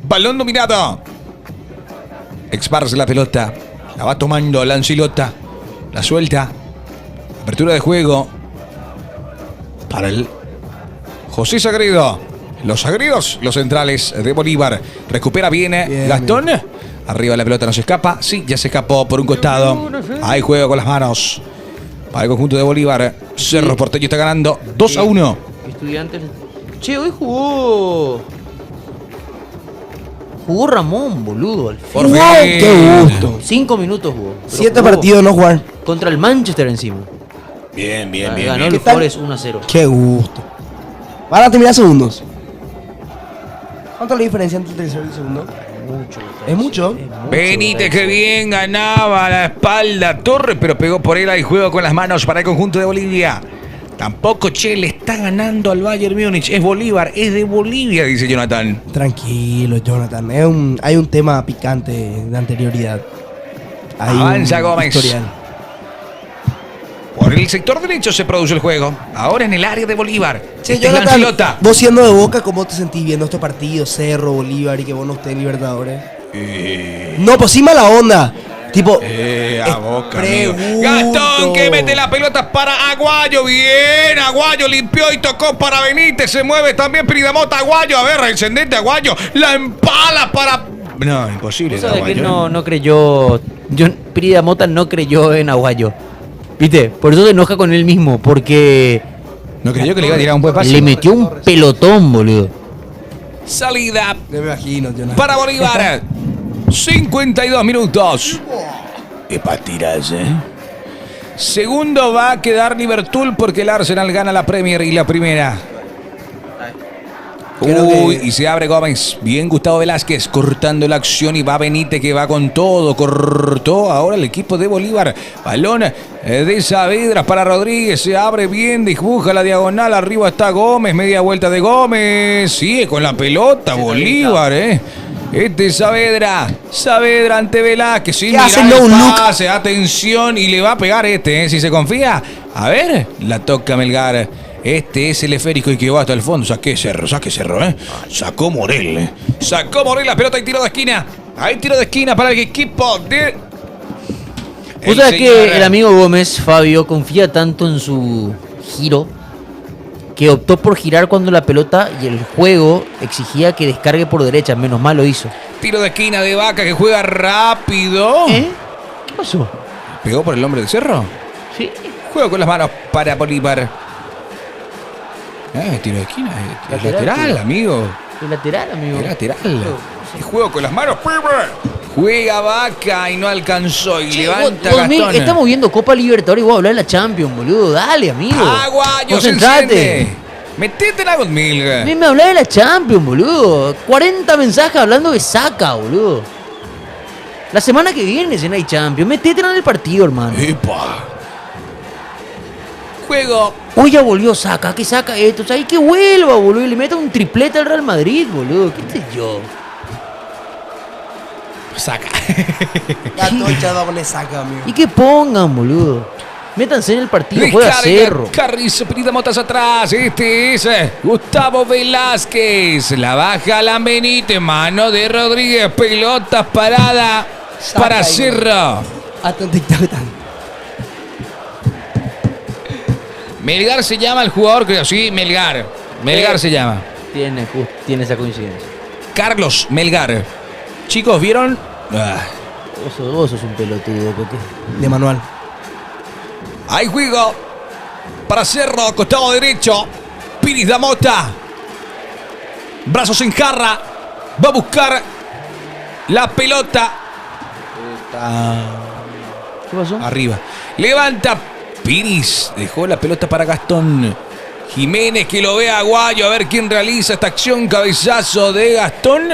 Balón dominado. Esparce la pelota. La va tomando Lancilota. La suelta. Apertura de juego. Para el José Sagredo. Los Sagredos, los centrales de Bolívar. Recupera bien, Gastón. Arriba la pelota no se escapa. Sí, ya se escapó por un costado. Hay juego con las manos. Para el conjunto de Bolívar. Cerro Porteño está ganando 2-1. Estudiantes. Che, hoy jugó Ramón, boludo. Al fin. Por ¡Wow! fin. ¡Qué gusto! 5 minutos jugó. Pero 7 jugó partidos no jugar. contra el Manchester encima. Bien, Ganó ¿Qué el tal? Forest 1-0. ¡Qué gusto! Van a terminar segundos. ¿Cuánto es la diferencia entre el tercero y el segundo? Mucho. ¿Es mucho? Benítez, que bien ganaba a la espalda Torres, pero pegó por él. Hay juego con las manos para el conjunto de Bolivia. Tampoco, che, le está ganando al Bayern Múnich. Es Bolívar, es de Bolivia, dice Jonathan. Tranquilo, Jonathan. Hay un tema picante de anterioridad. Hay Avanza un Gómez. historial. Por el sector derecho se produce el juego. Ahora en el área de Bolívar. Che, Este es Jonathan, Lancilota. vos siendo de Boca, ¿cómo te sentís viendo estos partidos? Cerro, Bolívar y que vos no estés en Libertadores. No, pues sí mala onda. Tipo, A Boca, amigo. pregunto. Gastón, que mete la pelota para Aguayo. Bien, Aguayo limpió y tocó para Benítez. Se mueve también Piridamota. Aguayo, a ver, encendente Aguayo. La empala para... No, imposible. ¿Vos sabés que Aguayo. no creyó? Pirida Mota no creyó en Aguayo. ¿Viste? Por eso se enoja con él mismo, porque No creyó que le iba a tirar un buen pase. le metió un pelotón, boludo. Salida me imagino, Jonathan. para Bolívar. 52 minutos. Es para tirarse. Segundo va a quedar Liverpool porque el Arsenal gana la Premier y la primera. Creo Uy, que- y se abre Gómez. Bien Gustavo Velázquez cortando la acción y va Benítez que va con todo. Cortó ahora el equipo de Bolívar. Balón de Saavedra para Rodríguez. Se abre bien, dibuja la diagonal. Arriba está Gómez. Media vuelta de Gómez. Sigue con la pelota Bolívar, Este es Saavedra. Saavedra ante Velázquez. Sin ¿Qué mirar hace? el No look. pase. Atención. Y le va a pegar si se confía. A ver. La toca Melgar. Este es el esférico y que va hasta el fondo. Saque Cerro, Sacó Morel. Sacó Morel la pelota y tiro de esquina. Hay tiro de esquina para el equipo de... ¿Vos sabés que el amigo Gómez, Fabio, confía tanto en su giro que optó por girar cuando la pelota y el juego exigía que descargue por derecha? Menos mal lo hizo. Tiro de esquina de Vaca que juega rápido. ¿Qué pasó? ¿Pegó por el hombre del Cerro? Sí. Juego con las manos para Bolívar. Tiro de esquina. Es lateral, amigo. El lateral, amigo. Es lateral. Y juego con las manos, pibe. Juega Vaca y no alcanzó. Y levanta Gastón. Estamos viendo Copa Libertadores y vos a hablar de la Champions, boludo. Dale, amigo. Aguayo, se enciende. Metete la Godmilga. Me hablás de la Champions, boludo. 40 mensajes hablando de Saca, boludo. La semana que viene, si no hay Champions, metete en el partido, hermano. Epa. Juego. Hoy ya volvió Saca, que saca esto, o sea, y que vuelva, boludo, y le meta un triplete al Real Madrid, boludo, qué sé yo. Saca. Está todo echado con el saca, amigo. Y que pongan, boludo. Métanse en el partido, juega Cerro. Carrizo, Pirita Motas atrás. Este es Gustavo Velázquez. La baja Alan Benítez. Mano de Rodríguez. Pelota parada Saca para ahí, Cerro. Melgar se llama el jugador, creo. Sí, Melgar. Melgar se llama. Tiene esa coincidencia. Carlos Melgar. Chicos, ¿vieron? Vos sos un pelotudo, Coque. De manual. Hay juego para Cerro, costado derecho. Piris da Mota. Brazos en jarra. Va a buscar la pelota. ¿Qué pasó? Arriba. Levanta Piris. Dejó la pelota para Gastón. Jiménez que lo ve a Aguayo. A ver quién realiza esta acción. Cabezazo de Gastón.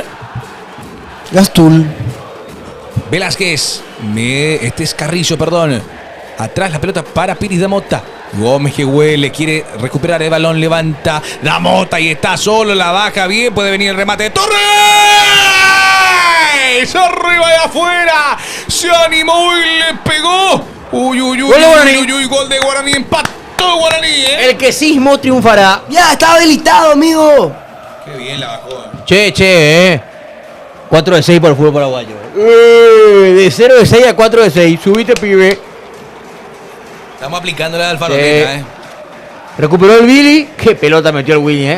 Gastul. Velázquez. Este es Carrillo, perdón. Atrás la pelota para Piris da Mota. Gómez que huele, quiere recuperar el balón, levanta da Mota y está solo, la baja bien, puede venir el remate de Torres. Arriba y afuera. Se animó y le pegó. Uy, gol de Guaraní, empató Guaraní, El que sismo triunfará. Ya, está habilitado, amigo. Qué bien la bajó. Che, 4 de 6 por el fútbol paraguayo. De 0 de 6 a 4 de 6. Subite, pibe. Estamos aplicando la de Alfaroleta, Recuperó el Billy. Qué pelota metió el Willy,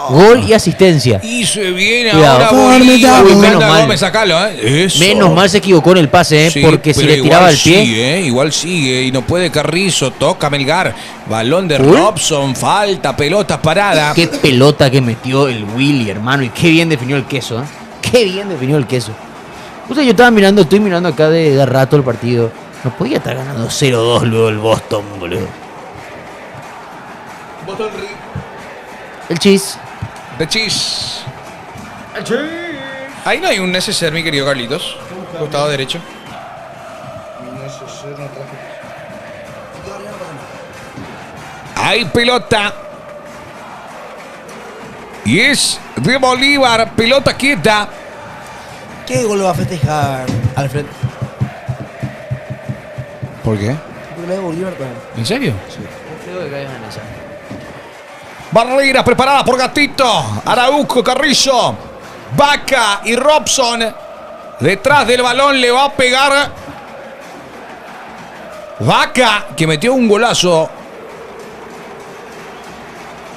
Gol y asistencia. Y se viene Cuidado. ahora Bolívar. Uy, menos Manda mal. Gómez, sacalo, Eso. Menos mal se equivocó en el pase, Sí, porque si pero le tiraba el pie. Sigue, igual sigue y no puede Carrizo, toca Melgar, balón de Uy. Robson, falta, pelota parada. Qué pelota que metió el Willy, hermano. Y qué bien definió el queso, Qué bien definió el queso. O sea, yo estoy mirando acá de rato el partido. No podía estar ganando 0-2 luego el Boston, boludo. El Chis. De Chis. Ahí no hay un neceser, mi querido Carlitos. Costado derecho. Hay pelota. Y es de Bolívar, pelota quieta. ¿Qué gol va a festejar, Alfred? ¿Por qué? Porque no hay Bolívar también. ¿En serio? Creo que caigan en esa. Barreras preparada por Gatito, Araujo, Carrillo, Vaca y Robson. Detrás del balón le va a pegar Vaca, que metió un golazo.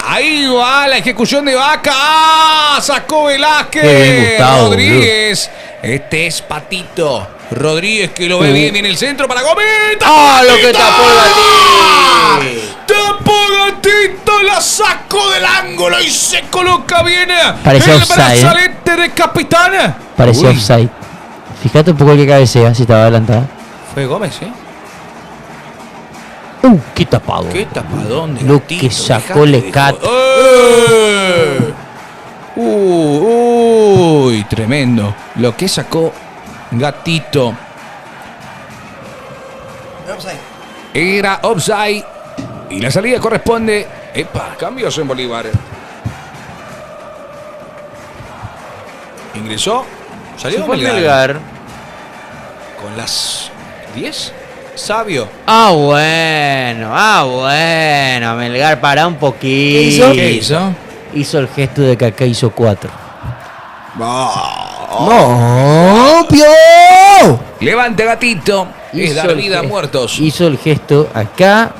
Ahí va la ejecución de Vaca. ¡Ah! Sacó Velázquez. Qué bien, Gustavo, Rodríguez. Este es Patito Rodríguez, que lo ve bien. Viene el centro para Gómez. ¡Ah, lo que tapó el Gatito! Tapó Gatito, la sacó del ángulo y se coloca bien. Parecía el offside, brazalete de capitán. Parecía Uy, offside. Fíjate un poco el que cabecea, si estaba adelantada. Fue Gómez, Qué tapado. Qué tapadón de Lo Gatito, que sacó dejate de Lecat. joder. Uy, tremendo. Lo que sacó Gatito. Era offside. Y la salida corresponde. Epa, cambios en Bolívar. Ingresó. Salió Se fue Melgar. Melgar. Con las 10. Sabio. Bueno, Melgar, pará un poquito. ¿Qué hizo? Hizo el gesto de que acá hizo 4. ¡No, Pio! Levante, gatito. Es dar vida a gesto- muertos. Hizo el gesto acá,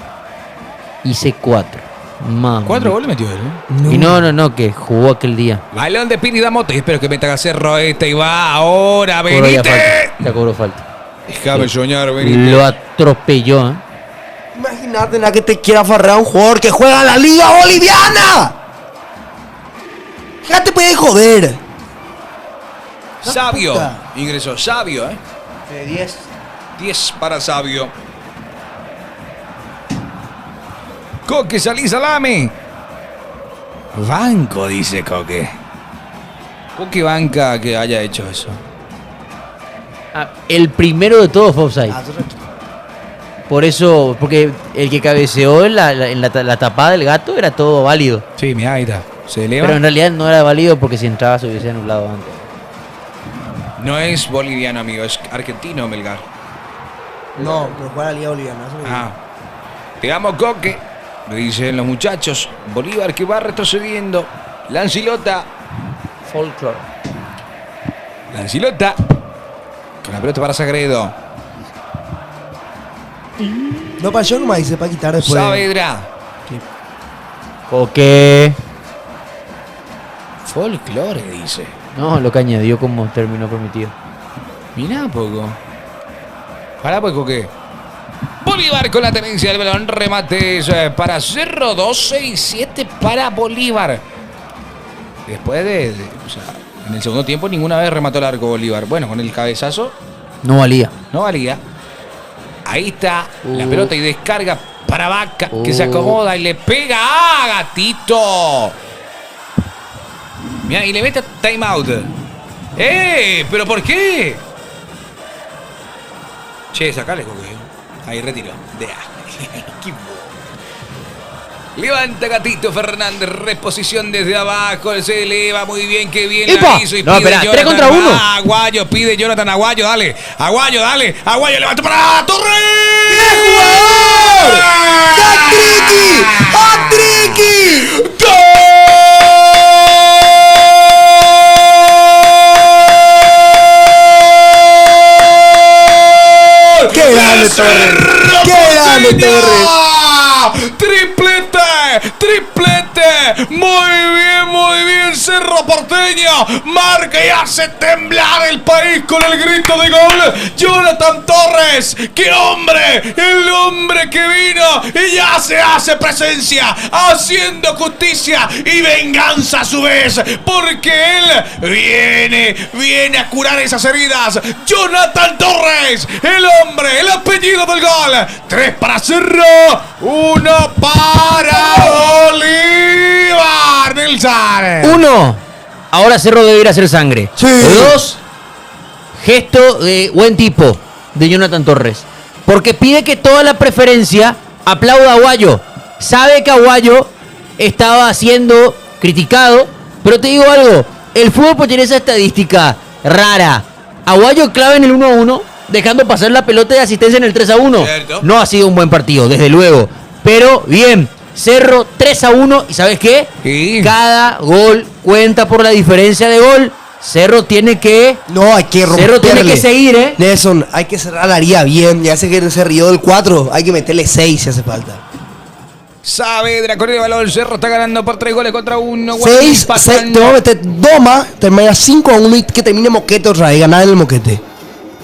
hice 4. Mamá. 4 goles metió él, ¿eh? Y no, que jugó aquel día. Balón de Pini Damote. Espero que meta a Cerro y va ahora. Cobró ya Benítez. falta. Ya cobró falta. Déjame soñar, Benítez. Lo atropelló, ¿eh? Imagínate la que te quiera afarrar a un jugador que juega en la Liga Boliviana. Ya te puede joder. Sabio. puta. Ingresó Sabio, ¿eh? De 10. 10 para Sabio. Coque, salí, salame. Banco, dice Coque. Coque banca que haya hecho eso. Ah, el primero de todos fue offside. Por eso, porque el que cabeceó en la tapada del gato era todo válido. Sí, mira, ahí está. Se eleva. Pero en realidad no era válido porque si entraba se hubiese anulado antes. No es boliviano, amigo. Es argentino, Melgar. No, pero juega la Liga Boliviana. eso lo Ah. Te amo, Coque. Me dicen los muchachos. Bolívar que va retrocediendo. Lancilota. Folklore. Lancilota. Con la pelota para Sagredo. digo. No, para yo nomás dice para quitar después. Saavedra. Coque. Folclore, dice. No, lo que añadió como término permitido. Mirá un poco. Pará, pues, Coque. Bolívar con la tenencia del balón. Remates para Cerro. 12 y 7 para Bolívar. Después o sea, en el segundo tiempo ninguna vez remató el arco Bolívar. Bueno, con el cabezazo No valía. no valía. Ahí está la pelota y descarga para Vaca, que se Uh. acomoda y le pega. ¡Ah, gatito! Mira, y le mete time out. ¿Pero por qué? Che, sacale, Coque. Ahí retiro. Qué levanta Gatito Fernández, reposición desde abajo, se eleva muy bien, qué bien ¡Epa! la hizo y No, pide espera, Jonathan 3 contra 1. Aguayo, pide Jonathan Aguayo, dale, Aguayo, levantó para Torres. ¡Hat-tricky! ¡Hat-tricky! ¡Gol! ¡Qué grande Torres! ¡Qué grande Torres! ¡Triplete! ¡Triplete! Muy bien, Cerro Porteño. Marca y hace temblar el país con el grito de gol. Jonathan Torres. ¡Qué hombre! El hombre que vino y ya se hace presencia, haciendo justicia y venganza a su vez. Porque él viene a curar esas heridas. Jonathan Torres, el hombre, el apellido del gol. 3 para Cerro, 1 para Bolívar. Nelson. 1. Ahora Cerro debe ir a hacer sangre. Sí. 2. Gesto de buen tipo de Jonathan Torres. Porque pide que toda la preferencia aplauda a Aguayo. Sabe que Aguayo estaba siendo criticado. Pero te digo algo. El fútbol puede tener esa estadística rara. Aguayo clave en el 1-1. Dejando pasar la pelota de asistencia en el 3-1. Cierto. No ha sido un buen partido, desde luego. Pero bien. Cerro 3-1. ¿Y sabes qué? Sí. Cada gol cuenta por la diferencia de gol. Cerro tiene que... No, hay que romperle. Cerro tiene que seguir, ¿eh? Nelson, hay que cerrar la haría bien. Ya sé que se rió del 4. Hay que meterle 6 si hace falta. Saavedra con el balón. Cerro está ganando por 3 goles contra 1. 6, te voy a meter 2 más. Termina 5-1 y que termine Moquete otra vez. Ganar en el Moquete.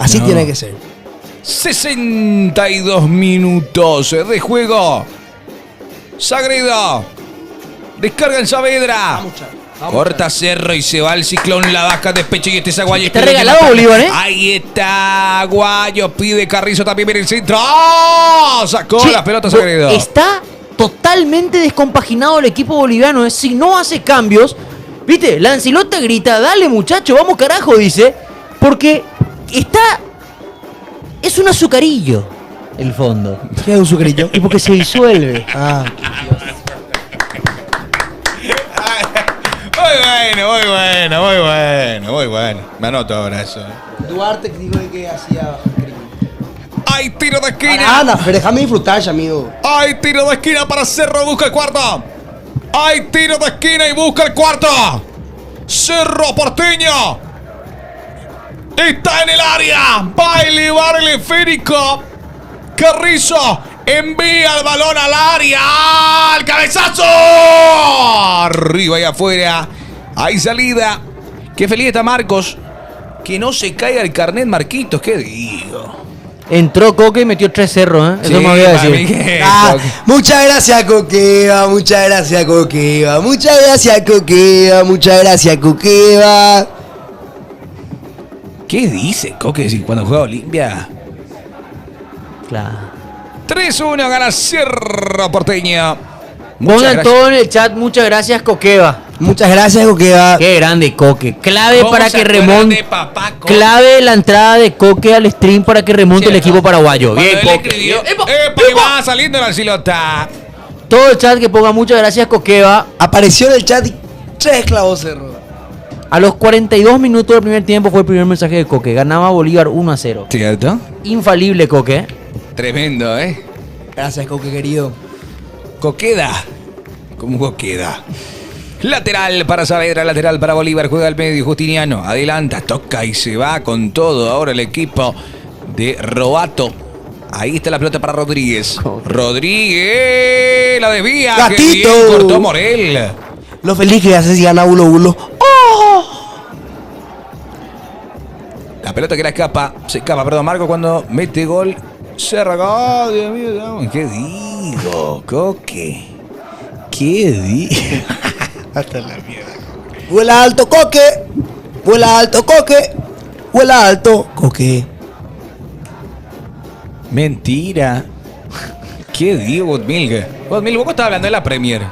Así No. tiene que ser. 62 minutos de juego. Sagredo. Descarga en Saavedra. Corta Cerro y se va el ciclón. La vaca de pecho y este es Aguayo. Está regalado Bolívar, ¿eh? Ahí está Aguayo. Pide Carrizo también en el centro. ¡Oh! Sacó Che, la pelota Sagredo. Está totalmente descompaginado el equipo boliviano, ¿eh? Si no hace cambios, viste, Lancilota grita, dale muchacho, vamos carajo, dice, porque está, es un azucarillo el fondo, ¿Qué es un sucrillo? y porque se disuelve. Ah, Muy Muy bueno. Me anoto ahora eso. Duarte dijo de que hacía crimen. ¡Hay tiro de esquina! Ana, pero déjame disfrutar, amigo. ¡Hay tiro de esquina para Cerro! Busca el cuarto. ¡Hay tiro de esquina y busca el cuarto! Cerro Porteño. Está en el área. Va a elevar el esférico. Carrizo envía el balón al área. ¡Al cabezazo! Arriba y afuera. Hay salida. Qué feliz está Marcos. Que no se caiga el carnet Marquitos. ¿Qué digo? Entró Coque y metió 3 cerros, ¿eh? Eso me voy a decir. Muchas gracias, Coqueva. Muchas gracias, Coqueva. Muchas gracias, Coqueva. Muchas gracias, Coqueva. ¿Qué dice Coque si cuando juega Olimpia? Claro. 3-1 gana Cerro Porteño. Pongan todo en el chat, muchas gracias, Coqueva. Muchas gracias, Coqueva. Qué grande, Coque. Clave ¿Cómo para se que acuerdan remonte. de papá Coque? Clave la entrada de Coque al stream para que remonte el equipo paraguayo. Cuando Bien, él Coque. escribió, ¡Epa! ¡epa! Y va saliendo la silota. Todo el chat que ponga muchas gracias, Coqueva. Apareció en el chat y 3 clavos Cerro. A los 42 minutos del primer tiempo fue el primer mensaje de Coque. Ganaba Bolívar 1-0. ¿Cierto? Infalible, Coque. Tremendo, ¿eh? Gracias, Coque, querido. Coqueda. ¿Cómo Coqueda? Lateral para Saavedra, lateral para Bolívar. Juega al medio, Justiniano. Adelanta, toca y se va con todo. Ahora el equipo de Robato. Ahí está la pelota para Rodríguez. Rodríguez. La desvía. Gatito. Qué bien cortó Morel. Lo feliz que hace si gana Bulo Bulo. La pelota que la escapa. Se escapa, perdón, Marco cuando mete gol. Se regó. Dios mío. ¿Qué digo, Coque? ¿Qué digo? Hasta la mierda. Vuela alto, Coque. Vuela alto, Coque. Vuela alto, Coque. Mentira. ¿Qué digo, Godmilge? Godmilge, vos estás hablando de la Premier.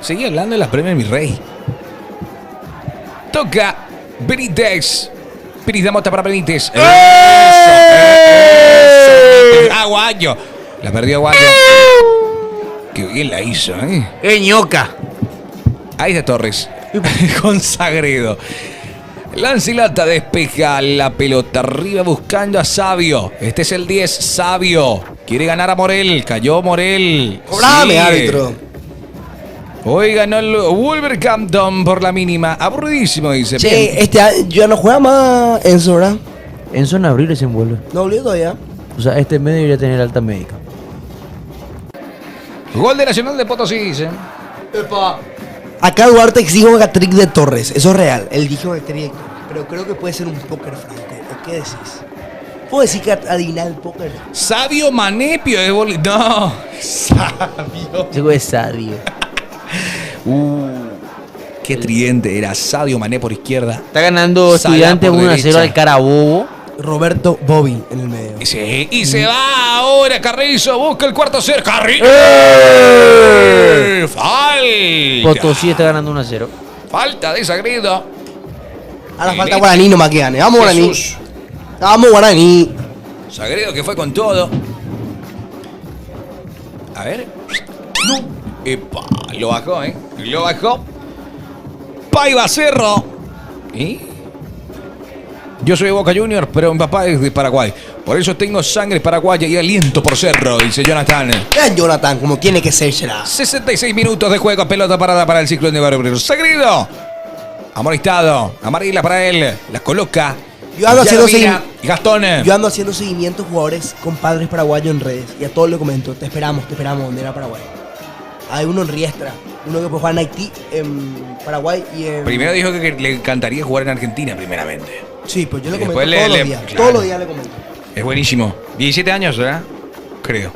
Seguí hablando de la Premier, mi rey. Toca Benítez. Benítez Mota para Benítez. Eso. Aguayo. La perdió Aguayo. Qué bien la hizo, ¿eh? ¡Qué ñoca! Ahí está Torres. Con Sagredo. Lancilata despeja la pelota arriba buscando a Sabio. Este es el 10, Sabio. Quiere ganar a Morel. Cayó Morel. Cobrame, Sigue. árbitro. Hoy ganó el Wolverhampton por la mínima. Aburridísimo, dice. Bien. Che, este año ya no juega más Enzo, ¿verdad? Enzo en abril se envuelve. No volvió todavía. O sea, este mes debería tener alta médica. Gol de Nacional de Potosí, dice. Acá Duarte exige un hat-trick de Torres. Eso es real. Él dijo un hat-trick de Torres. Pero creo que puede ser un póker franco. ¿O qué decís? ¿Puedo decir que adivinar el póker? Sabio Manepio de Bolívar. No. Sabio. Ese güey es sabio. Qué tridente era. Sabio Mané por izquierda. Está ganando Sala Estudiantes por 1-0 derecha. al Carabobo. Roberto Bobby en el medio. Sí, y se va ahora Carrizo, busca el cuarto ser. Carrizo. Falta. Potosí está ganando 1-0. Falta de Sagredo. Ahora falta Guaraní nomás que gane. Vamos, Guaraní. Jesús. Vamos, Guaraní. Sagredo que fue con todo. A ver. Epa, lo bajó, ¿eh? Lo bajó. Paiva Cerro. ¿Y? Yo soy de Boca Juniors, pero mi papá es de Paraguay. Por eso tengo sangre paraguaya y aliento por Cerro, dice Jonathan. Vean Jonathan, como tiene que ser, será. 66 minutos de juego, pelota parada para el ciclón de Barrio Sagredo. Amonestado, amarilla para él. La coloca. Yo ando Ya haciendo lo mira. Gastón. Yo ando haciendo seguimiento a jugadores con padres paraguayos en redes. Y a todos le comento, te esperamos donde era Paraguay. Hay uno en Riestra, uno que puede jugar en Haití, en Paraguay y en... Primero dijo que le encantaría jugar en Argentina, primeramente. Sí, pues yo le Y comento después todos le- los días. claro. Todos los días le comento. Es buenísimo. 17 años, ¿verdad? Creo.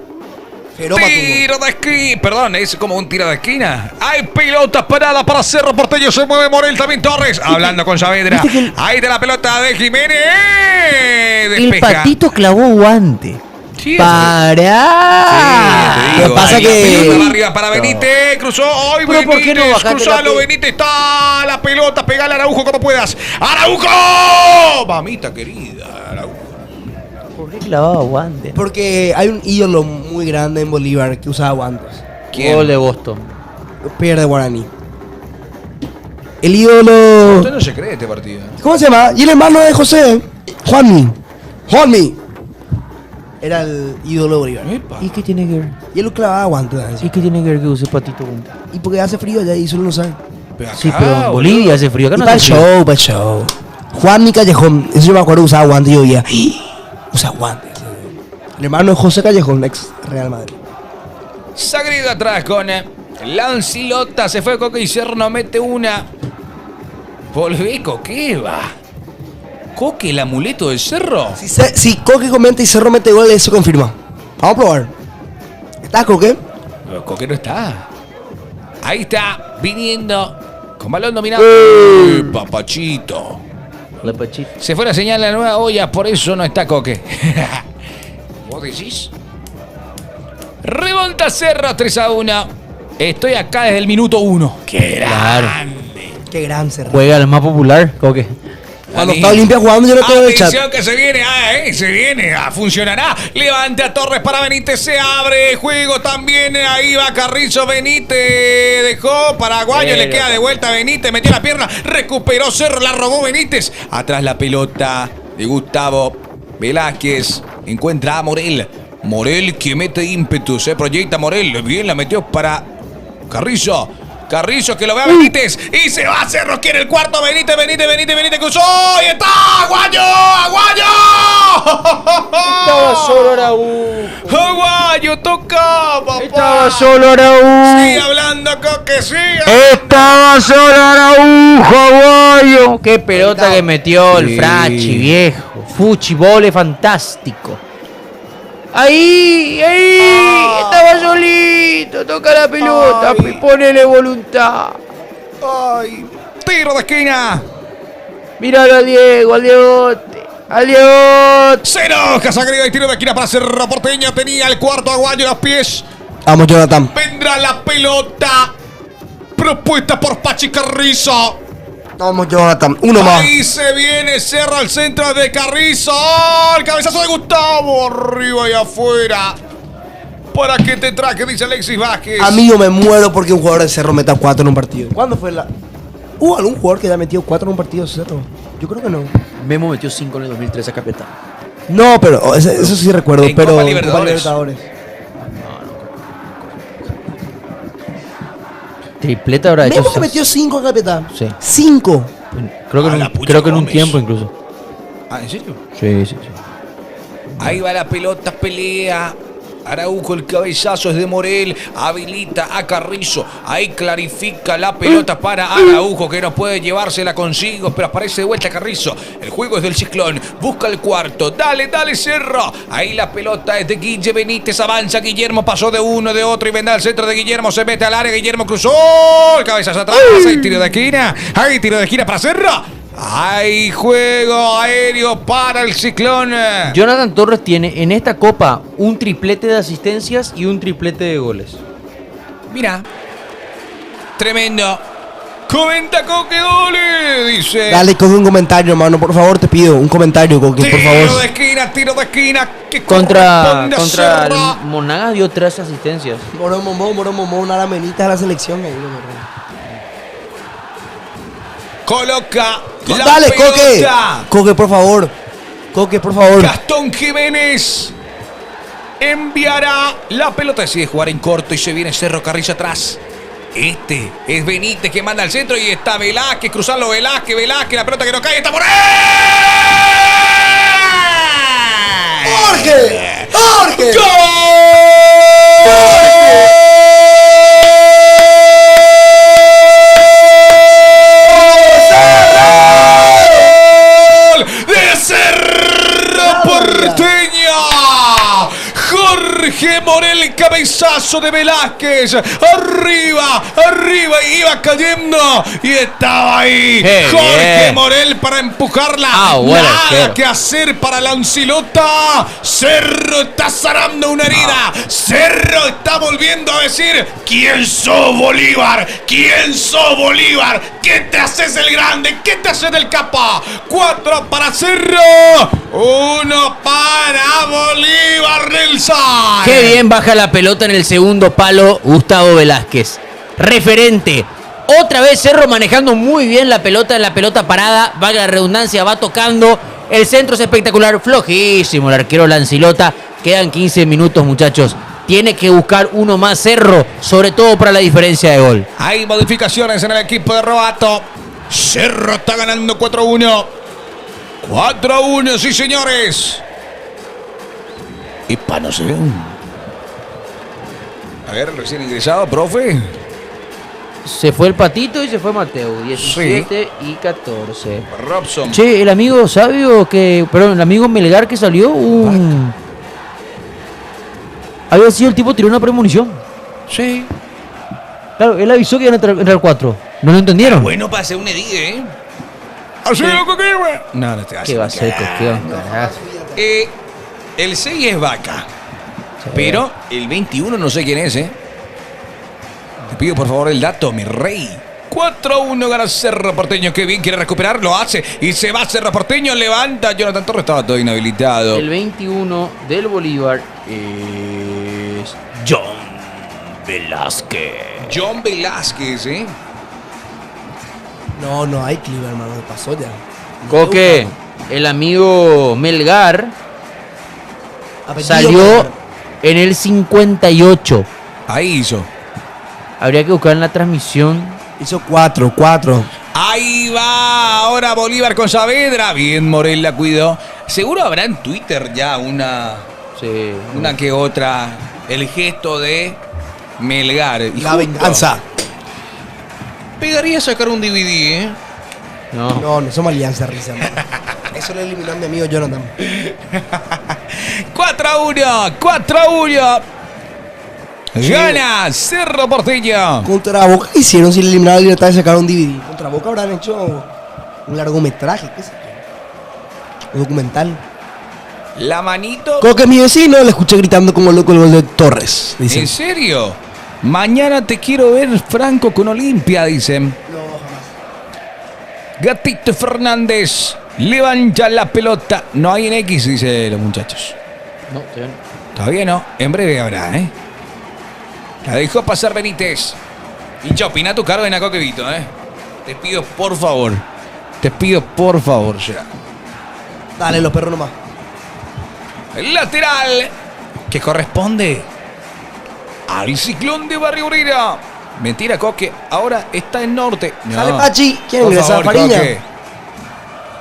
Jeroma tuvo. Tiro de esquina. Perdón, es como un tiro de esquina. Hay pelota parada para Cerro Porteño. Se mueve Morel, también Torres. Hablando con Saavedra. Ahí de la pelota de Jiménez. El Despeja. patito clavó guante. Sí, ¡Para! Sí, te Lo digo. que pasa Ahí que- la pelota va arriba para Benítez. Cruzó. ¡Ay, Pero ¿por qué no Benítez! bajaste Cruzalo, la Benítez. Está la pelota. Pegale a Araujo como puedas. ¡Araujo! Mamita querida. Araujo. ¿Por qué clavaba guante? Porque hay un ídolo muy grande en Bolívar que usaba guantes. ¿Quién? Gol de Boston. Pierde Guaraní. El ídolo... Usted no se cree este partido. ¿Cómo se llama? Y el hermano de José, Juanmi. Era el ídolo de Bolívar. Epa. ¿Y qué tiene que ver? Y él lo clavaba guantes. ¿Y qué tiene que ver que use patito? Y porque hace frío allá y solo no sabe. Pero Sí, acá, pero en Bolivia hace frío. Acá Y no para el hace frío. show, Juanmi Callejón. Eso yo me acuerdo que usaba guantes y yo veía. Usa guantes. El hermano de José Callejón, ex Real Madrid. Sagredo atrás con Lancilota. Se fue Coque y Cerro, no mete una. Volvé, Coque, va. Coque, el amuleto del Cerro. Si Coque comenta y Cerro mete gol, eso confirma. Vamos a probar. ¿Estás, Coque? Pero Coque no está. Ahí está, viniendo. Con balón dominado. Papachito. La pachita. Se fue la señal de la nueva olla, por eso no está Coque. ¿Vos decís? Revolta Cerro 3-1. Estoy acá desde el minuto 1. ¡Qué grande! Qué gran Cerro. Juega el más popular, Coque. Cuando está Olimpia jugando, yo le tengo el chat. Atención que se viene, se viene, funcionará. Levante a Torres para Benítez, se abre juego también. Ahí va Carrizo, Benítez dejó Paraguayo, le queda de vuelta Benítez, metió la pierna, recuperó Cerro, la robó Benítez. Atrás la pelota de Gustavo Velázquez, encuentra a Morel. Morel que mete ímpetu, se proyecta Morel, bien la metió para Carrizo. Carrizo que lo ve a Benítez y se va a Cerro, quiere el cuarto. Benítez, cruzó y está. ¡Aguayo! Estaba solo Araújo. ¡Aguayo! ¡Toca, papá! Estaba solo Araújo. Sigue hablando, Coque, sigue. Estaba solo Araújo, Aguayo. Qué pelota que metió el Sí. Frachi, viejo. Fuchi, vole fantástico. Ahí, estaba solito, toca la pelota, ponele voluntad. ¡Ay! ¡Tiro de esquina! Míralo a Diego, al Diegote. Se enoja Sagredo y tiro de esquina para Cerro Porteño. Tenía el cuarto Aguayo a los pies. Vamos, Jonathan. Vendrá la pelota. Propuesta por Pachi Carrizo. Vamos, Jonathan. Uno más. Ahí se viene Cerro al centro de Carrizo. El cabezazo de Gustavo. Arriba y afuera. ¿Para qué te traje? Dice Alexis Vázquez. Amigo, me muero porque un jugador de Cerro meta 4 en un partido. ¿Cuándo fue la...? ¿Hubo algún jugador que haya metido 4 en un partido de Cerro? Yo creo que no. Memo metió 5 en el 2013 a Capeta. No, pero eso sí recuerdo. En Pero Copa en Libertadores. Tripleta habrá hecho. Memo que metió 5 capitán. Sí. 5. Creo que, A en la un, pucha creo que en un Gómez. tiempo incluso. ¿Ah, en serio? Sí. Ahí va la pelota, pelea. Araujo, el cabezazo es de Morel. Habilita a Carrizo. Ahí clarifica la pelota para Araujo, que no puede llevársela consigo, pero aparece de vuelta Carrizo. El juego es del Ciclón. Busca el cuarto. Dale, Cerro. Ahí la pelota es de Guille Benítez. Avanza Guillermo. Pasó de uno, de otro y vendrá al centro de Guillermo. Se mete al área. Guillermo cruzó. El cabezazo atrás. Hay tiro de esquina. Hay tiro de esquina para Cerro. Hay juego aéreo para el Ciclón. Jonathan Torres tiene en esta copa un triplete de asistencias y un triplete de goles. Mira. Tremendo. Comenta Coque Gole, dice. Dale, coge un comentario, hermano. Por favor, te pido. Un comentario, Coque, por Tiro favor. de esquina. Que Contra corresponde a Cerro. Monagas dio 3 asistencias. Morón, una lamenita de la selección. Ahí, Coloca la Dale, Coque. pelota. Coque, por favor. Coque, por favor. Gastón Jiménez enviará la pelota. Decide jugar en corto y se viene Cerro Carrizo atrás. Este es Benítez que manda al centro y está Velázquez, cruzarlo Velázquez, la pelota que no cae, está por él. ¡Jorge! De Cerro Porteño. Jorge Morel, cabezazo de Velázquez. Arriba, iba cayendo y estaba ahí. Qué Jorge bien. Morel para empujarla. Bueno, Nada arquero. que hacer para Lancilota. Cerro está sanando una herida. Cerro está volviendo a decir: ¿quién sos, Bolívar? ¿Quién sos, Bolívar? ¿Qué te haces el grande? ¿Qué te haces del capa? 4 para Cerro, 1 para Bolívar Nelson. Qué bien baja la pelota en el segundo palo Gustavo Velázquez. Referente, Otra vez Cerro manejando muy bien la pelota parada, valga la redundancia, va tocando. El centro es espectacular, flojísimo el arquero Lancilota. Quedan 15 minutos, muchachos. Tiene que buscar uno más Cerro, sobre todo para la diferencia de gol. Hay modificaciones en el equipo de Robato. Cerro está ganando 4-1. 4-1, sí, señores. Y pa, no sé. A ver, recién ingresado, profe. Se fue el Patito y se fue Mateo. 17 y 14. Robson. Che, el amigo Sabio el amigo Melgar que salió, había sido el tipo tiró una premonición. Sí. Claro, él avisó que iban a entrar 4. ¿No lo entendieron? Bueno para hacer un edie, ¿eh? Así lo que güey. No, no te vas a ¿Qué va a ser Coqueo? Carajo. El 6 es Vaca. Pero el 21 no sé quién es, ¿eh? Te pido por favor el dato, mi rey. 4-1 gana Cerro Porteño. Qué bien, quiere recuperar, lo hace. Y se va Cerro Porteño, levanta. Jonathan Torres estaba todo inhabilitado. El 21 del Bolívar es John Velázquez. John Velázquez, ¿eh? No hay clima, hermano. Me pasó ya. Coque, el amigo Melgar Apellido salió Melgar. en el 58. Ahí hizo. Habría que buscar en la transmisión. Hizo 4. Ahí va. Ahora Bolívar con Saavedra. Bien, Morel la cuidó. Seguro habrá en Twitter ya una que otra. El gesto de Melgar. Y La justo venganza. pegaría sacar un DVD, ¿eh? No. No somos alianza, risa, hermano. Eso lo eliminó a mi amigo Jonathan. 4-1. Gana Cerro Porteño. Contra Boca, ¿qué hicieron si le eliminaron la libertad de sacar un DVD? Contra Boca habrán hecho un largometraje, qué sé yo. Un documental. La manito. Como que mi vecino le escuché gritando como loco el gol de Torres. Dicen. ¿En serio? Mañana te quiero ver Franco con Olimpia, dicen. No, jamás. Gatito Fernández levanta la pelota. No hay en X, dice los muchachos. No, Todavía no. En breve habrá, ¿eh? La dejó pasar Benítez. Hincha, opina tu cargo en la Coquevito, ¿eh? Te pido por favor. Ya. Dale, los perros nomás. El lateral que corresponde al Ciclón de Barrio Obrera. Mentira, Coque. Ahora está en Norte. No. Sale Pachi. ¿Quién Por ingresa? favor, Fariña. Coque.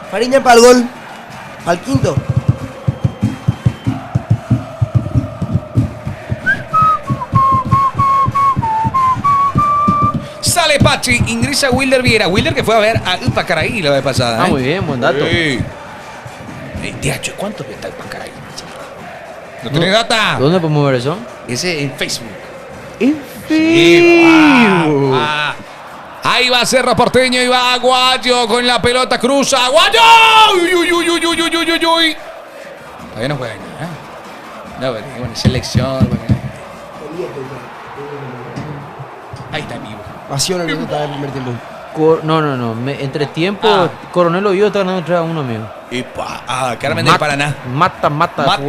Fariña para el gol. Al quinto. Sale Pachi, ingresa Wilder Viera. Wilder que fue a ver a Ipacaraí la vez pasada. Muy bien, buen dato. Sí. Tiacho, ¿cuánto está Ipacaraí? ¿No tenés data? ¿Dónde podemos ver eso? Ese en Facebook. En Sí, Facebook. Ahí va Cerro Porteño y va Aguayo con la pelota, cruza. ¡Aguayo! ¡Uy, uy, uy, uy, uy, uy, uy, uy! Todavía no juega nada, ¿eh? No, pero bueno, selección. Bueno. Ahí está vivo. Pasión el minuto del primer tiempo. No. Entre tiempo, Coronel Oviedo está ganando 3-1, amigo. Epa, Carmen del Paraná. Mata. Mata.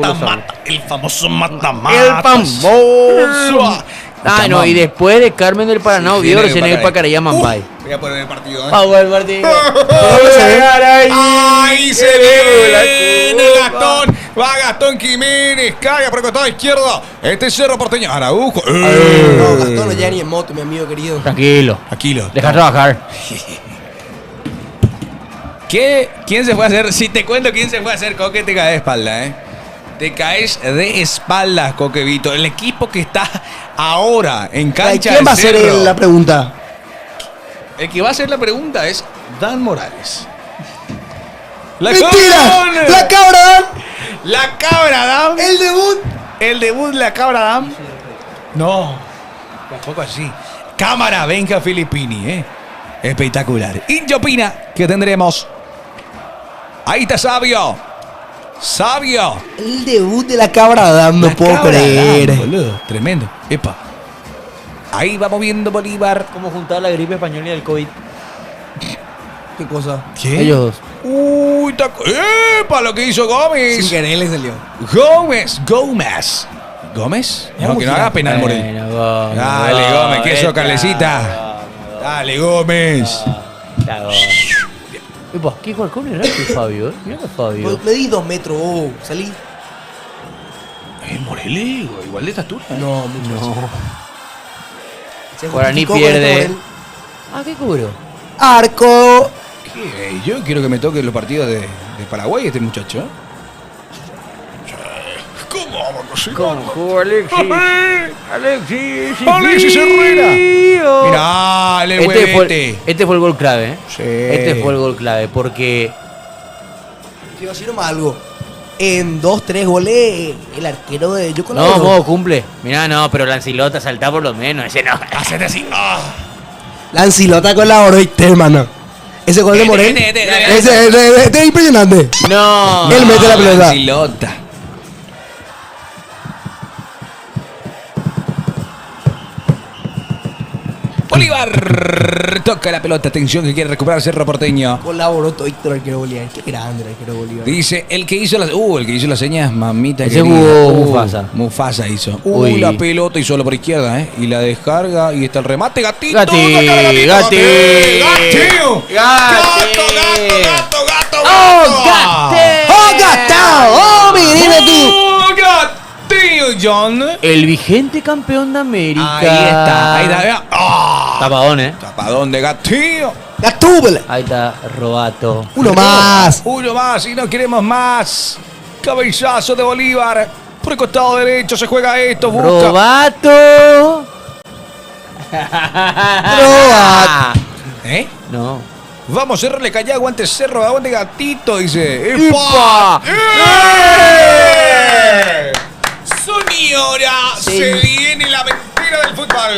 El famoso mata. El famoso. No, y después de Carmen del Paraná, Oviedo recién el Pacaraya Mambay. Voy a poner el partido, ¿eh? Vamos al partido. Ahí se viene Gastón. Va Gastón Jiménez. Caga por el costado izquierdo. Este es Cerro Porteño. Araujo. No, Gastón no llega ni en moto, mi amigo querido. Tranquilo. Tranquilo. Deja trabajar. ¿Quién se fue a hacer? Si te cuento quién se fue a hacer, Coque, te caes de espalda, ¿eh? Te caes de espaldas, Coquevito. El equipo que está ahora en cancha ¿Quién va a de hacer Cerro. la pregunta? El que va a hacer la pregunta es Dan Morales. ¡Mentira! ¡La cabra Dan! ¡La cabra Dan! ¡El debut! El debut de la cabra Dan. No, tampoco así. Cámara Benja Filippini, ¿eh? Espectacular. Hincha opina que tendremos. Ahí está Sabio. El debut de la cabra Dan, no La puedo cabra creer. Dan, boludo. Tremendo. Epa. Ahí va moviendo Bolívar. ¿Cómo juntar la gripe española y el COVID? ¿Qué cosa? ¿Qué? Ellos. Uy, ¡epa! Lo que hizo Gómez. Sin querer le salió. Gómez. No, que no haga penal, Morel. Bueno, Gómez. Dale, Gómez, que eso, Carlecita. Dale, Gómez. Cagó. Epa, ¿qué balcón era este, Fabio? Mirá a Fabio. Medí 2 metros, salí. Morelli, igual de estatura. No, mucho. No. Se Guaraní justificó con pierde. esto, Ah, ¿qué cobró? Arco. ¿Qué? Yo quiero que me toquen los partidos de Paraguay este muchacho. ¿Cómo vamos a cocinar? ¿Cómo jugó Alexis? Alexis. Alexis Herrera. Mirá, el huevete. Este fue el gol clave, ¿eh? Sí. Este fue el gol clave, porque Quiero decir nomás algo. En 2-3 goles, el arquero de yo no, modo cumple. Mirá, no, pero Lancilota saltá por lo menos, ese no. Hacete así. Lancilota con la oro y hermano. Ese gol de Morel. Ese es impresionante. No. Él mete la pelota. Lancilota. Bolívar toca la pelota, atención que quiere recuperar Cerro Porteño. Colaboró todo el arquero Bolívar. Qué grande el arquero Bolívar. Dice el que hizo las señas, mamita Ese querida. jugó Mufasa. Mufasa hizo. Uy. La pelota y solo por izquierda, y la descarga y está el remate, gatito. Gati, Gato. ¡Oh, Gate! ¡Oh, gastado! ¡Oh, mire tú! Gatillo, John. El vigente campeón de América. Ahí está, ahí está. Vea. ¡Ah! Tapadón, Tapadón de Gatillo. ¡Gatúbela! Ahí está Robato. Uno más. Uno más y no queremos más. Cabezazo de Bolívar. Por el costado derecho se juega esto. Busca. Robato. Robato. ¿Eh? No. Vamos, Cerro le callá, aguante Cerro, aguante Gatito, dice. ¡Epa! ¡Eh! Señora, Sí. se viene la mentira del fútbol.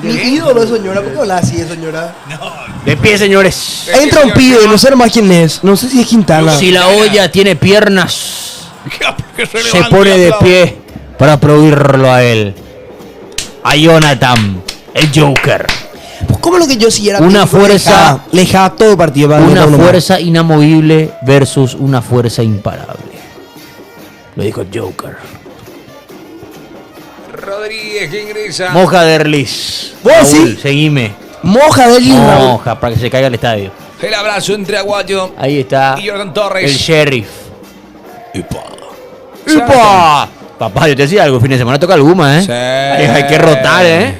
Mi ídolo, señora. ¿Por qué habla así, señora? De pie, señores. Entra un pibe, no sé más quién es. No sé si es Quintana. Si la olla tiene piernas, Que se levante pone y de aplaude. pie para aplaudirlo a él. A Jonathan, el Joker. Pues, ¿cómo lo que yo siguiera? Una fuerza- Le dejaba todo el partido para Una meter uno más. fuerza inamovible versus una fuerza imparable. Lo dijo Joker. Rodríguez que ingresa. Moja de Erlis. ¿Vos Raúl, sí? seguime. Moja de Raúl. Moja para que se caiga el estadio. El abrazo entre Aguayo Ahí está y Jordan Torres. el sheriff. Epa. ¡Upa! Papá, yo te decía algo, fin de semana toca el Guma, ¿eh? Sí. Hay que rotar, ¿eh?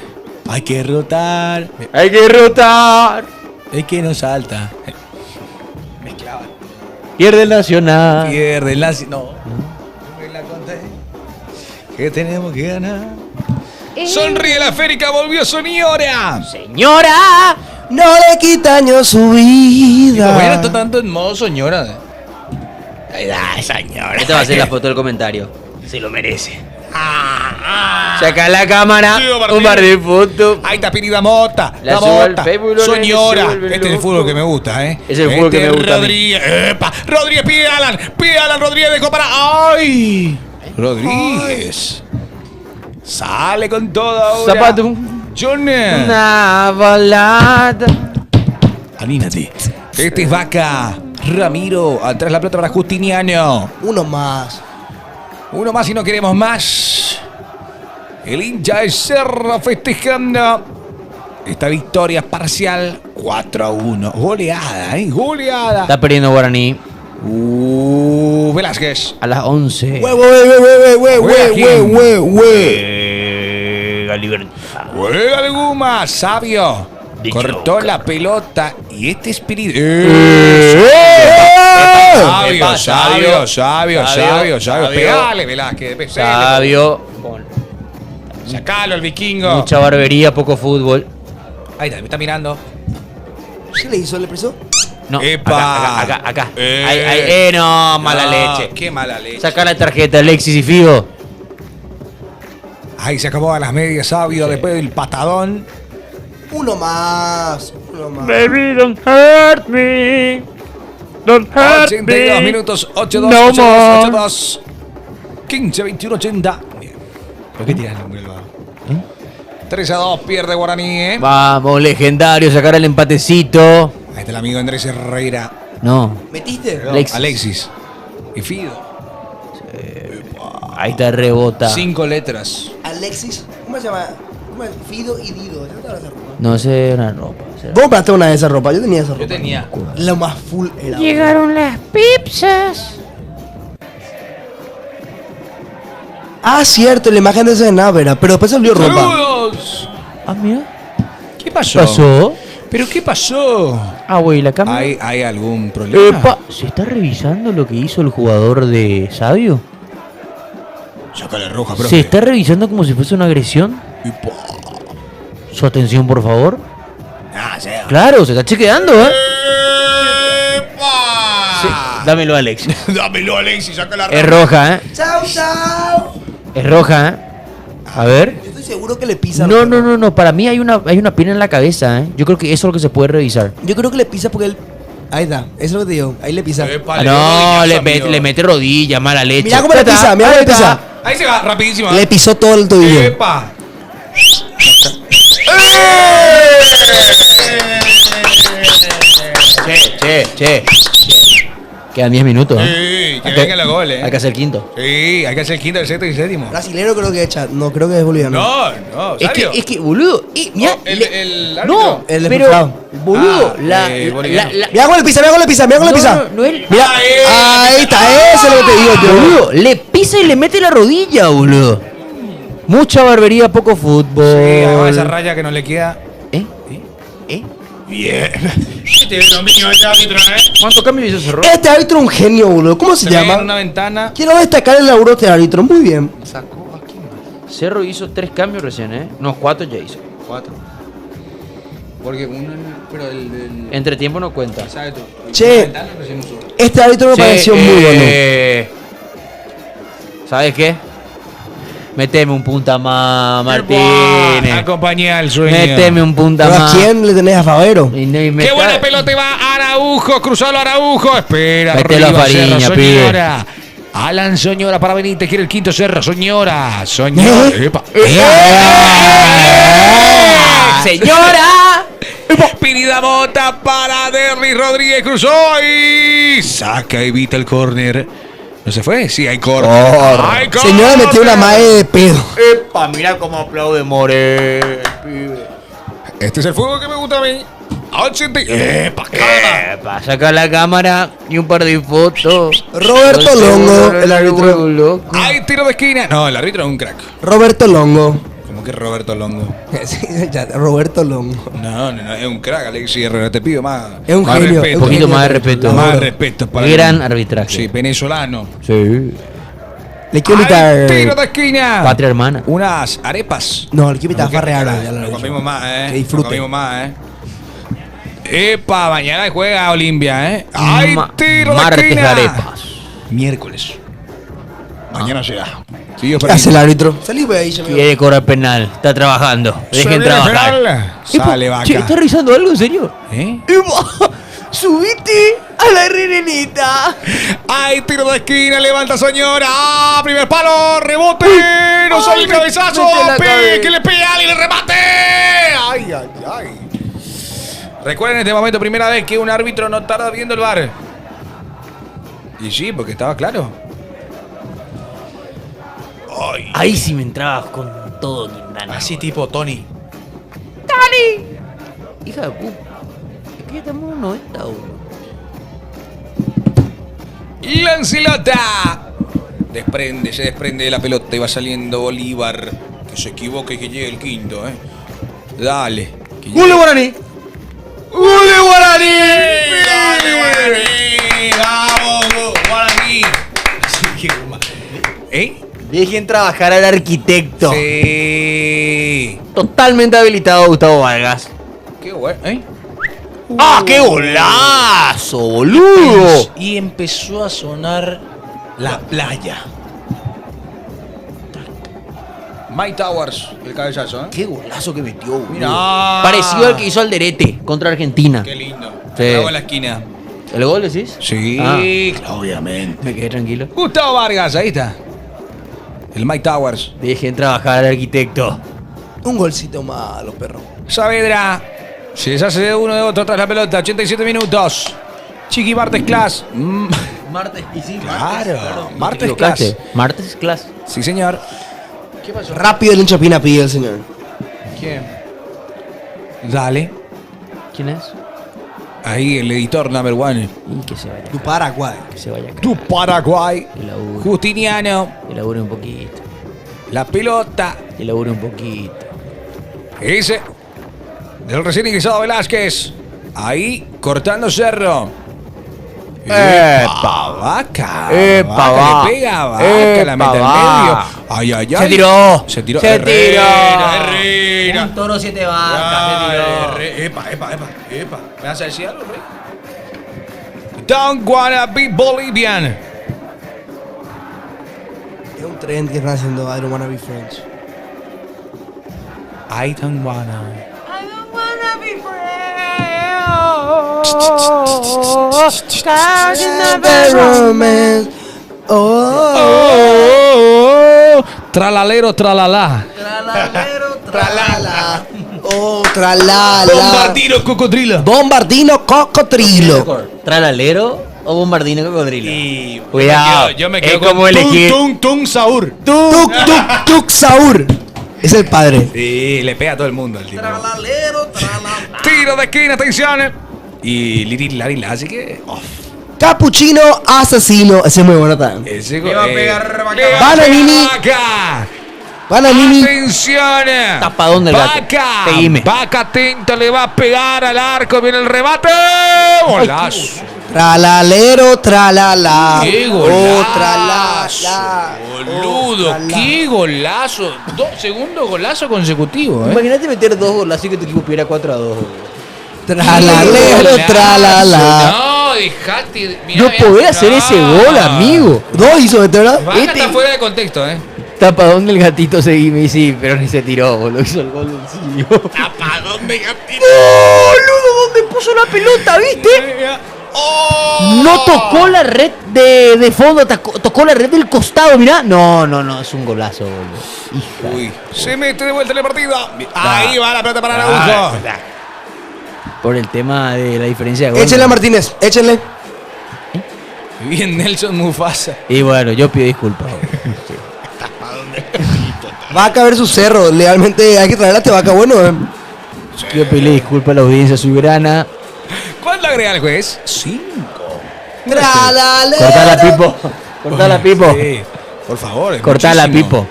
Hay que rotar. Hay que rotar. Es que no salta. Mezclaba. Pierde el Nacional. Pierde el Lazio. No. Me la conté. Que tenemos que ganar. Sonríe la férica, volvió Soñora. Señora. No le quita año su vida. Bueno, está tanto en modo Soñora. Ay, da, señora. Esta va a ser la foto del comentario. Se lo merece. Saca la cámara. Sí, Martín. Un par de fotos. Ahí está Pinida Mota. La La subo al Mota. Facebook, lo Soñora. se vuelve Este es el loco. fútbol que me gusta, ¿eh? Es el fútbol que me gusta a mí. Rodríguez. ¡Epa! Rodríguez pide a Alan. Pide a Alan Rodríguez. Dejó para. ¡Ay! Rodríguez. Sale con todo ahora. Zapato. John. Una balada. Anímate. Este es Vaca. Ramiro. Atrás la pelota para Justiniano. Uno más. Uno más y no queremos más. El hincha de Cerro festejando esta victoria parcial 4-1. Goleada, goleada. Está perdiendo Guaraní Velázquez. a las 11. Hue. Libertad. Juega el Guma. Sabio. De Cortó Joker. la pelota. Y este espíritu. Epa, Sabio. Pegale, Velázquez. Pegale. Sabio. Con Sacalo al vikingo. mucha barbería, poco fútbol. Ahí está, me está mirando. ¿Qué le hizo? ¿Le presó? No, Epa. acá. No, mala leche. Qué mala leche. Saca la tarjeta, Alexis y Figo. Ahí se acabó a las medias, Sabio, después del patadón. Uno más. Uno más. Baby, don't hurt me. Don't 82 minutos, 8-2, No 8-2, more. 8-2. 15, 21, 80. Bien. ¿Por qué tiras el hombre del 3-2, pierde Guaraní, Vamos, legendario, sacar el empatecito. Ahí está el amigo Andrés Herrera. No, ¿Metiste? Alexis. Y Fido. ahí está rebota. 5 letras. Alexis. ¿Cómo se llama? Fido y Dido. ¿Esa era esa ropa? No, ese era ropa. ese era- ¿Vos compraste una de esas ropas? Yo tenía esa ropa. Yo tenía. Lo más full era. Llegaron las pizzas. Ah, cierto, la imagen de ese de Návera. Pero después se volvió ropa. ¡Saludos! Ah, mira. ¿Qué pasó? ¿Pasó? ¿Pero qué pasó? Ah, güey, la cámara. ¿Hay algún problema? Epa, ¿se está revisando lo que hizo el jugador de Sabio? Sácale roja, profe. ¿Se está revisando como si fuese una agresión? Su atención, por favor. Ah, sea. Claro, se está chequeando, ¿eh? ¡Epa! Sí, dámelo, Alex. Dámelo, Alexis, saca la roja. Es roja, ¿eh? ¡Chao, chao! Es roja, ¿eh? A ver. Yo estoy seguro que le pisa. No. Para mí hay una pena en la cabeza, ¿eh? Yo creo que eso es lo que se puede revisar. Yo creo que le pisa porque él. Ahí está, eso es lo que te digo. Ahí le pisa. Epa, Ah, dio no, rodillazo, le amigo. mete rodilla, mala leche. Mirá cómo le Ya está, pisa, mirá cómo ahí le está. pisa. Ahí se va, rapidísimo. Le pisó todo el tobillo. ¡Epa! Che. Quedan 10 minutos, ¿eh? Sí, que Hay que- venga los goles. Hay que hacer quinto. Sí, hay que hacer el quinto, el sexto y el séptimo. Brasilero creo que echa. No, creo que es boliviano. No, ¿sabio? Es que, boludo. Mirá, Oh, el no, árbitro. El pero, expulsado. boludo, Ah, boliviano. Mirá cómo le pisa, mirá cómo le pisa, mirá cómo le pisa. No, él. Mirá, ahí está, eso es lo que te digo, tío. Boludo, le pisa y le mete la rodilla, boludo. Mucha barbería, poco fútbol. Sí, además esa raya que no le queda. ¿Eh? ¿Eh? Bien. Este es dominio de árbitro, ¿Cuánto cambio hizo ese error? Este árbitro es un genio, boludo. ¿Cómo se Se ve en llama? una ventana. Quiero destacar el laburo de este árbitro. Muy bien. Sacó aquí más. Cerro hizo 3 cambios recién, ¿eh? No, 4 ya hizo. 4. Porque uno, pero el Entre tiempo no cuenta. ¿sabes tú? Che. La ventana recién usó. Este árbitro me Sí, pareció muy bueno. ¿Sabes qué? Meteme un punta más, Buah, Martínez. acompañá al sueño. Meteme un punta ¿Pero a más. quién le tenés a Favero? Y me ¡Qué está- buena pelota va Araujo! Cruzalo Araujo. Espera. Mételo a arriba, Fariña, Cerro, pibe. Soñora. Alan Soñora para Benítez. Quiere el quinto Cerro. Soñora. Soñora. Epa. ¡Señora! Pinida Mota para Derry Rodríguez. Cruzó y saca, evita el córner. ¿No se fue? Sí, hay córner. ¡Hay córner! Señora metió una mae de pedo. ¡Epa! Mira cómo aplaude More, pibe. Este es el fútbol que me gusta a mí. 80. ¡Epa! ¡Calma! Epa, saca la cámara y un par de fotos. Roberto Longo, el árbitro. Loco. ¡Hay tiro de esquina! No, el árbitro es un crack. Roberto Longo. ¿Cómo que Roberto Longo? Sí, ya, Roberto Longo. No, es un crack, Alexis Herrera. Te pido más. Es un más genio, respeto. Un poquito más de genio. respeto. Más respeto para Gran el- arbitraje. Sí, venezolano. Sí. Le quiero ¡Hay tiro invitar. de esquina! Patria hermana. Unas arepas. No, le quiero invitar a Qué Farreara. rico, Ya lo he Lo dicho. comimos más, Que ¿eh? disfrute. Lo comimos más, ¿eh? Epa, mañana juega Olimpia, ¿eh? ¡Hay tiro de Martes esquina! arepas. Miércoles. Mañana será. Sí, yo ¿Qué hace el árbitro? Salí de ahí, amigo. Quiere cobrar penal. Está trabajando. Dejen trabajar. Sale, vaca. Che, ¿está revisando algo en serio? ¿Eh? ¡Subite a la renenita! ¡Hay tiro de esquina! ¡Levanta, señora! ¡Ah! ¡Primer palo! ¡Rebote! ¡No sale el cabezazo! mete la cabeza. ¡Que le pega y le remate! ¡Ay, ay, ay! Recuerden en este momento, primera vez que un árbitro no tarda viendo el VAR. Y sí, porque estaba claro. ¡Ay! Ahí sí me entrabas con todo, Quintana. Así tipo Tony. Hija de puta. Es que ya estamos en 90, boludo. ¡Lancelota! Se desprende de la pelota y va saliendo Bolívar. Que se equivoque y que llegue el quinto, ¿eh? Dale. Que llegue. ¡Gol de Guaraní! ¡Gol de Guaraní! ¡Dale, Guaraní! ¡Vamos, Guaraní! Así que, ¿eh? Dejen trabajar al arquitecto. Sí. Totalmente habilitado Gustavo Vargas. Qué bueno, ¿eh? ¡Ah, qué golazo, boludo! Y empezó a sonar la playa. Mike Towers, el cabezazo, ¿eh? Qué golazo que metió, boludo. Mira. Parecido al que hizo Alderete contra Argentina. Qué lindo. Sí. Bravo en la esquina. ¿El gol decís? Sí, Ah. obviamente. Me quedé tranquilo. Gustavo Vargas, ahí está. El Mike Towers. Dejen trabajar al arquitecto. Un golcito malo, perro. Saavedra. Se deshace de uno de otro tras la pelota. 87 minutos. Chiqui Martes Class. Martes y sí, Claro. ¿Te Martes equivocaste? Class. Martes Class. Sí, señor. Rápido el hincha Pina pide el señor. ¿Quién? Dale. ¿Quién es? Ahí el editor number one. Y que se vaya. Tu Paraguay. Que se vaya acá. Tu Paraguay. Que labure. Justiniano. Que labure un poquito. La pelota. Que labure un poquito. Ese. Del recién ingresado Velázquez. Ahí, cortando cerro. ¡Epa! Vaca. ¡Epa, Vaca, va! le pega, Vaca, la ¡Epa, mete al va! medio. Ay, ay, ay. Se tiró. Se tiró. Se Herrera, tiró. Herrera. Un toro 7 vacas, se tiró. Epa, epa, epa, epa. ¿Me vas a decir algo, Rey? Don't wanna be Bolivian. Es un trend que están haciendo I don't wanna be French. I don't wanna. Oh, tralalero, tralalá. Tralalero, tralala. Oh, tralala. Bombardino, cocodrilo. Bombardino cocotrilo. ¿Tralalero o bombardino cocodrilo? Y Cuidado, yo me es quedo como con elegir. Tung, tung, Saur. Tuk, tuk, tuk, Saur. Es el padre. Sí, le pega a todo el mundo al tipo. Tralalero, tralala. Tiro de esquina, atención. Y Liri Larila, así que. Capuchino asesino. Ese es muy bueno también. Ese Le va a pegar Vaca. le va a Bananini. pegar Vaca. Bananini. Atención. Tapadón del gato. Vaca. Seguime. Vaca atenta, le va a pegar al arco. Viene el remate. Golazo. Tralalero, tralala. ¡Qué Oh, golazo! tralala. Boludo, Oh, tralala. qué golazo. Segundo golazo consecutivo, Imagínate meter 2 golazos y que tu equipo pierda 4-2. Tralalero, tralala. No, dejate. Mirá, No mirá. podés hacer ese gol, amigo. Dos hizo este, ¿verdad? Vaca está fuera de contexto, Tapadón del gatito seguime, sí, pero ni se tiró, boludo. Hizo el gol del silio. Tapadón de gatito. Boludo, ¿dónde puso la pelota, viste? Oh. No tocó la red de fondo, tocó la red del costado, mirá. No, es un golazo, boludo. Hija. Uy, se mete de vuelta en el partido. Ahí va la pelota para Araujo. Por el tema de la diferencia de gol. Échenle a Martínez, échenle. Bien, Nelson Mufasa. Y bueno, yo pido disculpas. Vaca versus Cerro. Legalmente hay que traer a este Vaca bueno. Quiero pedirle disculpas a la audiencia soberana. ¿Cuánto agrega el juez? 5. Tralalero. Cortala, Pipo. Cortala, Pipo. Sí, por favor. es Cortala, muchísimo. Pipo.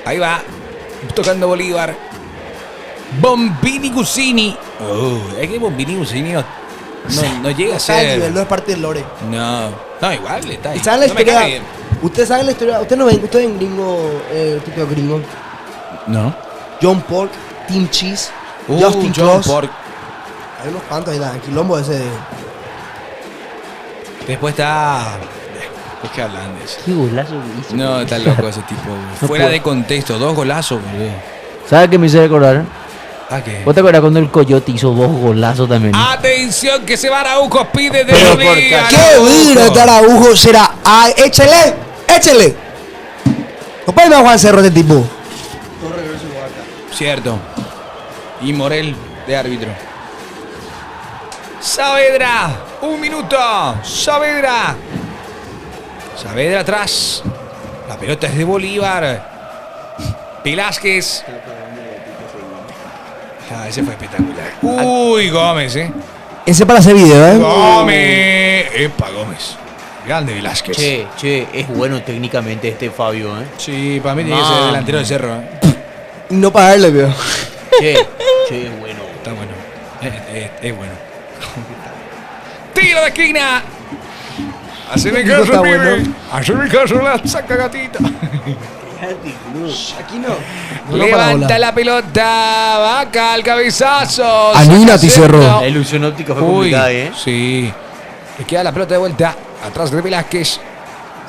Ahí va. Tocando Bolívar. Bombini Gusini. Es que Bombini Gusini no llega a Está el nivel, ser. no es parte del lore. No, igual está ahí. ¿Y saben la No me historia? cae bien. Ustedes saben la historia. Ustedes no ven, ustedes ven gringo, título gringo. No. John Pork, Team Cheese, Justin John Cross. Pork. Hay unos cuantos ahí, el quilombo ese de. Después está. ¿Por qué hablan de eso? Qué golazo que hizo. No, está loco ese tipo. Güey. No Fuera puedo. de contexto, 2 golazos, boludo. ¿Sabes qué me hizo recordar? ¿Ah, qué? ¿Vos te acuerdas cuando el Coyote hizo 2 golazos también? Atención que se va Araujo, pide de Pero Rodríguez, por ¡Qué Araujo. vino este Araujo será! ¡Ay, échele! ¡Échele! No puede más Juan Cerro este tipo. Cierto. Y Morel de árbitro. Saavedra, 1 minuto. Saavedra. Saavedra atrás. La pelota es de Bolívar. Velázquez. Ese fue espectacular. Uy, Gómez, Ese para hacer video, ¿eh? Gómez. Epa, Gómez. Grande Velázquez. Che, es bueno técnicamente este Fabio, ¿eh? Sí, para mí tiene que ser Man. delantero del Cerro. Y no pagarle, veo. Che, es bueno. Está bueno. Es bueno. Tiro de esquina. Haceme Tipo caso, está pibe. bueno. Haceme caso, la saca gatita. Aquí no. Levanta la pelota. Vaca al cabezazo. Anímate, Saca Cerro. centro. La ilusión óptica fue Uy, complicada, ¿eh? sí. Le queda la pelota de vuelta. Atrás de Velázquez.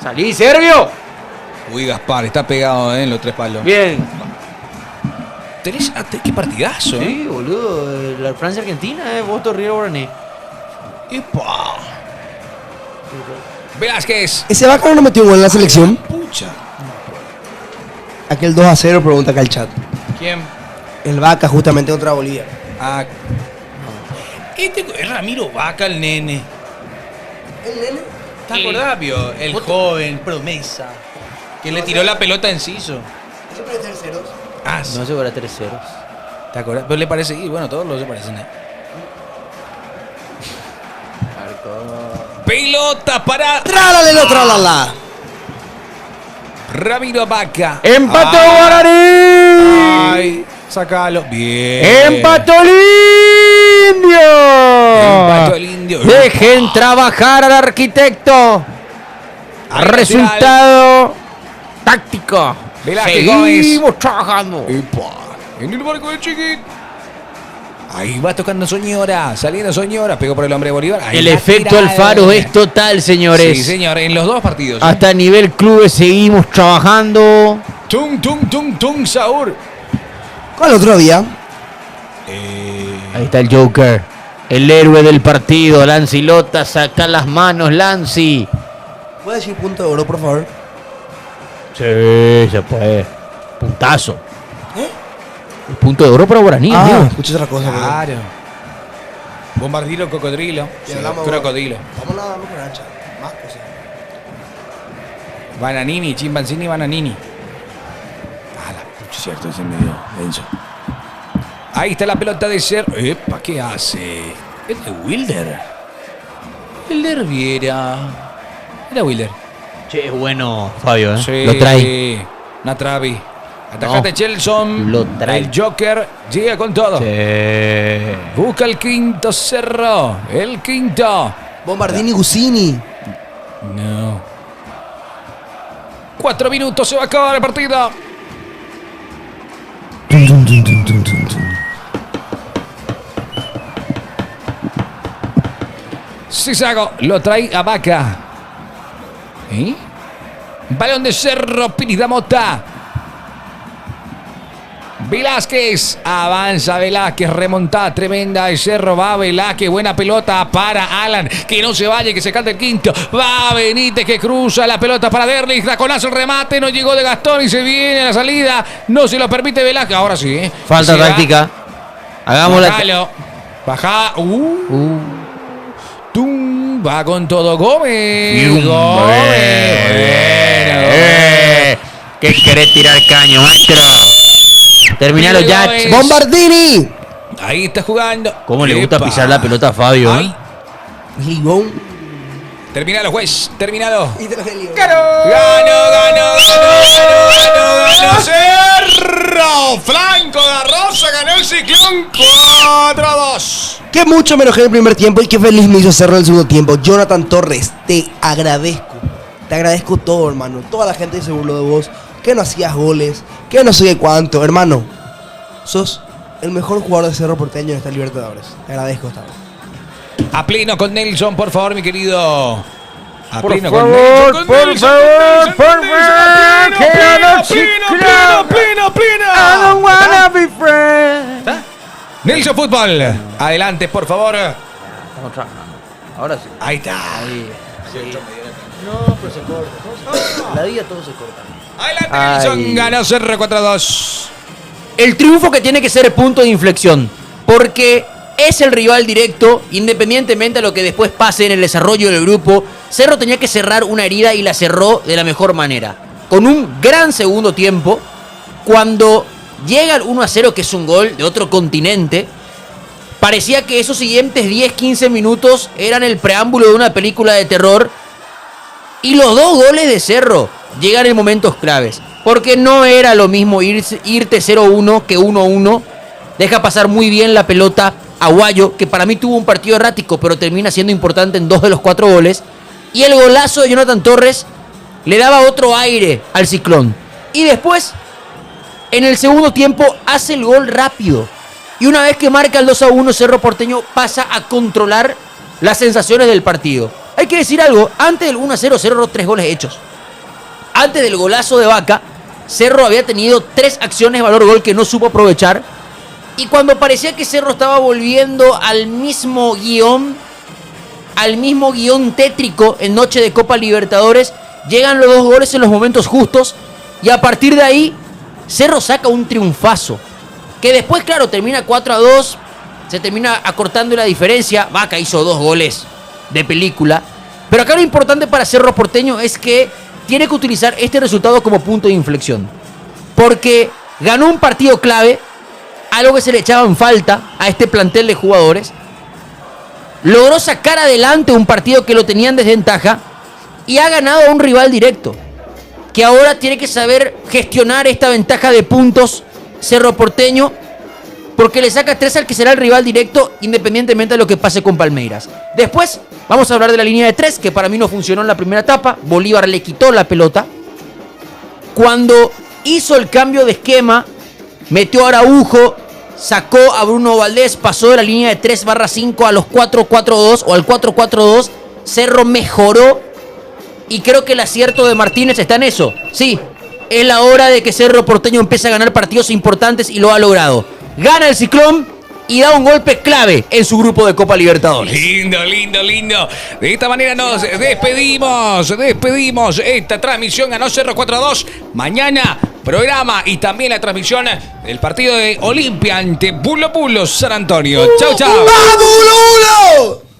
¡Salí, Servio! Uy, Gaspar, está pegado en los 3 palos. Bien. Tenés, qué partidazo, Sí, boludo. La Francia-Argentina, vos Torriero Guaraní. Epa. Velázquez. ¿Ese Vaca no metió un gol en la selección? Pucha. Aquel 2-0 pregunta acá el chat. ¿Quién? El Vaca justamente contra Bolivia. Ah. Este es Ramiro Vaca, el nene. ¿El nene? ¿Te acordás, Pio? El joven, promesa. Que le tiró la pelota a Enciso. Siempre hay terceros. Ah, sí. No se fuera 3-0. ¿Te acuerdas? Pero le parece, y bueno, todos los se parecen. Pelota para ¡Trálale, trálala! Ramiro Vaca. ¡Empató Ay, Guaraní! ay, sacalo. Bien. ¡Empató el Indio! Empató el Indio. Dejen trabajar al arquitecto. Ahí Resultado táctico. Velázquez Seguimos trabajando. Epa, en el barco de Chiquit. Ahí va tocando Soñora, saliendo Soñora, pegó por el hombre de Bolívar. Ahí El la efecto tirada. Alfaro es total, señores. Sí, señor, en los dos partidos. Hasta a nivel clubes seguimos trabajando. Tung, tung, tung, tung, Saúl. ¿Cuál otro día? Ahí está el Joker. El héroe del partido. Lancy Lota, saca las manos, Lancy. ¿Puedes decir punto de oro, por favor? Sí, se puede. Puntazo. ¿Eh? El punto de oro para Guaraní, amigo. escuché otra cosa. perdón. Claro. Bombardilo, cocodrilo. Sí, Sí, hablamos, crocodilo. Vamos a mejorar, chat. Más cosas. Bananini, Chimpanzini, Bananini. Ah, la pucha, cierto, ese medio denso. Ahí está la pelota de Ser. Epa, ¿qué hace? Es de Wilder. Wilder Viera. Era Wilder. Che, es bueno, Fabio, ¿eh? Sí. Lo trae. Una Travi. Atacante No, Chelson. lo trae. El Joker llega con todo. Sí. Busca el quinto Cerro. El quinto. Bombardini Gusini. No. 4 minutos, se va a acabar el partido. Sisago lo trae a Vaca. ¿Eh? Balón de Cerro, Pirida Mota. Velázquez, avanza Velázquez, remontada tremenda de Cerro, va Velázquez, buena pelota para Alan, que no se vaya, que se cante el quinto, va Benítez que cruza la pelota para Derlich, taconazo el remate, no llegó de Gastón y se viene a la salida, no se lo permite Velázquez, ahora sí, Falta Se va. táctica. Hagamos la. Bajalo. Baja, tum, va con todo Gómez. Gómez. ¿Qué querés tirar caño, maestro? Terminalo ya. Gómez. Bombardini. Ahí está jugando. ¿Cómo le gusta Epa. pisar la pelota a Fabio? Ay. Ligón. Terminalo, juez. Terminalo. Y te lo que Ligón. Ganó Cerro. Flanco de Rosa, ganó el Ciclón 4-2. Que mucho me enojé en el primer tiempo y qué feliz me hizo Cerro en el segundo tiempo. Jonathan Torres, te agradezco. Te agradezco todo, hermano. Toda la gente se burló de vos. Que no hacías goles. Que no sé qué cuánto. Hermano, sos el mejor jugador de Cerro Porteño en esta Libertadores. Te agradezco esta vez. A pleno con Nelson, por favor, mi querido. A Por pleno favor, con Nelson, por Nelson, favor, con por Nelson, favor, que pleno, anoche pleno, pleno, pleno. I don't wanna be friends. ¿Está? Nelson Fútbol. Adelante, por favor. Estamos trabajando. Ahora sí. Ahí está. No, pero se corta. La vida todo se corta. Adelante, Ay. Nelson. Ganó Cerro 4-2. El triunfo que tiene que ser el punto de inflexión. Porque es el rival directo, independientemente de lo que después pase en el desarrollo del grupo. Cerro tenía que cerrar una herida y la cerró de la mejor manera. Con un gran segundo tiempo, cuando llega el 1-0, que es un gol de otro continente, parecía que esos siguientes 10-15 minutos eran el preámbulo de una película de terror. Y los dos goles de Cerro llegan en momentos claves. Porque no era lo mismo irte 0-1 que 1-1. Deja pasar muy bien la pelota Aguayo, que para mí tuvo un partido errático, pero termina siendo importante en 2 de los 4 goles. Y el golazo de Jonathan Torres le daba otro aire al Ciclón. Y después, en el segundo tiempo, hace el gol rápido. Y una vez que marca el 2-1, Cerro Porteño pasa a controlar las sensaciones del partido. Hay que decir algo, antes del 1-0, Cerro 3 goles hechos. Antes del golazo de Vaca, Cerro había tenido 3 acciones valor gol que no supo aprovechar. Y cuando parecía que Cerro estaba volviendo al mismo guión tétrico en noche de Copa Libertadores, llegan los 2 goles en los momentos justos. Y a partir de ahí, Cerro saca un triunfazo. Que después, claro, termina 4-2. Se termina acortando la diferencia. Vaca hizo 2 goles de película. Pero acá lo importante para Cerro Porteño es que tiene que utilizar este resultado como punto de inflexión. Porque ganó un partido clave algo que se le echaba en falta a este plantel de jugadores. Logró sacar adelante un partido que lo tenía en desventaja y ha ganado a un rival directo, que ahora tiene que saber gestionar esta ventaja de puntos Cerro Porteño, porque le saca 3 al que será el rival directo, independientemente de lo que pase con Palmeiras. Después vamos a hablar de la línea de 3, que para mí no funcionó en la primera etapa. Bolívar le quitó la pelota. Cuando hizo el cambio de esquema, metió a Araujo, sacó a Bruno Valdés, pasó de la línea de 3/5 a los 4-4-2 o al 4-4-2. Cerro mejoró y creo que el acierto de Martínez está en eso. Sí, es la hora de que Cerro Porteño empiece a ganar partidos importantes y lo ha logrado. Gana el Ciclón y da un golpe clave en su grupo de Copa Libertadores. Lindo, lindo, lindo. De esta manera nos despedimos esta transmisión. Ganó Cerro 4-2. Mañana programa y también la transmisión del partido de Olimpia ante Bulo Bulo San Antonio. Chau, chau. ¡Vamos, Lulo!